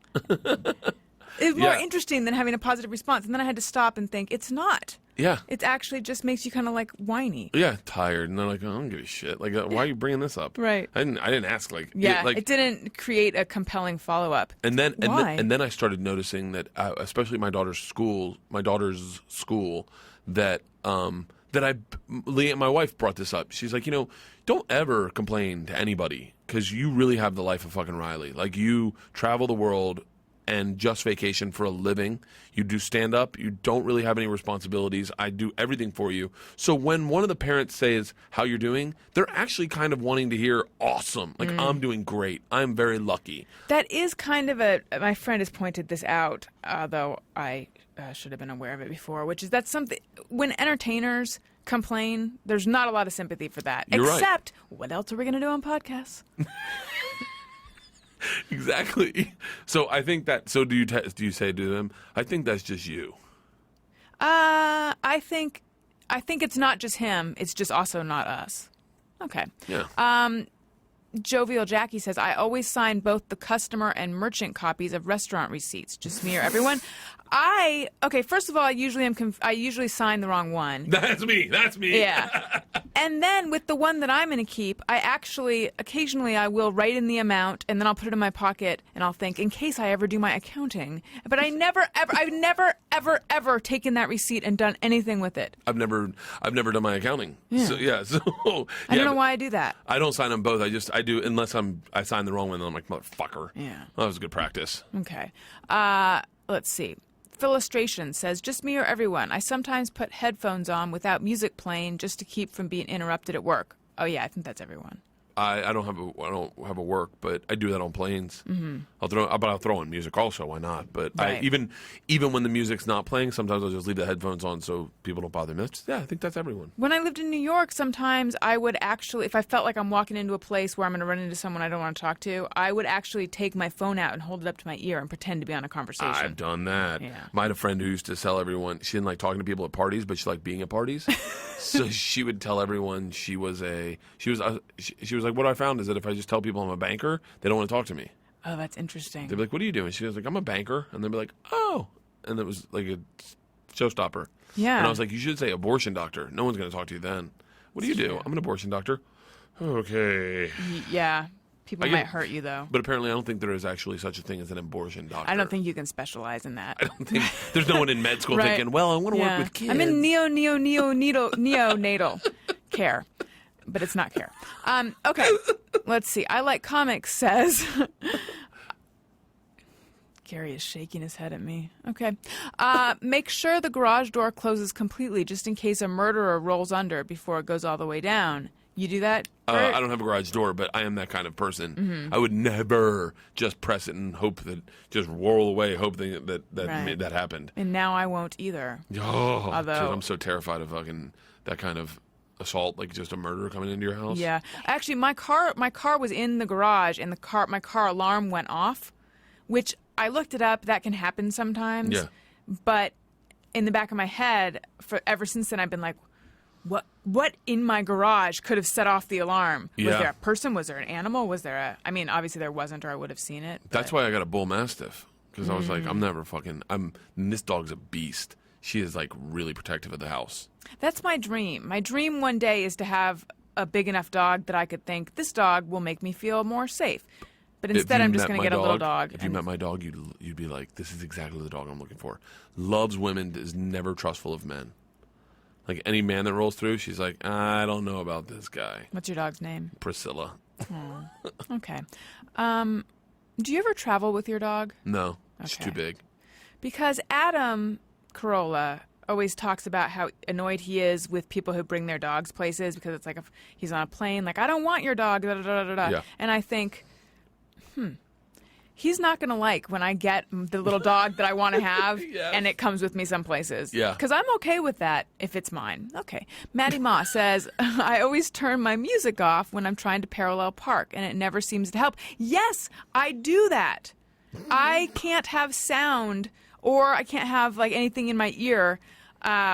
It was more Yeah. interesting than having a positive response. And then I had to stop and think, it's not. Yeah. It actually just makes you kind of like whiny. Yeah, tired. And they're like, "Oh, I don't give a shit. Like, why are you bringing this up?" Right. I didn't ask. Like, Yeah, like, it didn't create a compelling follow-up. And then Why? and then I started noticing that, especially my daughter's school, that Leah, my wife, brought this up. She's like, don't ever complain to anybody because you really have the life of fucking Riley. Like you travel the world and just vacation for a living. You do stand up. You don't really have any responsibilities. I do everything for you. So when one of the parents says how you're doing, they're actually kind of wanting to hear awesome. Like I'm doing great. I'm very lucky. That is kind of my friend has pointed this out, though I should have been aware of it before, which is that's something, when entertainers complain, there's not a lot of sympathy for that. You're right. Except, what else are we going to do on podcasts? Exactly. So I think that. So do you say to them? I think that's just you. I think it's not just him. It's just also not us. Okay. Yeah. Jovial Jackie says, I always sign both the customer and merchant copies of restaurant receipts. Just me or everyone? First of all, I usually sign the wrong one. That's me. Yeah. And then with the one that I'm going to keep, occasionally I will write in the amount and then I'll put it in my pocket and I'll think, in case I ever do my accounting. But I've never, ever taken that receipt and done anything with it. I've never done my accounting. Yeah. I don't know why I do that. I don't sign them both. I do unless I sign the wrong one. Then I'm like, motherfucker. Yeah. That was good practice. Okay. Let's see. Philistration says, just me or everyone. I sometimes put headphones on without music playing just to keep from being interrupted at work. Oh yeah, I think that's everyone. I don't have a work, but I do that on planes. Mm-hmm. I'll throw in music also. Why not? But Right. even when the music's not playing, sometimes I'll just leave the headphones on so people don't bother me. I think that's everyone. When I lived in New York, sometimes I would actually, if I felt like I'm walking into a place where I'm going to run into someone I don't want to talk to, I would actually take my phone out and hold it up to my ear and pretend to be on a conversation. I've done that. Yeah. I had a friend who used to tell everyone she didn't like talking to people at parties, but she liked being at parties. So she would tell everyone she was like, what I found is that if I just tell people I'm a banker, they don't want to talk to me. Oh, that's interesting. They'd be like, "What are you doing?" She was like, "I'm a banker," and they'd be like, "Oh," and it was like a showstopper. Yeah. And I was like, you should say abortion doctor. No one's going to talk to you then. What do you do? I'm an abortion doctor. Okay. Yeah. People I get- might hurt you, though. But apparently I don't think there is actually such a thing as an abortion doctor. I don't think you can specialize in that. I don't think there's no one in med school Right. thinking, well, I want to work with kids. I'm in neonatal care, but it's not care. Okay, let's see. I Like Comics says... Gary is shaking his head at me. Okay. Make sure the garage door closes completely just in case a murderer rolls under before it goes all the way down. You do that? I don't have a garage door, but I am that kind of person. Mm-hmm. I would never just press it and hope that, just roll away, hoping that Right. that happened. And now I won't either. Oh, Although- dude, I'm so terrified of fucking that kind of assault, like just a murderer coming into your house. Yeah. Actually, my car was in the garage, and my car alarm went off, which I looked it up. That can happen sometimes. Yeah. But in the back of my head, ever since then, I've been like, what in my garage could have set off the alarm? Was Yeah. there a person? Was there an animal? Was there a... I mean, obviously there wasn't, or I would have seen it. That's why I got a bull mastiff, because I was like, Mm. I'm never fucking. This dog's a beast. She is like really protective of the house. That's my dream. My dream one day is to have a big enough dog that I could think, this dog will make me feel more safe. But instead, If you I'm just met going my to get a little dog. If you met my dog, you'd be like, this is exactly the dog I'm looking for. Loves women, is never trustful of men. Like any man that rolls through, she's like, I don't know about this guy. What's your dog's name? Priscilla. Okay. Do you ever travel with your dog? No, she's Okay. too big. Because Adam Carolla always talks about how annoyed he is with people who bring their dogs places because it's like if he's on a plane, like, I don't want your dog, da, da, da, da, da. Yeah. And I think, he's not going to like when I get the little dog that I want to have Yes. and it comes with me some places. Yeah. Because I'm okay with that if it's mine. Okay. Maddie Ma says, I always turn my music off when I'm trying to parallel park and it never seems to help. Yes, I do that. I can't have sound or I can't have like anything in my ear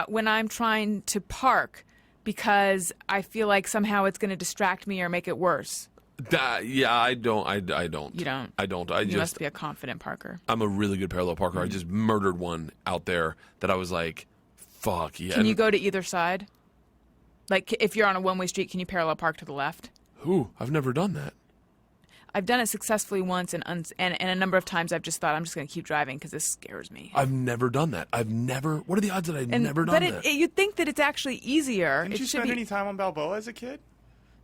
when I'm trying to park because I feel like somehow it's going to distract me or make it worse. Yeah, I don't. I don't. You don't? I don't. You must be a confident parker. I'm a really good parallel parker. I just murdered one out there that I was like, fuck yeah. Can you go to either side? Like if you're on a one-way street, can you parallel park to the left? Ooh, I've never done that. I've done it successfully once, and a number of times I've just thought I'm just going to keep driving because this scares me. I've never done that. I've never. What are the odds that I've never done that? But you'd think that it's actually easier. Didn't It you should spend be any time on Balboa as a kid?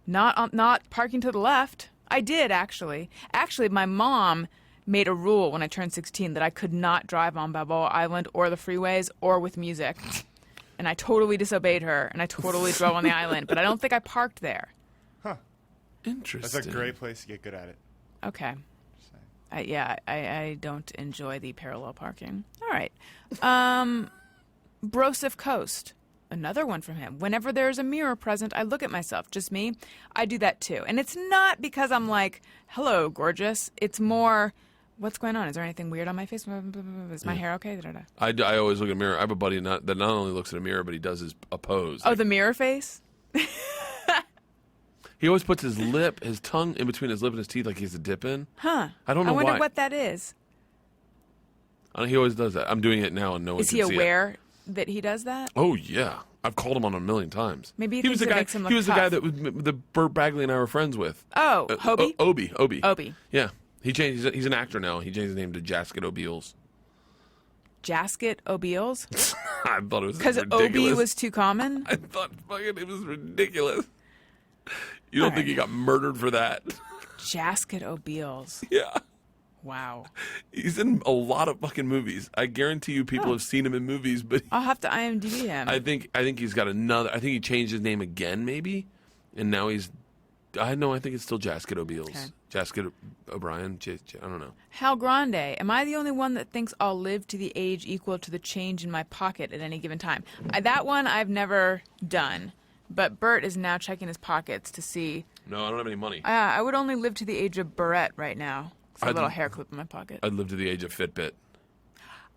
not parking to the left. I did actually. Actually, my mom made a rule when I turned 16 that I could not drive on Balboa Island or the freeways or with music. And I totally disobeyed her, and I totally drove on the island, but I don't think I parked there. Interesting. That's a great place to get good at it. Okay. Just saying. I don't enjoy the parallel parking. All right. Broseph Coast. Another one from him. Whenever there's a mirror present, I look at myself. Just me. I do that too. And it's not because I'm like, hello, gorgeous. It's more, what's going on? Is there anything weird on my face? Is my hair okay? Da-da-da. I always look at a mirror. I have a buddy that not only looks at a mirror, but he does a pose. Oh, the mirror face? He always puts his tongue in between his lip and his teeth like he's a dip in. Huh. I don't know I wonder why. what that is. He always does that. I'm doing it now and no one Is can he see it. aware that he does that? Oh yeah, I've called him on a million times. Maybe he he was thinks the it guy. makes him look He was the guy tough. that Bert Bagley and I were friends with. Oh, Hobie? Obi. Obi. Yeah, he changed. He's an actor now. He changed his name to Jasket O'Beals. Jasket O'Beals? I thought it was Because ridiculous. Obi was too common? I thought fucking it was ridiculous. You don't All think right. he got murdered for that? Jasket O'Beals. Yeah. Wow. He's in a lot of fucking movies. I guarantee you people have seen him in movies, but I'll have to IMDb him. I think he's got another. I think he changed his name again, maybe, and now he's. I think it's still Jasket O'Beals. Okay. Jasket O'Brien. I don't know. Hal Grande. Am I the only one that thinks I'll live to the age equal to the change in my pocket at any given time? That one I've never done, but Bert is now checking his pockets to see. No, I don't have any money. I would only live to the age of Barrette right now. It's a I'd- little hair clip in my pocket. I'd live to the age of Fitbit.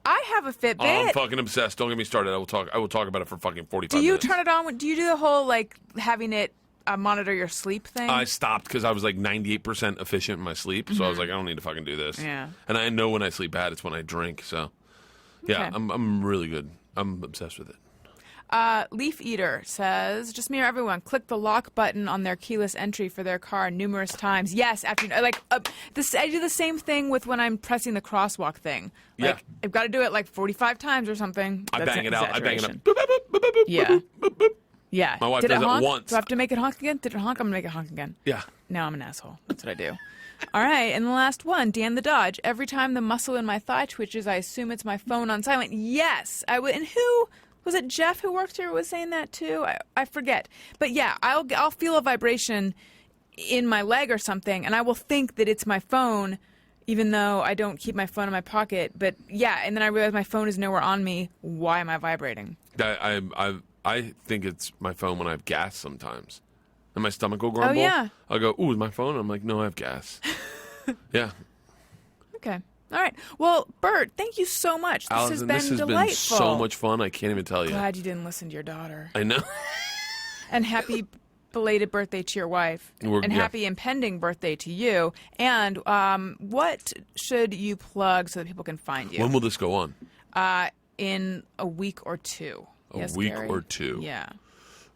I have a Fitbit. Oh, I'm fucking obsessed. Don't get me started. I will talk about it for fucking 45 Do you minutes. turn it on? Do you do the whole like having it monitor your sleep thing? I stopped because I was like 98% efficient in my sleep, so I was like, I don't need to fucking do this. Mm-hmm. Yeah. And I know when I sleep bad, it's when I drink. So, yeah, Okay. I'm really good. I'm obsessed with it. Leaf Eater says, just me or everyone, click the lock button on their keyless entry for their car numerous times. Yes, after I do the same thing with when I'm pressing the crosswalk thing. Like, Yeah. I've got to do it like 45 times or something. I That's bang an it out. I bang it up. exaggeration. Boop, boop, boop, boop, boop, Yeah. boop, boop, boop. Yeah. My wife Did does it it honk? once. Do I have to make it honk again? Did it honk? I'm going to make it honk again. Yeah. Now I'm an asshole. That's what I do. All right, and the last one, Dan the Dodge. Every time the muscle in my thigh twitches, I assume it's my phone on silent. Yes, I would. And who was it? Jeff who works here was saying that too. I forget, but yeah, I'll feel a vibration in my leg or something, and I will think that it's my phone, even though I don't keep my phone in my pocket. But yeah, and then I realize my phone is nowhere on me. Why am I vibrating? I think it's my phone when I have gas sometimes. And my stomach will grumble. Oh, yeah. I'll go, ooh, is my phone? I'm like, no, I have gas. Yeah. Okay. All right. Well, Bert, thank you so much. This has Allison, been this has delightful. been so much fun. I can't even tell you. Glad you didn't listen to your daughter. I know. And happy belated birthday to your wife. Yeah. Happy impending birthday to you. And what should you plug so that people can find you? When will this go on? In a week or two. A week or two. Yeah.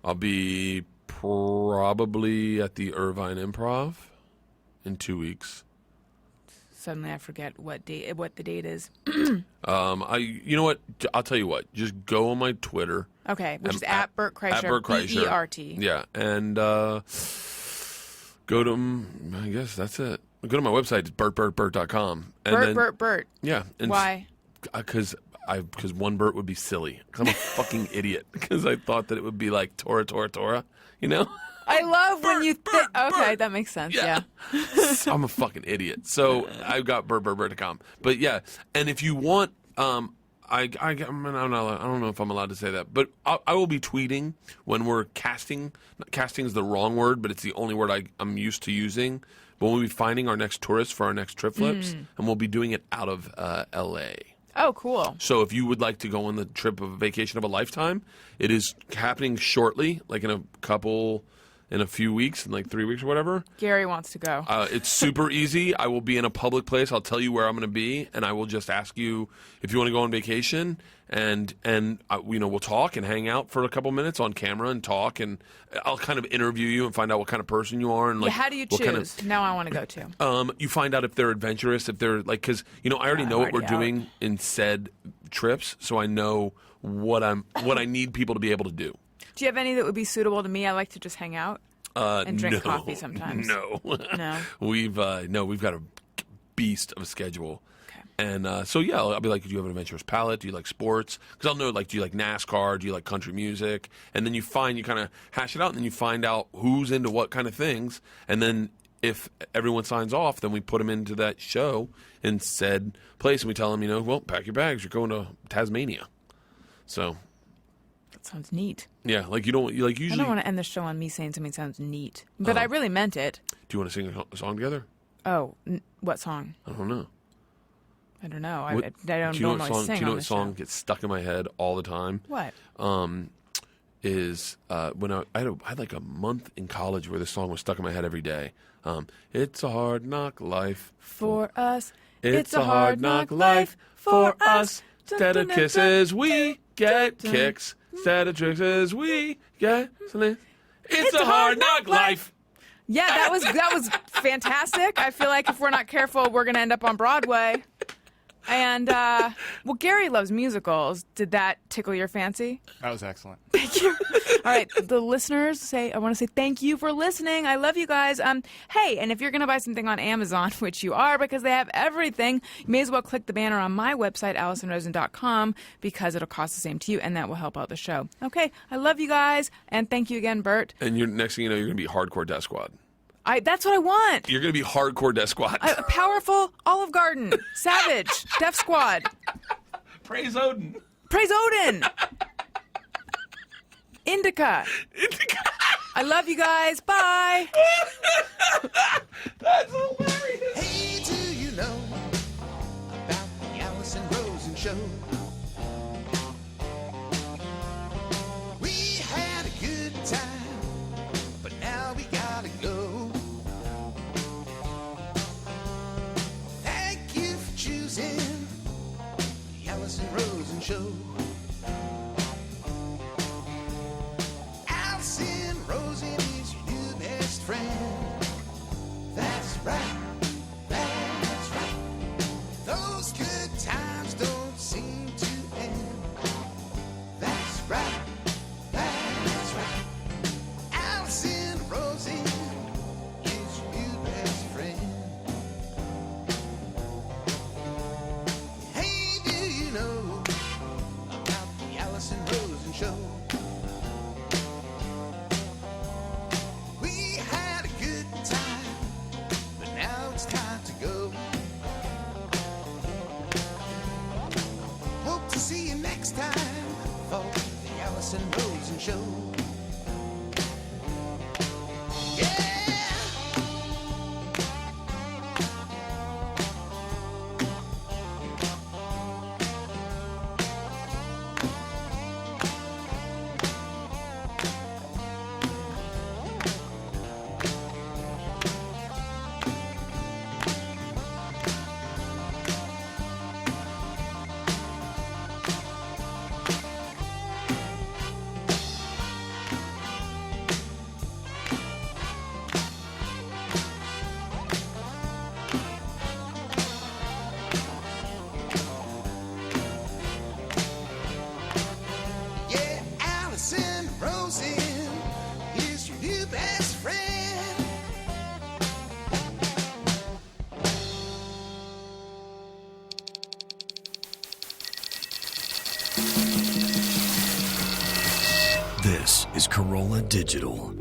I'll be probably at the Irvine Improv in 2 weeks. Suddenly I forget what the date is. You know what? I'll tell you what. Just go on my Twitter. Okay, which is at Bert Kreischer. At Bert Kreischer. BERT. Yeah, and go to. I guess that's it. Go to my website. It's bertbertbert.com. And Bert. Yeah. And Why? Because one Bert would be silly. Because I'm a fucking idiot. Because I thought that it would be like Tora. You know. I love when you think. Okay, Bert. that makes sense. Yeah. I'm a fucking idiot. So I've got bertbertbert.com. But yeah, and if you want, I don't know if I'm allowed to say that, but I will be tweeting when we're casting. Casting is the wrong word, but it's the only word I'm used to using. But we'll be finding our next tourists for our next trip flips, and we'll be doing it out of L.A. Oh, cool. So if you would like to go on the trip of a vacation of a lifetime, it is happening shortly, like in a few weeks, in like 3 weeks or whatever. Gary wants to go. It's super easy. I will be in a public place. I'll tell you where I'm going to be, and I will just ask you if you want to go on vacation, and we'll talk and hang out for a couple minutes on camera and talk, and I'll kind of interview you and find out what kind of person you are. And like, how do you what choose? kind of, Now I want to go too. you find out if they're adventurous, if they're like, because I already know what we're already out. doing in said trips, so I know what I need people to be able to do. Do you have any that would be suitable to me? I like to just hang out and drink coffee sometimes. No. No? We've got a beast of a schedule. Okay. And so, yeah, I'll be like, do you have an adventurous palate? Do you like sports? Because I'll know, like, do you like NASCAR? Do you like country music? And then you kind of hash it out, and then you find out who's into what kind of things. And then if everyone signs off, then we put them into that show in said place, and we tell them, well, pack your bags. You're going to Tasmania. So... That sounds neat. Yeah, like usually. I don't want to end the show on me saying something sounds neat, but I really meant it. Do you want to sing a song together? Oh, what song? I don't know. I don't know. What- I don't do you know normally what song? sing Do you know on what the song show. gets stuck in my head all the time? What? Is when I had like a month in college where this song was stuck in my head every day. It's a hard knock life For us, It's a hard knock life for us. Instead of kisses, we get kicks. Instead of tricks, we get something. It's a hard knock life. Yeah, that was fantastic. I feel like if we're not careful, we're gonna end up on Broadway. And well, Gary loves musicals. Did that tickle your fancy? That was excellent. Thank you. All right, the listeners I want to say thank you for listening. I love you guys. Hey, and if you're going to buy something on Amazon, which you are because they have everything, you may as well click the banner on my website, AlisonRosen.com, because it'll cost the same to you, and that will help out the show. Okay, I love you guys, and thank you again, Bert. And next thing you know, you're going to be hardcore Death Squad. That's what I want. You're going to be hardcore Death Squad. A powerful Olive Garden, Savage, Death Squad. Praise Odin. Praise Odin. Indica. I love you guys. Bye. That's hilarious. Hey, do you know about the Alison Rosen show? We had a good time, but now we gotta go. Thank you for choosing the Alison Rosen show. is Corolla Digital.